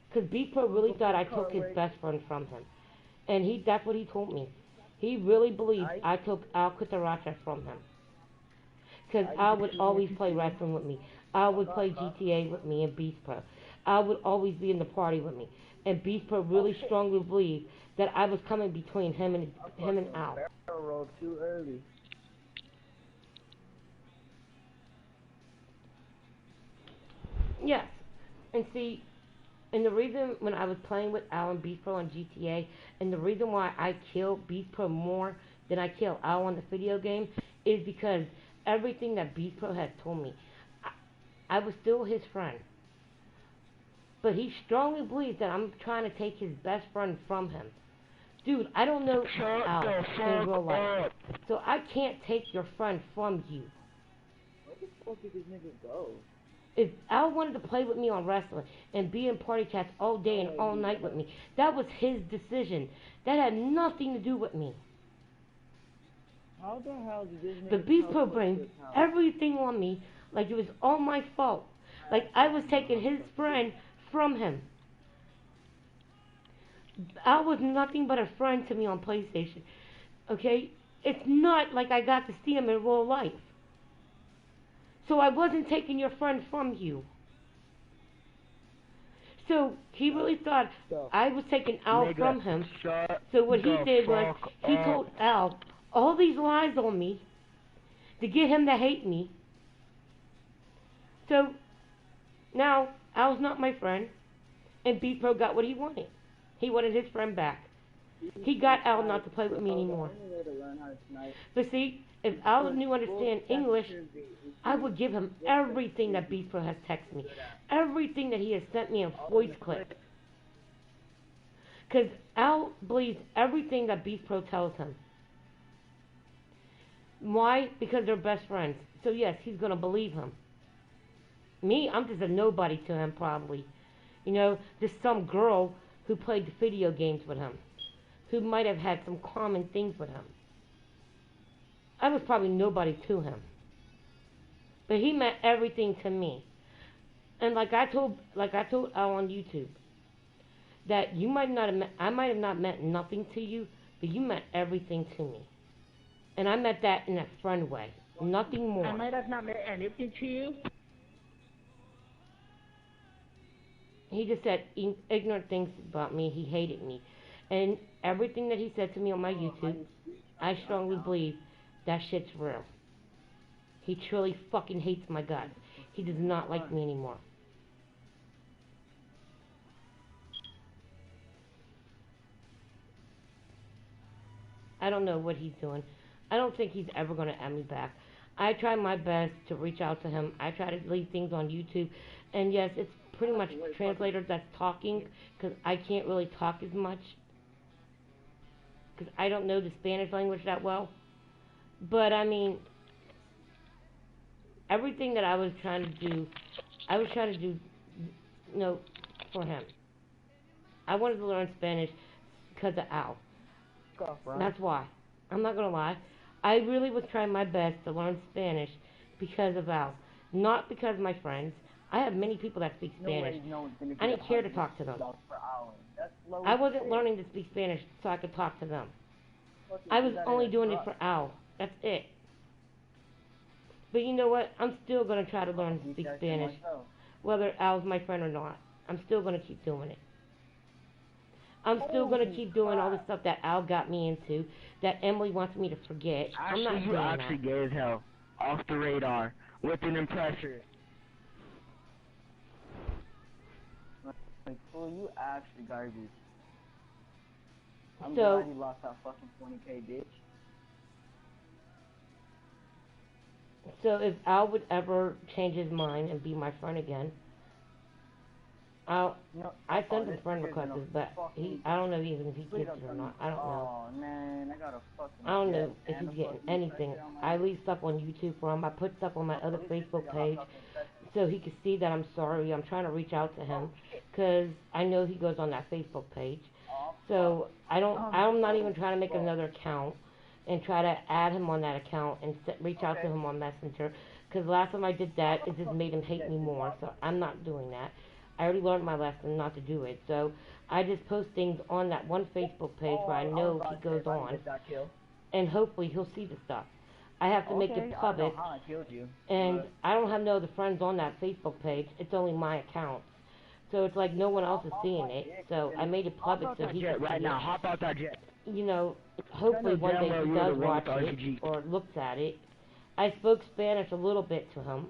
Because Beast Pro really thought I took his best friend from him. And that's what he told me. He really believed I took Al Cucaracha from him. Because Al would always play wrestling with me. Al would play GTA with me and Beast Pro. Al would always be in the party with me. And Beast Pro really strongly believed that I was coming between him and Al. Rolled too early. Yes. And see, and the reason when I was playing with Al and Beast Pro on GTA, and the reason why I kill Beast Pro more than I kill Al on the video game, is because everything that Beast Pro had told me, I was still his friend. But he strongly believes that I'm trying to take his best friend from him. Dude, I don't know Al in real life. So I can't take your friend from you. Where the fuck did this nigga go? If Al wanted to play with me on wrestling and be in party chats all day and all night with me, that was his decision. That had nothing to do with me. How the hell did this nigga The Beast Pro blamed everything on me like it was all my fault. Like I was taking his friend from him. Al was nothing but a friend to me on PlayStation. Okay? It's not like I got to see him in real life. So I wasn't taking your friend from you. So he really thought I was taking Al from him. So what he did was he told Al all these lies on me to get him to hate me. So now Al's not my friend, and Beast Pro got what he wanted. He wanted his friend back. He got Al not to play with me anymore. But see, if Al knew understand English, I would give him everything that Beast Pro has texted me. Everything that he has sent me in voice clip. Because Al believes everything that Beast Pro tells him. Why? Because they're best friends. So yes, he's going to believe him. Me, I'm just a nobody to him probably. You know, just some girl who played the video games with him. Who might have had some common things with him. I was probably nobody to him. But he meant everything to me. And like I told Al on YouTube, that you might not have met, I might have not meant nothing to you, but you meant everything to me. And I meant that in a friend way. Nothing more. I might have not meant anything to you. He just said ignorant things about me. He hated me. And everything that he said to me on my YouTube, I strongly believe that shit's real. He truly fucking hates my guts. He does not like me anymore. I don't know what he's doing. I don't think he's ever going to add me back. I try my best to reach out to him. I try to leave things on YouTube. And yes, it's pretty much the translator that's talking, because I can't really talk as much. Because I don't know the Spanish language that well. But I mean, everything that I was trying to do, for him. I wanted to learn Spanish because of Al. That's why. I'm not going to lie. I really was trying my best to learn Spanish because of Al. Not because of my friends. I have many people that speak Spanish. I didn't care to talk to them. I wasn't learning to speak Spanish so I could talk to them. I was only doing it for Al. That's it. But you know what? I'm still going to try to learn to speak Spanish. Whether Al's my friend or not. I'm still going to keep doing it. I'm still going to keep doing all the stuff that Al got me into, that Emily wants me to forget. I'm not doing that. Actually gay as hell. Off the radar. With an impressor. Like, fool, you actually garbage. I'm glad you lost that fucking 20k, bitch. So if Al would ever change his mind and be my friend again, I sent him friend requests, but I don't know even if he gets it or not. I don't know. Oh man, I don't know if he's getting anything. I leave stuff on YouTube for him. I put stuff on my other Facebook page so he can see that I'm sorry. I'm trying to reach out to him because I know he goes on that Facebook page. So I'm not even trying to make another account and try to add him on that account and reach out to him on Messenger, because last time I did that, it just made him hate me more. So I'm not doing that. I already learned my lesson not to do it. So I just post things on that one Facebook page where I know he goes on, and hopefully he'll see the stuff. I have to make it public, I don't know how I killed you. and I don't have no other friends on that Facebook page. It's only my account. So it's like no one else is seeing it. So I made it public so he can see right it. now. Hop out that jet. You know, hopefully one day he does watch it or looks at it. I spoke Spanish a little bit to him,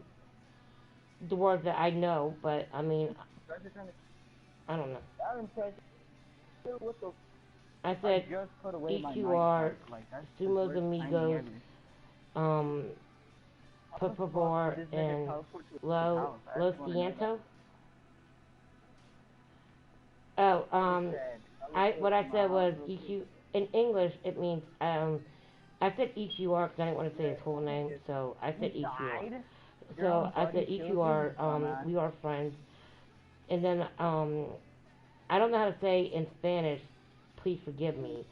the words that I know, but I mean, I don't know. I said EQR, Sumos Amigos, por favor, and Lo Siento. Oh, what I said was EQ. In English, it means, I said EQR because I didn't want to say his whole name, so I said EQR. So I said EQR, we are friends. And then, I don't know how to say in Spanish, please forgive me.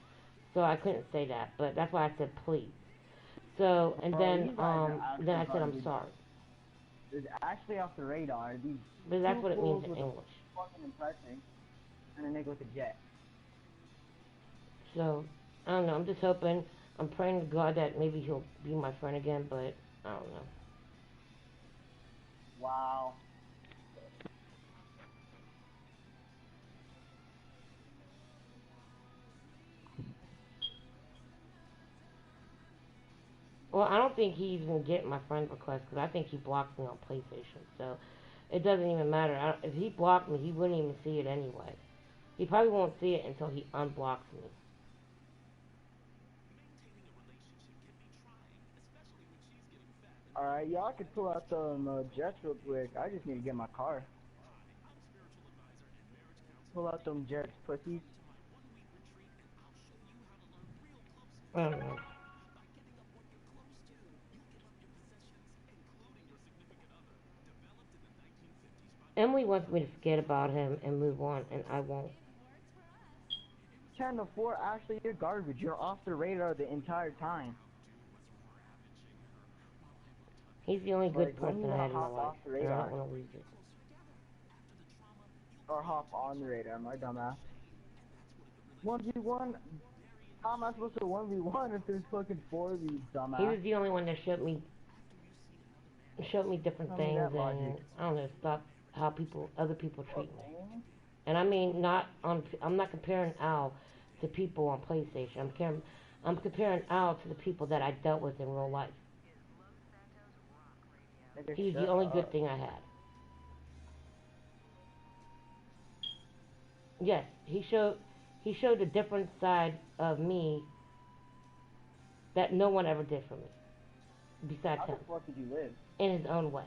So I couldn't say that, but that's why I said please. So, and then I said I'm sorry. It's actually off the radar. These But that's what it means in English. fucking impressing. And a nigga with a jet. So, I don't know, I'm just hoping, I'm praying to God that maybe he'll be my friend again, but I don't know. Wow. Well, I don't think he's even get my friend request because I think he blocked me on PlayStation. So it doesn't even matter. If he blocked me, he wouldn't even see it anyway. He probably won't see it until he unblocks me. Alright, y'all can pull out some jets real quick. I just need to get my car. Pull out them jets, pussies. I don't know. Emily wants me to forget about him and move on, and I won't. 10 to 4, Ashley, you're garbage. You're off the radar the entire time. He's the only good person I had in my life, and I don't want to lose it. Or hop on the radar, my dumbass. 1v1? How am I supposed to 1v1 if there's fucking 4 of you, dumbass? He was the only one that showed me different things, and I don't know, stuff, how other people treat me. And I mean, I'm not comparing Al to people on PlayStation. I'm comparing Al to the people that I dealt with in real life. He's the only good thing I had. Yes, he showed a different side of me that no one ever did for me, besides him. How the fuck did you live? In his own way.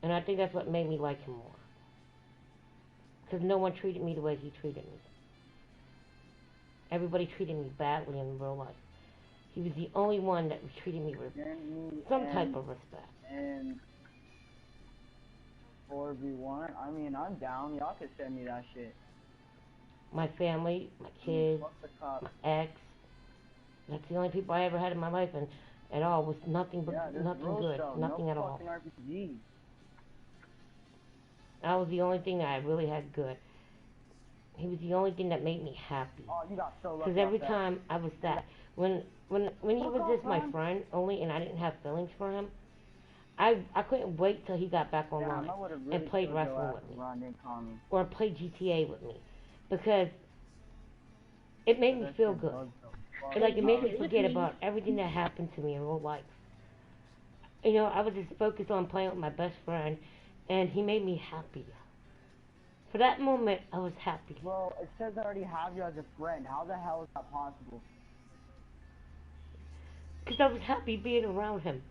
And I think that's what made me like him more. Because no one treated me the way he treated me. Everybody treated me badly in real life. He was the only one that treated me with some type of respect. And 4v1, I mean, I'm down. Y'all can send me that shit. My family, my kids, my ex. That's the only people I ever had in my life, and at all was nothing but nothing good, nothing at all. That was the only thing that I really had good. He was the only thing that made me happy. Oh, you got so lucky. Because every time I was sad, when he was just my friend only, and I didn't have feelings for him, I couldn't wait till he got back online and played wrestling with me, or played GTA with me, because it made me feel good. It made me forget about everything that happened to me in real life. You know, I was just focused on playing with my best friend, and he made me happy. For that moment, I was happy. Well, it says I already have you as a friend. How the hell is that possible? Because I was happy being around him.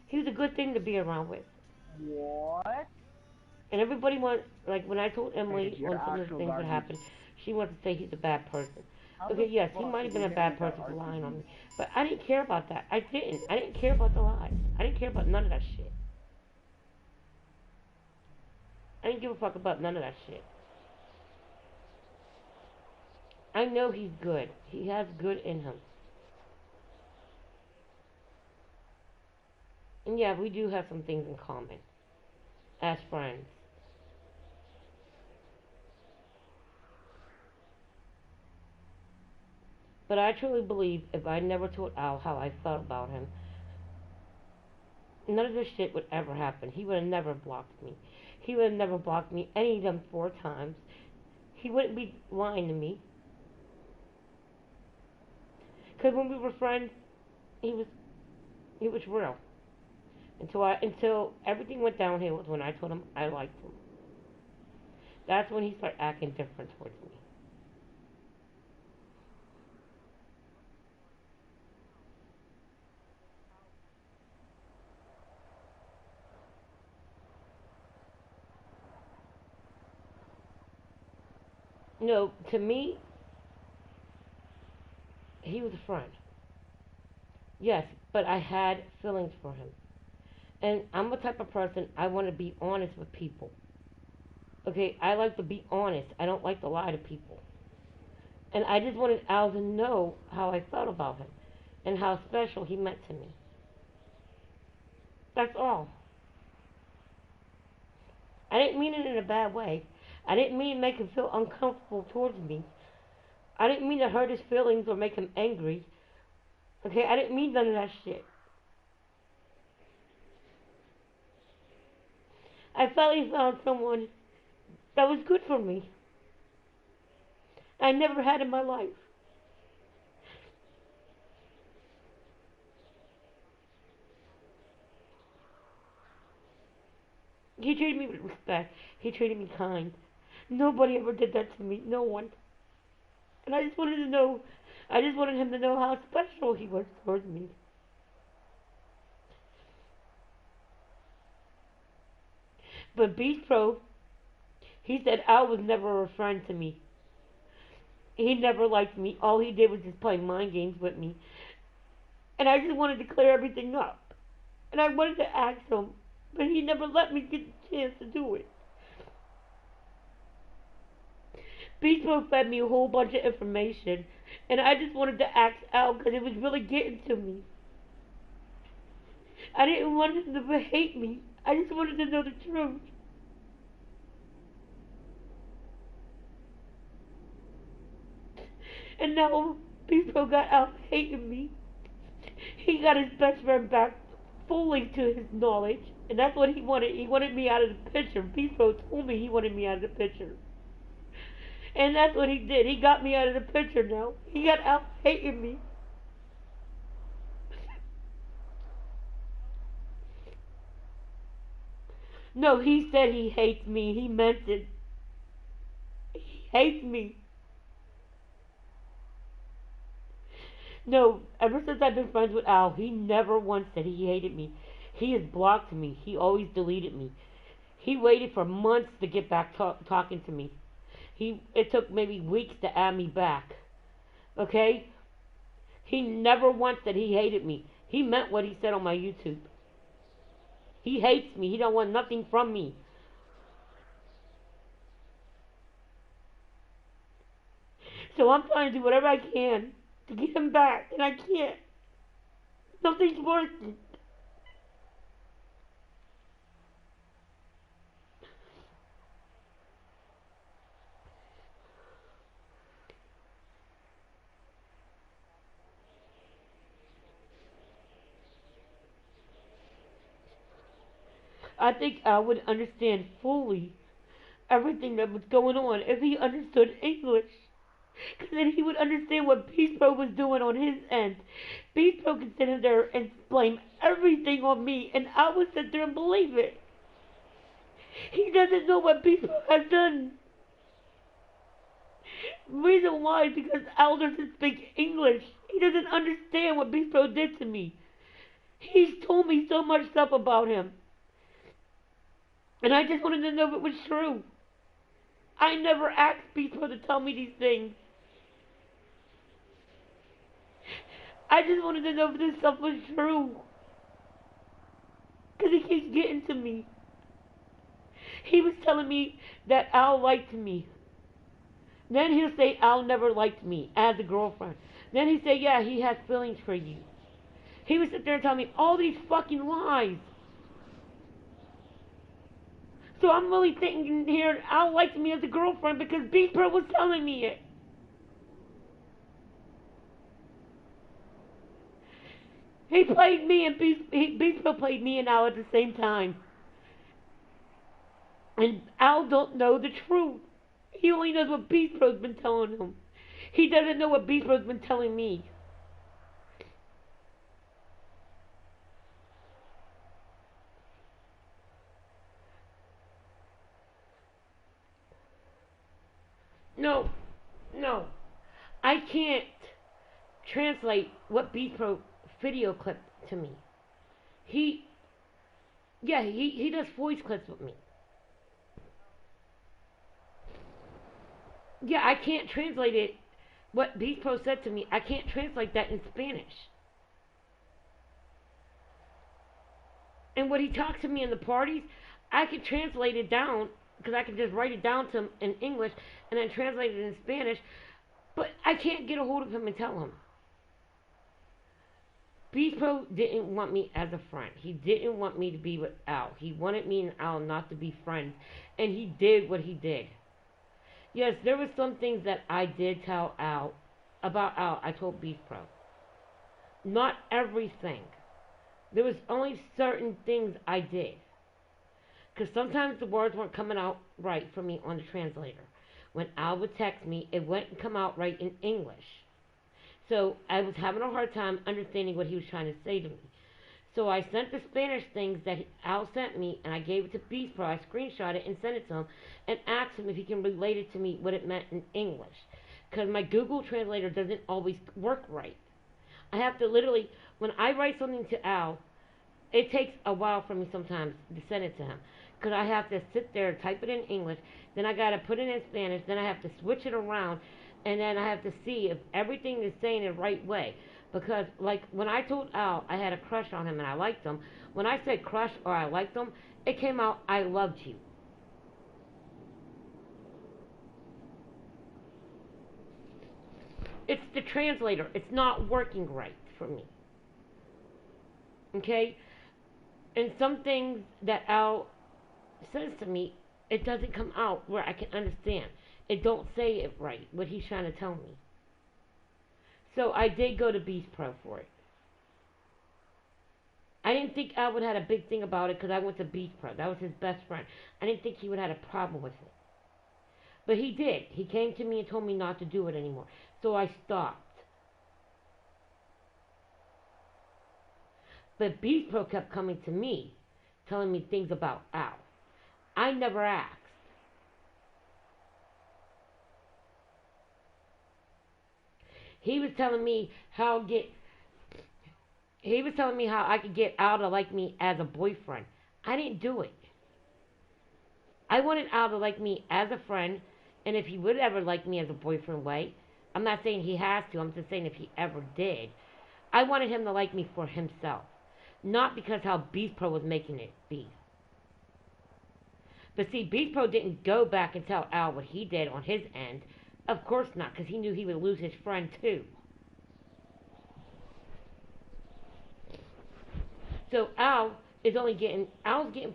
He was a good thing to be around with. What? And everybody when I told Emily when some of the things that happened, she wanted to say he's a bad person. Okay, yes, he might have been a bad person for lying on me. But I didn't care about that. I didn't care about the lies. I didn't care about none of that shit. I didn't give a fuck about none of that shit. I know he's good. He has good in him. Yeah, we do have some things in common as friends. But I truly believe if I never told Al how I felt about him, none of this shit would ever happen. He would have never blocked me. He would have never blocked me any of them 4 times. He wouldn't be lying to me. Because when we were friends, he was he was real. Until everything went downhill was when I told him I liked him. That's when he started acting different towards me. No, to me, he was a friend. Yes, but I had feelings for him. And I'm the type of person I want to be honest with people. Okay, I like to be honest. I don't like to lie to people. And I just wanted Al to know how I felt about him and how special he meant to me. That's all. I didn't mean it in a bad way. I didn't mean to make him feel uncomfortable towards me. I didn't mean to hurt his feelings or make him angry. Okay, I didn't mean none of that shit. I finally found someone that was good for me. I never had in my life. He treated me with respect. He treated me kind. Nobody ever did that to me. No one. And I just wanted to know, I just wanted him to know how special he was towards me. But Beast Pro, he said Al was never a friend to me. He never liked me. All he did was just play mind games with me. And I just wanted to clear everything up. And I wanted to ask him, but he never let me get the chance to do it. Beast Pro fed me a whole bunch of information, and I just wanted to ask Al because it was really getting to me. I didn't want him to hate me. I just wanted to know the truth. And now Beast Pro got Al hating me. He got his best friend back fully to his knowledge, and that's what he wanted. He wanted me out of the picture. Beast Pro told me he wanted me out of the picture. And that's what he did. He got me out of the picture now. He got Al hating me. No, he said he hates me. He meant it. He hates me. No, ever since I've been friends with Al, he never once said he hated me. He has blocked me. He always deleted me. He waited for months to get back talking to me. It took maybe weeks to add me back. Okay? He never once said he hated me. He meant what he said on my YouTube. He hates me. He don't want nothing from me. So I'm trying to do whatever I can to get him back, and I can't. Nothing's working. I think I would understand fully everything that was going on if he understood English. Because then he would understand what Beast Pro was doing on his end. Beast Pro could sit there and blame everything on me, and I would sit there and believe it. He doesn't know what Beast Pro has done. Reason why is because Al doesn't speak English. He doesn't understand what Beast Pro did to me. He's told me so much stuff about him. And I just wanted to know if it was true. I never asked Beast Pro to tell me these things. I just wanted to know if this stuff was true. Because he keeps getting to me. He was telling me that Al liked me. Then he'll say Al never liked me as a girlfriend. Then he say, yeah, he has feelings for you. He would sit there and tell me all these fucking lies. So I'm really thinking here, Al liked me as a girlfriend because Beast Pro was telling me it. He played me and Beast Pro played me and Al at the same time. And Al don't know the truth. He only knows what Beast Pro's been telling him. He doesn't know what Beast Pro's been telling me. No, no. I can't translate what Beast Pro video clipped to me. He does voice clips with me. Yeah, I can't translate it. What Beast Pro said to me, I can't translate that in Spanish. And what he talks to me in the parties, I can translate it down because I can just write it down to him in English and then translate it in Spanish. But I can't get a hold of him and tell him. Beast Pro didn't want me as a friend. He didn't want me to be with Al. He wanted me and Al not to be friends. And he did what he did. Yes, there were some things that I did tell Al. About Al, I told Beast Pro. Not everything. There was only certain things I did. Because sometimes the words weren't coming out right for me on the translator. When Al would text me, it wouldn't come out right in English. So I was having a hard time understanding what he was trying to say to me. So I sent the Spanish things that Al sent me, and I gave it to Beast Pro. I screenshot it and sent it to him, and asked him if he can relate it to me what it meant in English. Because my Google Translator doesn't always work right. I have to literally, when I write something to Al, it takes a while for me sometimes to send it to him. Because I have to sit there and type it in English, then I got to put it in Spanish, then I have to switch it around, and then I have to see if everything is saying it the right way. Because, like, when I told Al I had a crush on him and I liked him, when I said crush or I liked him, it came out, I loved you. It's the translator. It's not working right for me. Okay? And some things that Al says to me, it doesn't come out where I can understand. It don't say it right, what he's trying to tell me. So I did go to Beast Pro for it. I didn't think Al would have a big thing about it because I went to Beast Pro. That was his best friend. I didn't think he would have a problem with it. But he did. He came to me and told me not to do it anymore. So I stopped. But Beast Pro kept coming to me, telling me things about Al. I never asked. He was telling me how I could get Al to like me as a boyfriend. I didn't do it. I wanted Al to like me as a friend, and if he would ever like me as a boyfriend way, I'm not saying he has to, I'm just saying if he ever did, I wanted him to like me for himself. Not because how Beast Pro was making it be. But see, Beast Pro didn't go back and tell Al what he did on his end. Of course not, because he knew he would lose his friend too. So Al's getting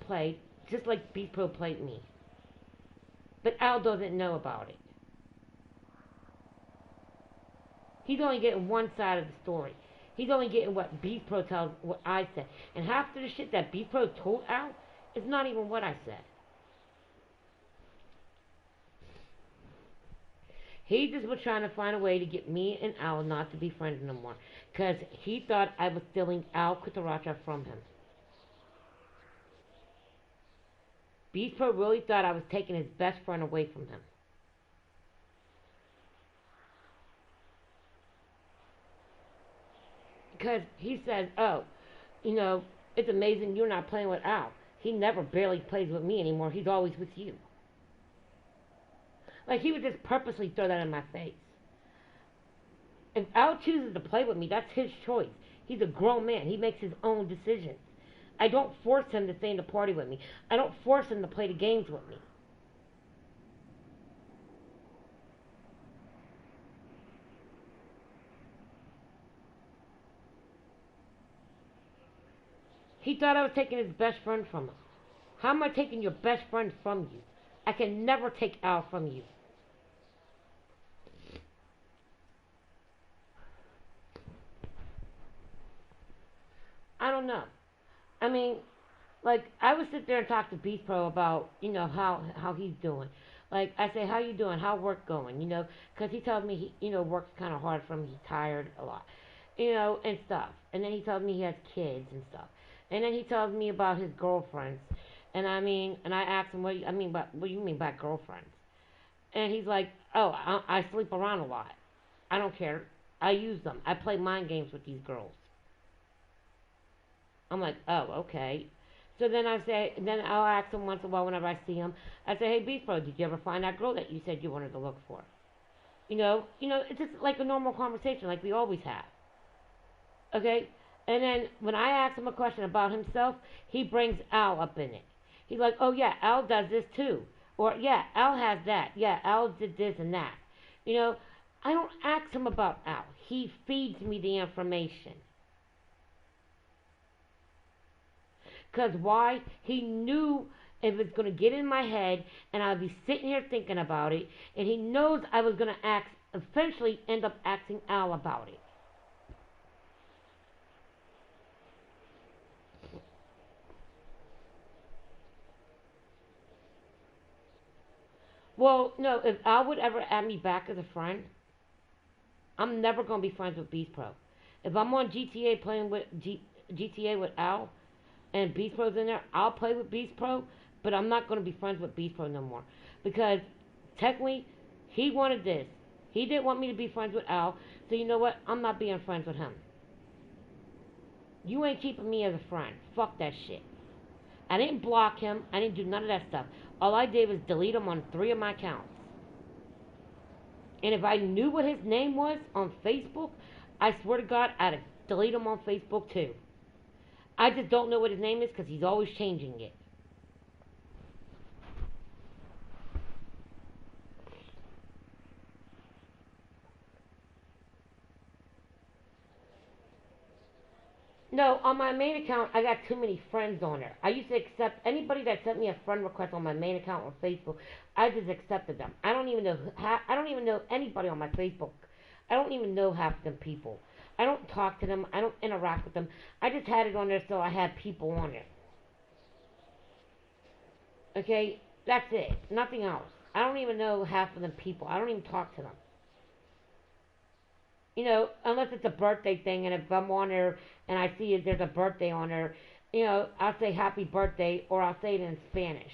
played just like Beast Pro played me. But Al doesn't know about it. He's only getting one side of the story. He's only getting what Beast Pro tells what I said. And half of the shit that Beast Pro told Al is not even what I said. He just was trying to find a way to get me and Al not to be friends no more. Because he thought I was stealing Al Kutaracha from him. Beast Pro really thought I was taking his best friend away from him. Because he says, oh, it's amazing you're not playing with Al. He never barely plays with me anymore. He's always with you. Like, he would just purposely throw that in my face. If Al chooses to play with me, that's his choice. He's a grown man. He makes his own decisions. I don't force him to stay in the party with me. I don't force him to play the games with me. He thought I was taking his best friend from him. How am I taking your best friend from you? I can never take Al from you. I don't know. I mean, like, I would sit there and talk to Beast Pro about, how he's doing. Like, I say, how you doing? How work going? Because he tells me, work's kind of hard for him. He's tired a lot, and stuff. And then he tells me he has kids and stuff. And then he tells me about his girlfriends. And I asked him, what do you mean by girlfriends? And he's like, oh, I sleep around a lot. I don't care. I use them. I play mind games with these girls. I'm like, oh, okay. So then then I'll ask him once in a while whenever I see him. I say, hey, Beast Bro, did you ever find that girl that you said you wanted to look for? It's just like a normal conversation, like we always have. Okay? And then when I ask him a question about himself, he brings Al up in it. He's like, oh yeah, Al does this too. Or yeah, Al has that. Yeah, Al did this and that. I don't ask him about Al. He feeds me the information. Because why? He knew it was going to get in my head, and I'd be sitting here thinking about it, and he knows I was going to eventually end up asking Al about it. Well, no, if Al would ever add me back as a friend, I'm never going to be friends with Beast Pro. If I'm on GTA playing with GTA with Al, and Beast Pro's in there, I'll play with Beast Pro, but I'm not going to be friends with Beast Pro no more. Because technically, he wanted this. He didn't want me to be friends with Al, so you know what? I'm not being friends with him. You ain't keeping me as a friend. Fuck that shit. I didn't block him. I didn't do none of that stuff. All I did was delete him on 3 of my accounts. And if I knew what his name was on Facebook, I swear to God, I'd delete him on Facebook too. I just don't know what his name is because he's always changing it. No, on my main account, I got too many friends on there. I used to accept anybody that sent me a friend request on my main account on Facebook. I just accepted them. I don't even know anybody on my Facebook. I don't even know half of them people. I don't talk to them. I don't interact with them. I just had it on there so I had people on there. Okay, that's it. Nothing else. I don't even know half of them people. I don't even talk to them. Unless it's a birthday thing, and if I'm on there and I see there's a birthday on there, I'll say happy birthday, or I'll say it in Spanish.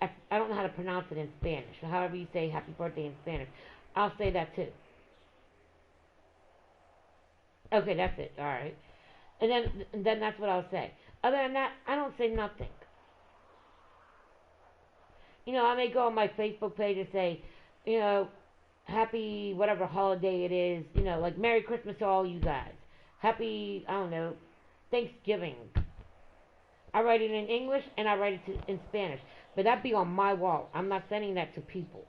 I don't know how to pronounce it in Spanish, or however you say happy birthday in Spanish. I'll say that too. Okay, that's it. All right. And then that's what I'll say. Other than that, I don't say nothing. I may go on my Facebook page and say, you know, happy whatever holiday it is, like Merry Christmas to all you guys. Happy, I don't know, Thanksgiving. I write it in English and I write it in Spanish. But that be on my wall. I'm not sending that to people.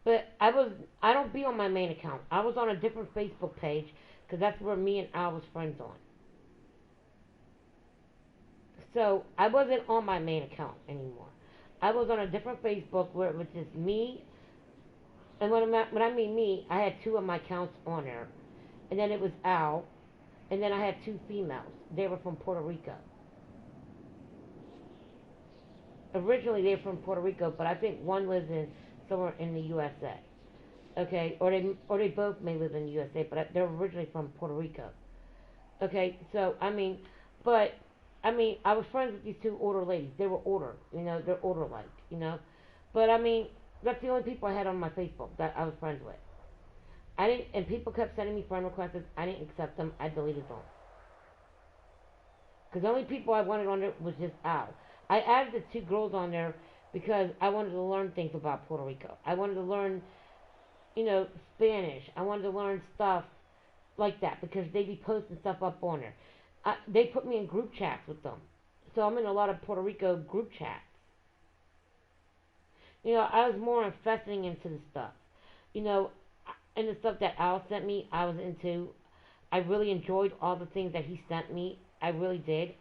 But I don't be on my main account. I was on a different Facebook page because that's where me and Al was friends on. So I wasn't on my main account anymore. I was on a different Facebook where it was just me. And when I mean me, I had 2 of my accounts on there. And then it was Al. And then I had 2 females. They were from Puerto Rico. Originally they were from Puerto Rico, but I think one lives in somewhere in the USA. Okay, or they both may live in the USA, but they're originally from Puerto Rico. Okay, so but I was friends with these 2 older ladies. They were older, they're older like. But that's the only people I had on my Facebook that I was friends with. I didn't, and people kept sending me friend requests. I didn't accept them. I deleted them. Because the only people I wanted on there was just Al. I added the 2 girls on there because I wanted to learn things about Puerto Rico. I wanted to learn, Spanish. I wanted to learn stuff like that because they be posting stuff up on there. They put me in group chats with them. So I'm in a lot of Puerto Rico group chats. I was more investing into the stuff. And the stuff that Al sent me, I was into. I really enjoyed all the things that he sent me. I really did.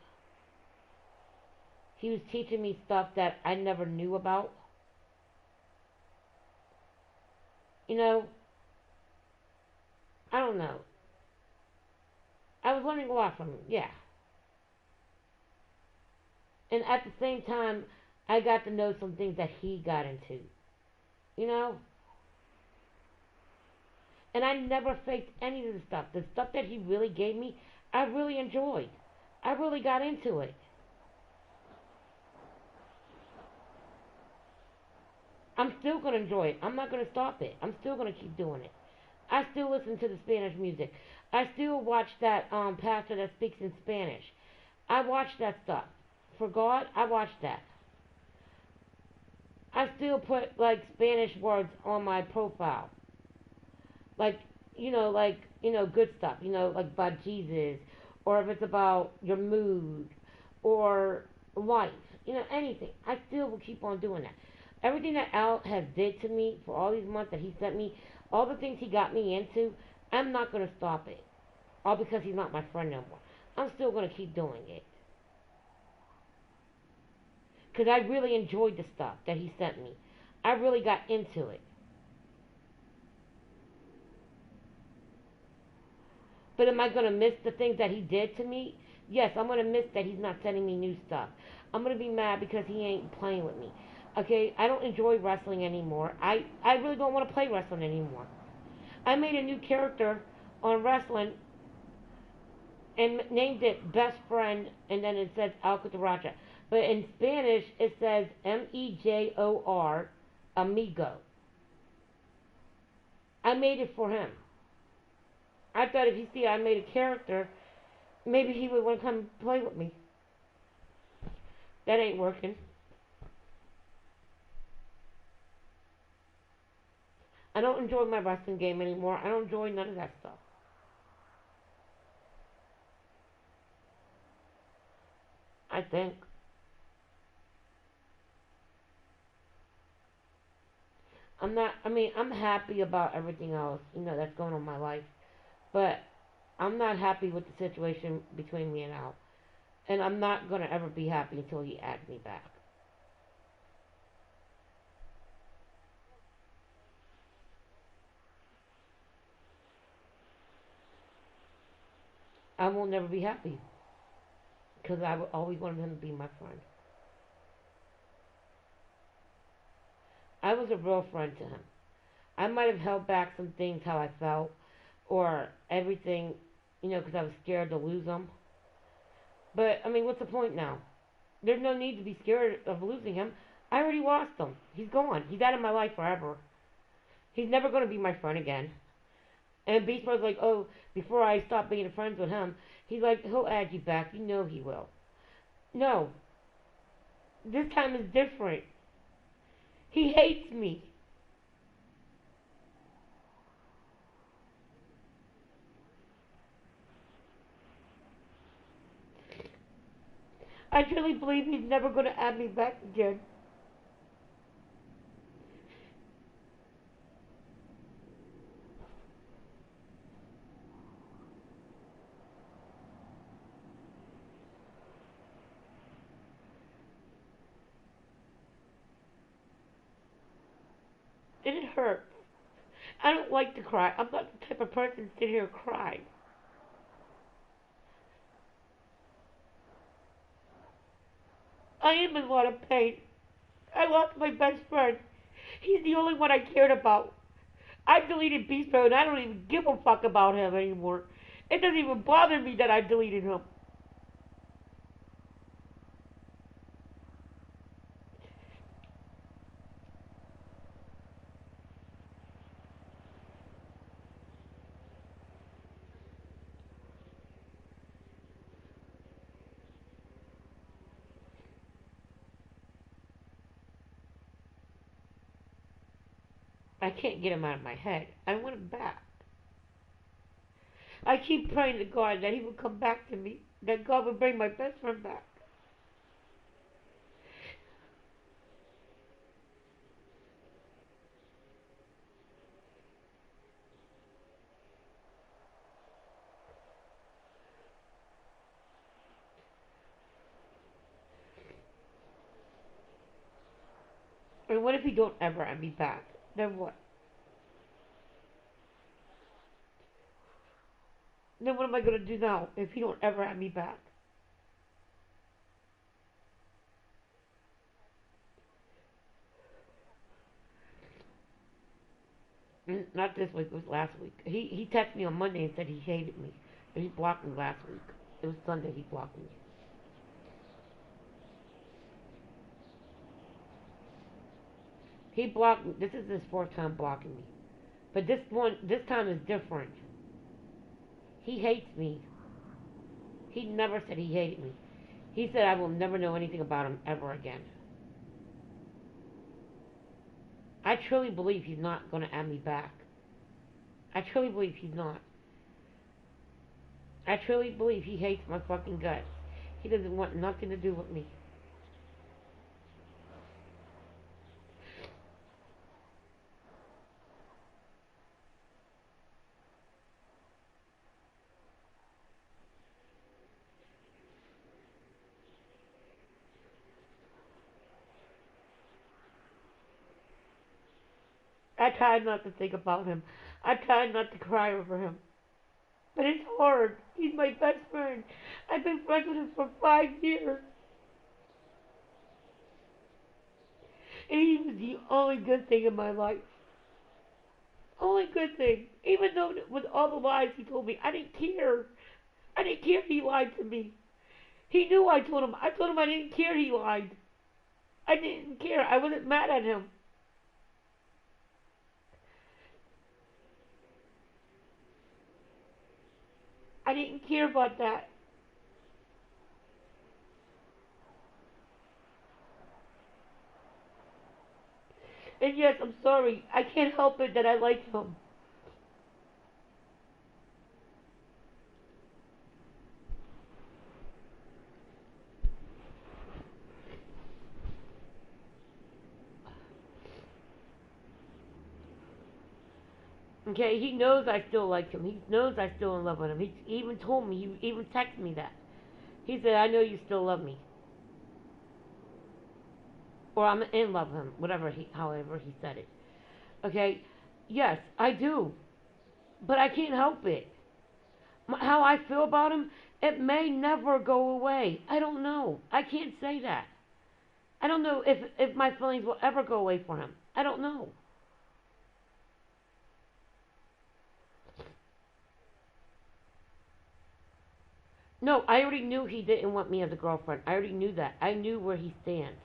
He was teaching me stuff that I never knew about. You know, I don't know. I was learning a lot from him, yeah. And at the same time, I got to know some things that he got into. You know? And I never faked any of the stuff. The stuff that he really gave me, I really enjoyed. I really got into it. I'm still going to enjoy it. I'm not going to stop it. I'm still going to keep doing it. I still listen to the Spanish music. I still watch that pastor that speaks in Spanish. I watch that stuff. For God, I watch that. I still put like Spanish words on my profile. Like, good stuff, like about Jesus, or if it's about your mood, or life, anything. I still will keep on doing that. Everything that Al has did to me for all these months that he sent me, all the things he got me into, I'm not going to stop it. All because he's not my friend no more. I'm still going to keep doing it. Because I really enjoyed the stuff that he sent me. I really got into it. But am I going to miss the things that he did to me? Yes, I'm going to miss that he's not sending me new stuff. I'm going to be mad because he ain't playing with me. Okay, I don't enjoy wrestling anymore. I really don't want to play wrestling anymore. I made a new character on wrestling and named it Best Friend, and then it says Alcataracha. But in Spanish, it says Mejor, Amigo. I made it for him. I thought if he see I made a character, maybe he would want to come play with me. That ain't working. I don't enjoy my wrestling game anymore. I don't enjoy none of that stuff. I think. I'm happy about everything else, that's going on in my life. But I'm not happy with the situation between me and Al. And I'm not going to ever be happy until he adds me back. I will never be happy. Because I always wanted him to be my friend. I was a real friend to him. I might have held back some things how I felt. Or everything, because I was scared to lose him. But, what's the point now? There's no need to be scared of losing him. I already lost him. He's gone. He's out of my life forever. He's never going to be my friend again. And Beast Boy's like, oh, before I stop being friends with him, he's like, he'll add you back. You know he will. No. This time is different. He hates me. I truly believe he's never going to add me back again. And it hurts. I don't like to cry. I'm not the type of person to sit here and cry. I am in a lot of pain. I lost my best friend. He's the only one I cared about. I deleted Beast Mode and I don't even give a fuck about him anymore. It doesn't even bother me that I deleted him. I can't get him out of my head. I want him back. I keep praying to God that he will come back to me. That God will bring my best friend back. what if he don't ever add me back? Then what? Then what am I gonna do now if he don't ever add me back? Not this week, it was last week. He texted me on Monday and said he hated me. And he blocked me last week. It was Sunday he blocked me. He blocked me. This is his fourth time blocking me. But this time is different. He hates me. He never said he hated me. He said I will never know anything about him ever again. I truly believe he's not going to add me back. I truly believe he's not. I truly believe he hates my fucking guts. He doesn't want nothing to do with me. I tried not to think about him. I tried not to cry over him. But it's hard. He's my best friend. I've been friends with him for 5 years. And he was the only good thing in my life. Only good thing. Even though with all the lies he told me, I didn't care. I didn't care he lied to me. He knew I told him. I told him I didn't care he lied. I didn't care. I wasn't mad at him. I didn't care about that. And yes, I'm sorry. I can't help it that I like him. Okay, he knows I still like him. He knows I'm still in love with him. He even told me, he even texted me that. He said, I know you still love me. Or I'm in love with him, however he said it. Okay, yes, I do. But I can't help it. How I feel about him, it may never go away. I don't know. I can't say that. I don't know if my feelings will ever go away for him. I don't know. No, I already knew he didn't want me as a girlfriend. I already knew that. I knew where he stands.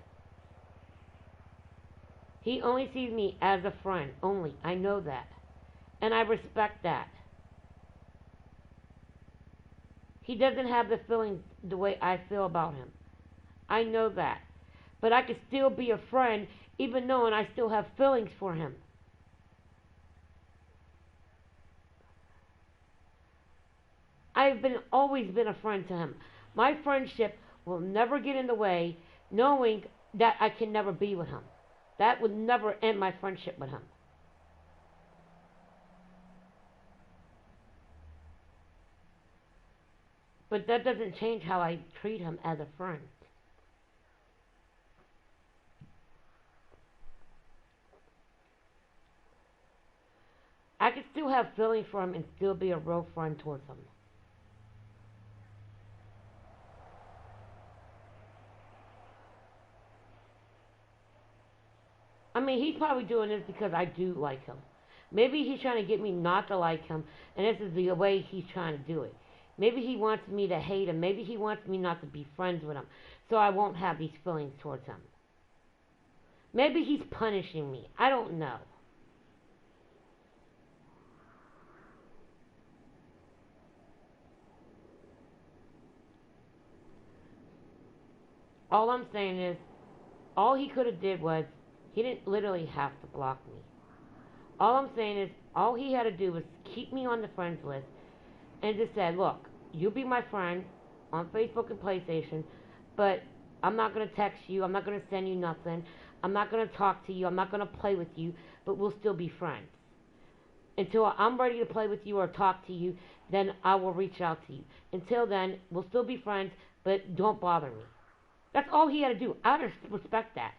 He only sees me as a friend, only. I know that. And I respect that. He doesn't have the feelings the way I feel about him. I know that. But I could still be a friend even knowing I still have feelings for him. I've always been a friend to him. My friendship will never get in the way knowing that I can never be with him. That would never end my friendship with him. But that doesn't change how I treat him as a friend. I can still have feelings for him and still be a real friend towards him. I mean, he's probably doing this because I do like him. Maybe he's trying to get me not to like him, and this is the way he's trying to do it. Maybe he wants me to hate him. Maybe he wants me not to be friends with him, so I won't have these feelings towards him. Maybe he's punishing me. I don't know. All I'm saying is, all he could have did was, he didn't literally have to block me. All I'm saying is, all he had to do was keep me on the friends list and just said, look, you'll be my friend on Facebook and PlayStation, but I'm not going to text you. I'm not going to send you nothing. I'm not going to talk to you. I'm not going to play with you, but we'll still be friends. Until I'm ready to play with you or talk to you, then I will reach out to you. Until then, we'll still be friends, but don't bother me. That's all he had to do. I'd respect that.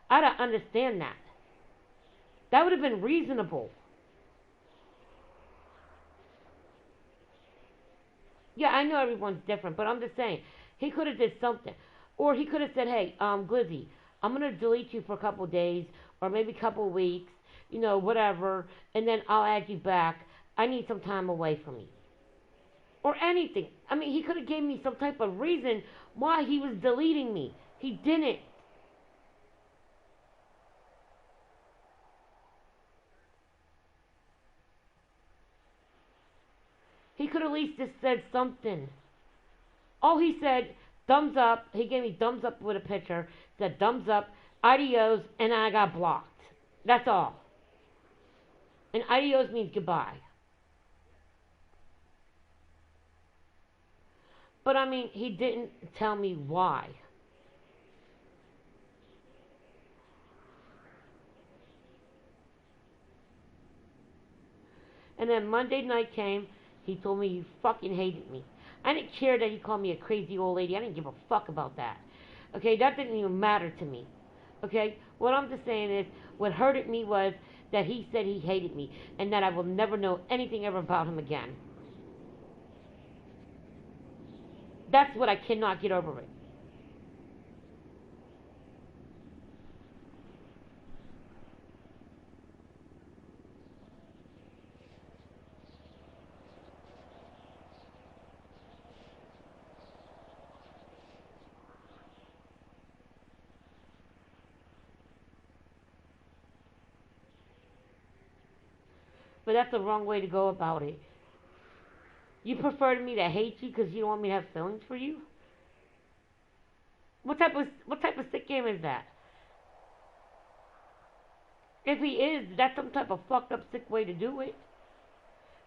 I'd understand that. That would have been reasonable. Yeah, I know everyone's different, but I'm just saying, he could have did something. Or he could have said, hey, Glizzy, I'm going to delete you for a couple days, or maybe a couple weeks, whatever, and then I'll add you back. I need some time away from you. Or anything. I mean, he could have gave me some type of reason why he was deleting me. He didn't. He could at least just said something. All he said, thumbs up. He gave me thumbs up with a picture. Said thumbs up, adios, and I got blocked. That's all. And adios means goodbye. But I mean, he didn't tell me why. And then Monday night came. He told me he fucking hated me. I didn't care that he called me a crazy old lady. I didn't give a fuck about that. Okay, that didn't even matter to me. Okay, what I'm just saying is, what hurted me was that he said he hated me and that I will never know anything ever about him again. That's what I cannot get over it. But that's the wrong way to go about it. You prefer me to hate you because you don't want me to have feelings for you? What type of sick game is that? If he is, that's some type of fucked up sick way to do it.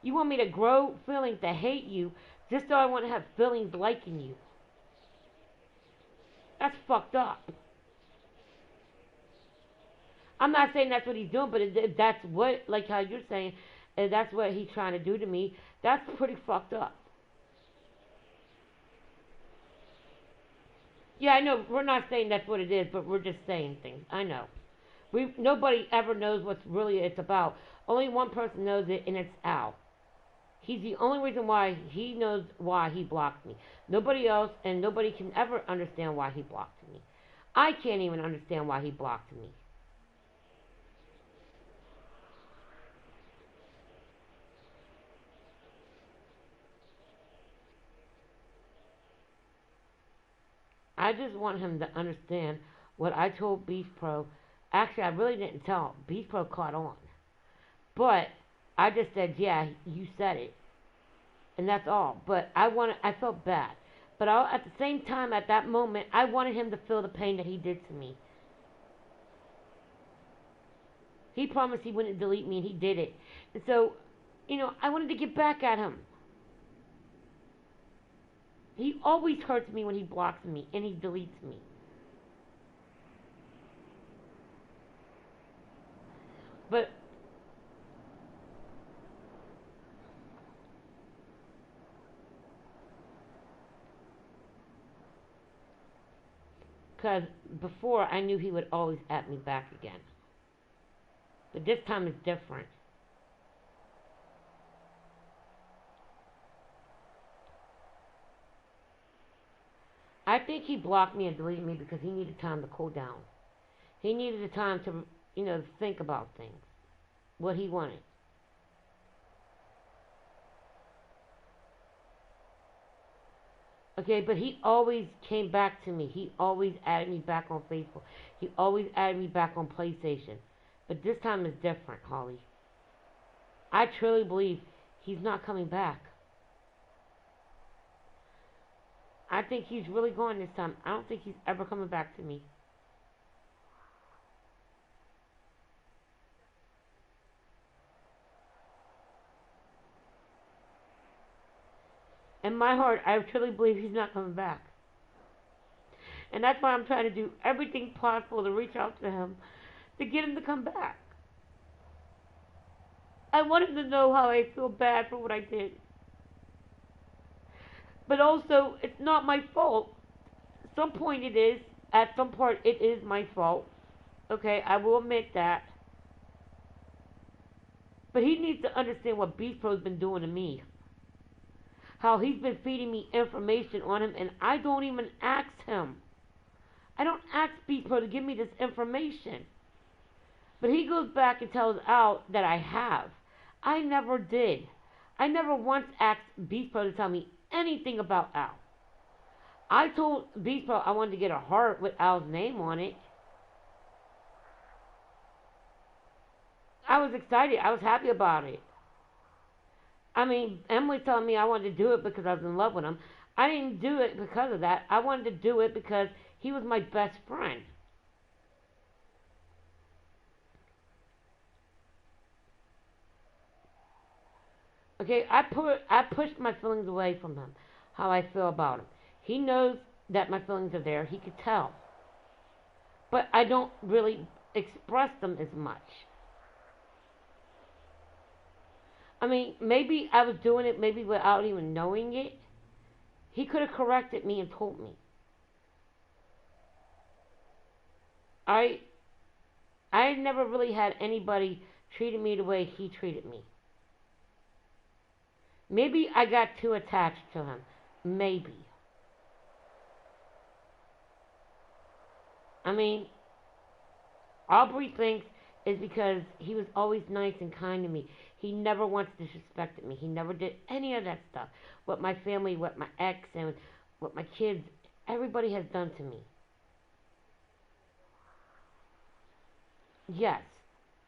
You want me to grow feelings to hate you just so I want to have feelings liking you. That's fucked up. I'm not saying that's what he's doing, but if that's what, like how you're saying, if that's what he's trying to do to me, that's pretty fucked up. Yeah, I know, we're not saying that's what it is, but we're just saying things. I know. Nobody ever knows what's really it's about. Only one person knows it, and it's Al. He's the only reason why he knows why he blocked me. Nobody else, and nobody can ever understand why he blocked me. I can't even understand why he blocked me. I just want him to understand what I told Beast Pro. Actually, I really didn't tell him. Beast Pro caught on. But I just said, yeah, you said it. And that's all. But I felt bad. But at the same time, at that moment, I wanted him to feel the pain that he did to me. He promised he wouldn't delete me, and he did it. And so, I wanted to get back at him. He always hurts me when he blocks me and he deletes me. But because before I knew he would always at me back again. But this time is different. I think he blocked me and deleted me because he needed time to cool down. He needed the time to, think about things, what he wanted. Okay, but he always came back to me. He always added me back on Facebook. He always added me back on PlayStation. But this time is different, Holly. I truly believe he's not coming back. I think he's really gone this time. I don't think he's ever coming back to me. In my heart, I truly believe he's not coming back. And that's why I'm trying to do everything possible to reach out to him to get him to come back. I want him to know how I feel bad for what I did. But also, it's not my fault. At some point it is. At some part it is my fault. Okay, I will admit that. But he needs to understand what Beast Pro's been doing to me. How he's been feeding me information on him, and I don't even ask him. I don't ask Beast Pro to give me this information. But he goes back and tells Al that I have. I never did. I never once asked Beast Pro to tell me anything about Al. I told Beast Pro I wanted to get a heart with Al's name on it. I was excited. I was happy about it. I mean, Emily told me I wanted to do it because I was in love with him. I didn't do it because of that. I wanted to do it because he was my best friend. Okay, I pushed my feelings away from him, how I feel about him. He knows that my feelings are there. He could tell. But I don't really express them as much. I mean, maybe I was doing it maybe without even knowing it. He could have corrected me and told me. I never really had anybody treating me the way he treated me. Maybe I got too attached to him. Maybe. I mean, Aubrey thinks it's because he was always nice and kind to me. He never once disrespected me. He never did any of that stuff. What my family, what my ex, and what my kids, everybody has done to me. Yes.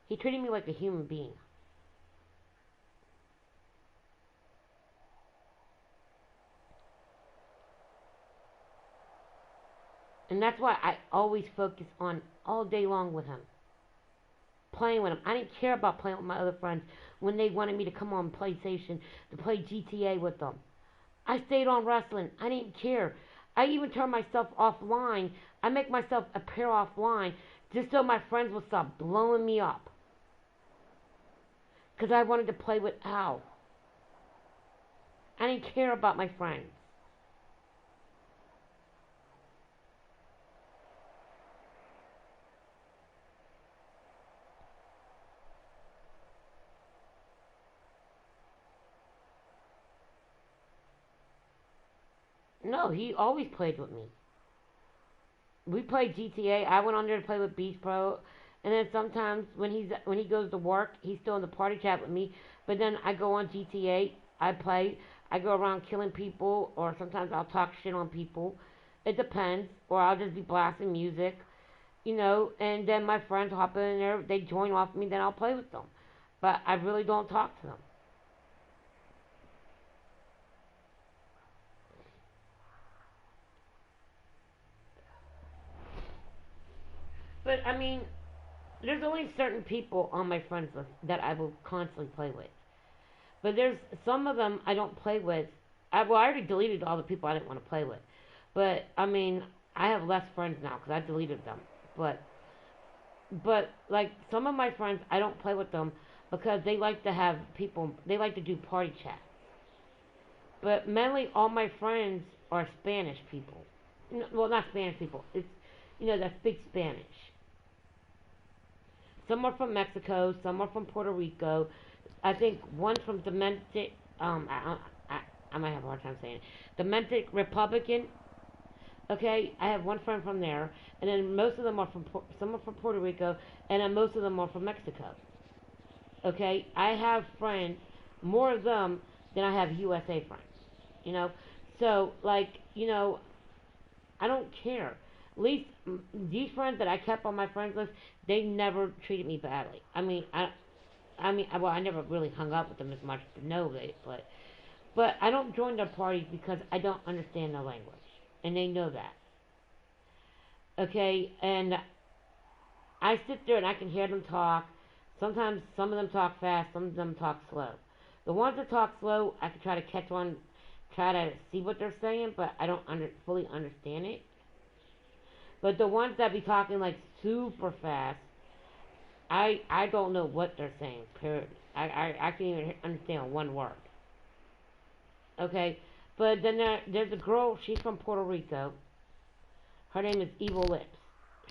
He treated me like a human being. And that's why I always focus on all day long with him. Playing with him. I didn't care about playing with my other friends when they wanted me to come on PlayStation to play GTA with them. I stayed on wrestling. I didn't care. I even turned myself offline. I make myself appear offline just so my friends will stop blowing me up. Because I wanted to play with Al. I didn't care about my friends. No, he always played with me. We played GTA. I went on there to play with Beast Pro, and then sometimes when he goes to work, he's still in the party chat with me. But then I go on GTA. I play. I go around killing people, or sometimes I'll talk shit on people. It depends, or I'll just be blasting music, you know. And then my friends hop in there. They join off me. Then I'll play with them. But I really don't talk to them. But I mean, there's only certain people on my friends list that I will constantly play with. But there's some of them I don't play with. I already deleted all the people I didn't want to play with. But I mean, I have less friends now because I deleted them. But like some of my friends, I don't play with them because they like to have people. They like to do party chat. But mainly all my friends are Spanish people. Well, not Spanish people. It's that speak Spanish. Some are from Mexico. Some are from Puerto Rico. I think one's from Dominican. I might have a hard time saying it. Dominican Republican. Okay, I have one friend from there, and then most of them are some are from Puerto Rico, and then most of them are from Mexico. Okay, I have friends, more of them than I have USA friends. So like I don't care. At least these friends that I kept on my friends list, they never treated me badly. I never really hung up with them as much to know it, but I don't join their parties because I don't understand their language, and they know that. Okay, and I sit there and I can hear them talk. Sometimes some of them talk fast, some of them talk slow. The ones that talk slow, I can try to catch on, try to see what they're saying, but I don't fully understand it. But the ones that be talking like super fast, I don't know what they're saying, period. I can't even understand one word. Okay? But then there's a girl, she's from Puerto Rico. Her name is Evil Lips.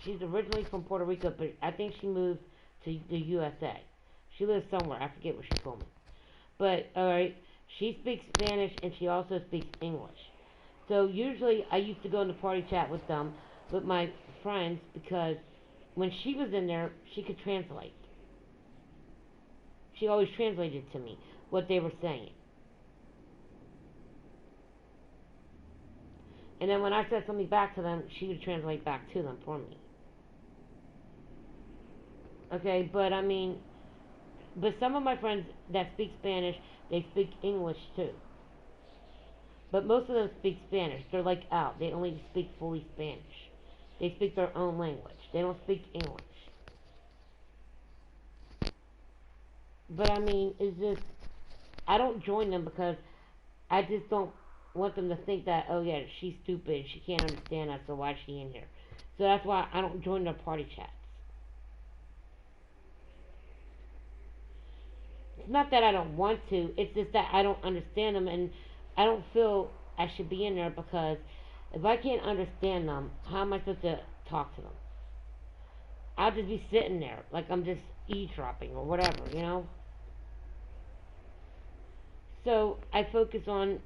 She's originally from Puerto Rico, but I think she moved to the USA. She lives somewhere. I forget what she told me. But, alright, she speaks Spanish and she also speaks English. So usually I used to go into party chat with them, with my friends, because when she was in there, she could translate. She always translated to me what they were saying. And then when I said something back to them, she would translate back to them for me. Okay, but I mean, but some of my friends that speak Spanish, they speak English too. But most of them speak Spanish. They're like out. They only speak fully Spanish. They speak their own language. They don't speak English. But I mean, it's just, I don't join them because I just don't want them to think that, oh yeah, she's stupid, she can't understand us, so why is she in here? So that's why I don't join their party chats. It's not that I don't want to, it's just that I don't understand them, and I don't feel I should be in there because if I can't understand them, how am I supposed to talk to them? I'll just be sitting there like I'm just eavesdropping or whatever, you know? So I focus on,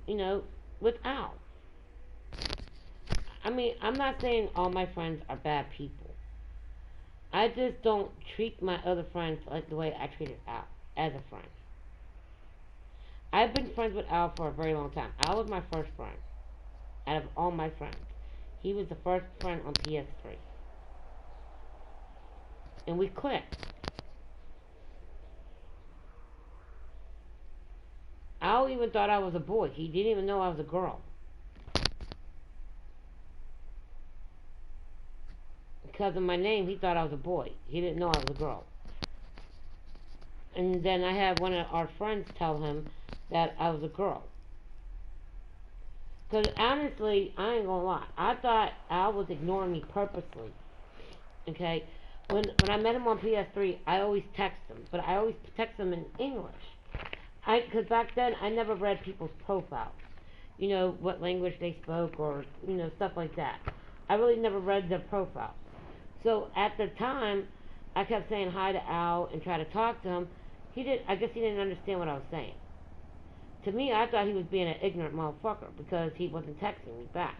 with Al. I mean, I'm not saying all my friends are bad people. I just don't treat my other friends like the way I treated Al as a friend. I've been friends with Al for a very long time. Al was my first friend out of all my friends. He was the first friend on PS3. And we clicked. Al even thought I was a boy. He didn't even know I was a girl. Because of my name, he thought I was a boy. He didn't know I was a girl. And then I had one of our friends tell him that I was a girl. Because honestly, I ain't gonna lie. I thought Al was ignoring me purposely. Okay? When I met him on PS3, I always text him. But I always text him in English. Because back then, I never read people's profiles. You know, what language they spoke or, stuff like that. I really never read their profiles. So at the time, I kept saying hi to Al and try to talk to him. I guess he didn't understand what I was saying. To me, I thought he was being an ignorant motherfucker because he wasn't texting me back.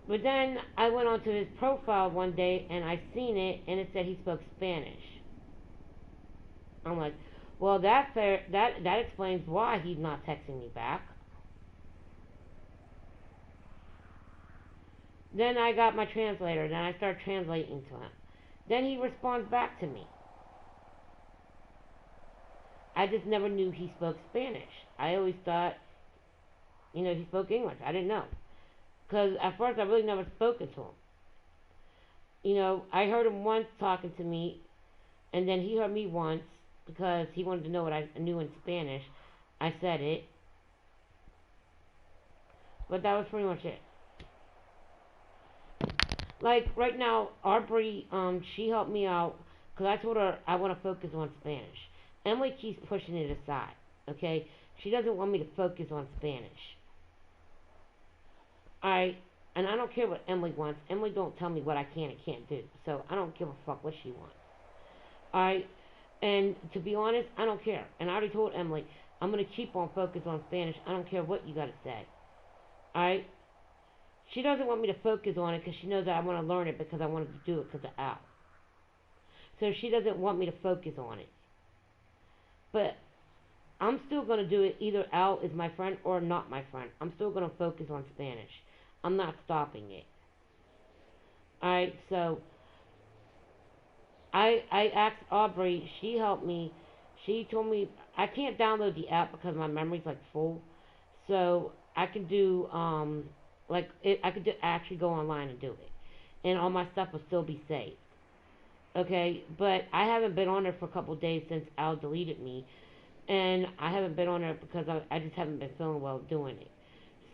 But then I went onto his profile one day and I seen it and it said he spoke Spanish. I'm like, well, that explains why he's not texting me back. Then I got my translator. Then I started translating to him. Then he responds back to me. I just never knew he spoke Spanish. I always thought, he spoke English. I didn't know. Because at first I really never spoken to him. I heard him once talking to me, and then he heard me once because he wanted to know what I knew in Spanish. I said it. But that was pretty much it. Like, right now, Aubrey, she helped me out because I told her I want to focus on Spanish. Emily keeps pushing it aside, okay? She doesn't want me to focus on Spanish. Alright, and I don't care what Emily wants. Emily don't tell me what I can and can't do, so I don't give a fuck what she wants. Alright, and to be honest, I don't care. And I already told Emily, I'm going to keep on focus on Spanish. I don't care what you got to say. Alright? She doesn't want me to focus on it because she knows that I want to learn it because I wanted to do it because of Al. So she doesn't want me to focus on it. But I'm still going to do it. Either Al is my friend or not my friend. I'm still going to focus on Spanish. I'm not stopping it. Alright, so I asked Aubrey. She helped me. She told me I can't download the app because my memory's like full. So I can do, I could actually go online and do it. And all my stuff will still be saved. Okay, but I haven't been on there for a couple days since Al deleted me. And I haven't been on there because I just haven't been feeling well doing it.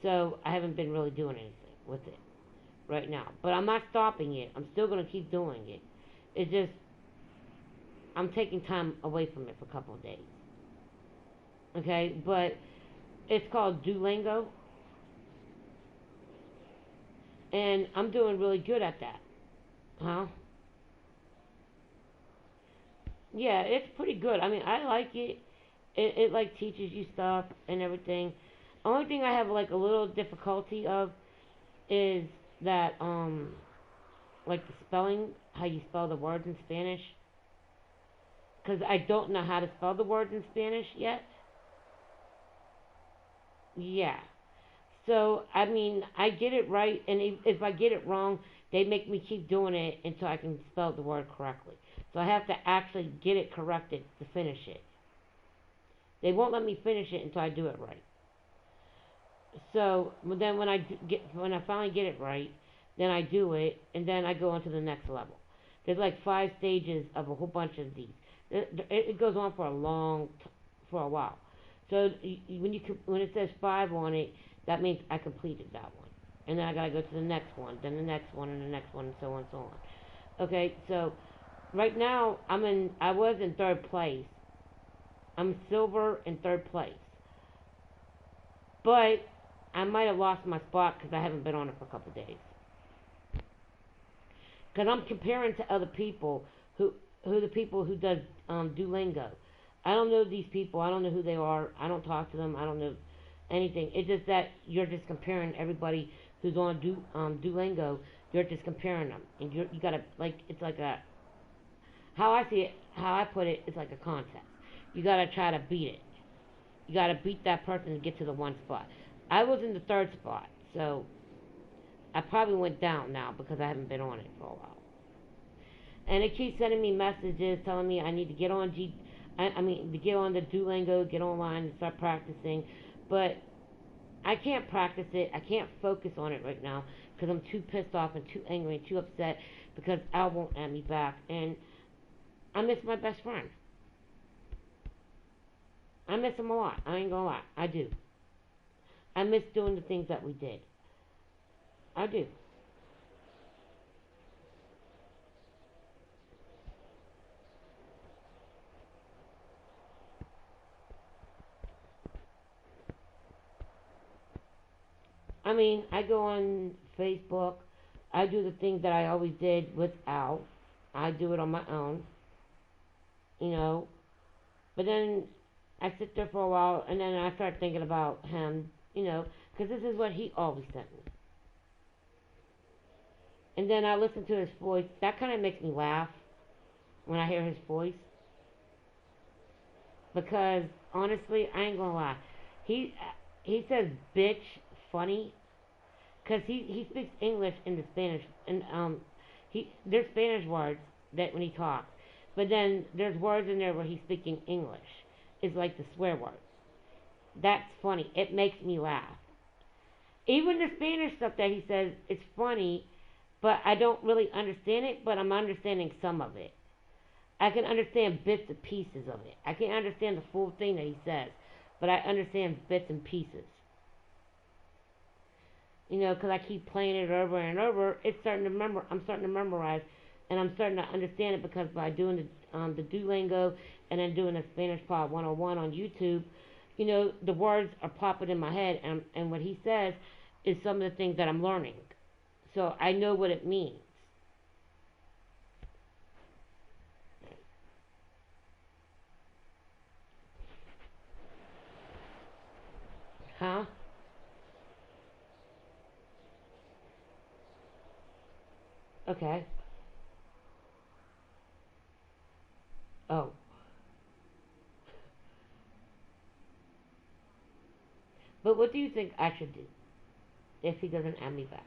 So I haven't been really doing anything with it right now. But I'm not stopping it. I'm still going to keep doing it. It's just, I'm taking time away from it for a couple of days. Okay, but it's called Duolingo. And I'm doing really good at that. Huh? Yeah, it's pretty good. I mean, I like it. It like teaches you stuff and everything. Only thing I have like a little difficulty of is that like the spelling, how you spell the words in Spanish, because I don't know how to spell the words in Spanish yet. Yeah. So I mean, I get it right, and if I get it wrong, they make me keep doing it until I can spell the word correctly. So I have to actually get it corrected to finish it. They won't let me finish it until I do it right. So then when I finally get it right, then I do it, and then I go on to the next level. There's like 5 stages of a whole bunch of these. It goes on for for a while. So when it says 5 on it, that means I completed that one, and then I gotta go to the next one, then the next one, and the next one, and so on and so on. Okay, so right now I was in third place. I'm silver in third place. But I might have lost my spot because I haven't been on it for a couple of days. Because I'm comparing to other people who the people who does Duolingo. I don't know these people. I don't know who they are. I don't talk to them. I don't know anything. It's just that you're just comparing everybody who's on Duolingo. You're just comparing them, and you gotta like it's like a how I see it, how I put it. It's like a contest. You gotta try to beat it. You got to beat that person to get to the one spot. I was in the third spot, so I probably went down now because I haven't been on it for a while. And it keeps sending me messages telling me I need to get on to get on the Duolingo, get online and start practicing. But I can't practice it. I can't focus on it right now because I'm too pissed off and too angry and too upset because Al won't add me back. And I miss my best friend. I miss him a lot. I ain't gonna lie. I do. I miss doing the things that we did. I do. I mean, I go on Facebook. I do the things that I always did without. I do it on my own, you know. But then I sit there for a while, and then I start thinking about him, you know, because this is what he always sent me. And then I listen to his voice. That kind of makes me laugh when I hear his voice. Because honestly, I ain't gonna lie. He he says bitch funny because he speaks English in the Spanish and there's Spanish words that when he talks, but then there's words in there where he's speaking English. It's like the swear word. That's funny. It makes me laugh. Even the Spanish stuff that he says, it's funny, but I don't really understand it. But I'm understanding some of it. I can understand bits and pieces of it. I can't understand the full thing that he says, but I understand bits and pieces. You know, because I keep playing it over and over. It's starting to remember. I'm starting to memorize, and I'm starting to understand it because by doing the Duolingo and then doing the Spanish Pod 101 on YouTube, you know, the words are popping in my head, and what he says is some of the things that I'm learning. So I know what it means. Huh? Okay. Oh. But what do you think I should do if he doesn't add me back?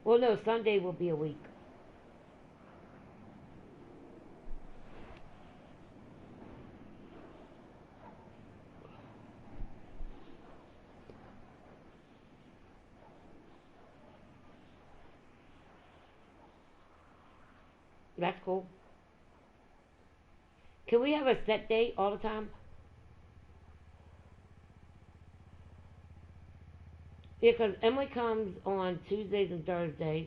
Well, no, Sunday will be a week. That's cool. Can we have a set date all the time? Yeah, because Emily comes on Tuesdays and Thursdays,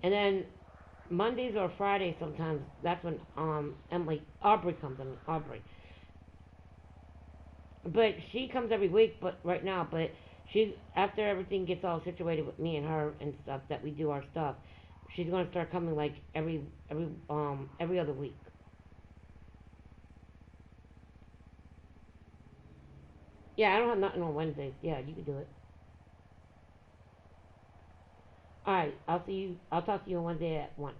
and then Mondays or Fridays sometimes. That's when Aubrey comes. I mean Aubrey, but she comes every week. But right now, but she's after everything gets all situated with me and her and stuff that we do our stuff. She's gonna start coming like every other week. Yeah, I don't have nothing on Wednesdays. Yeah, you can do it. All right, I'll see you. I'll talk to you on Wednesday at 1.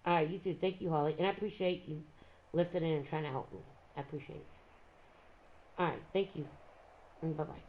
All right, you too. Thank you, Holly, and I appreciate you listening and trying to help me. I appreciate it. All right, thank you. Bye bye.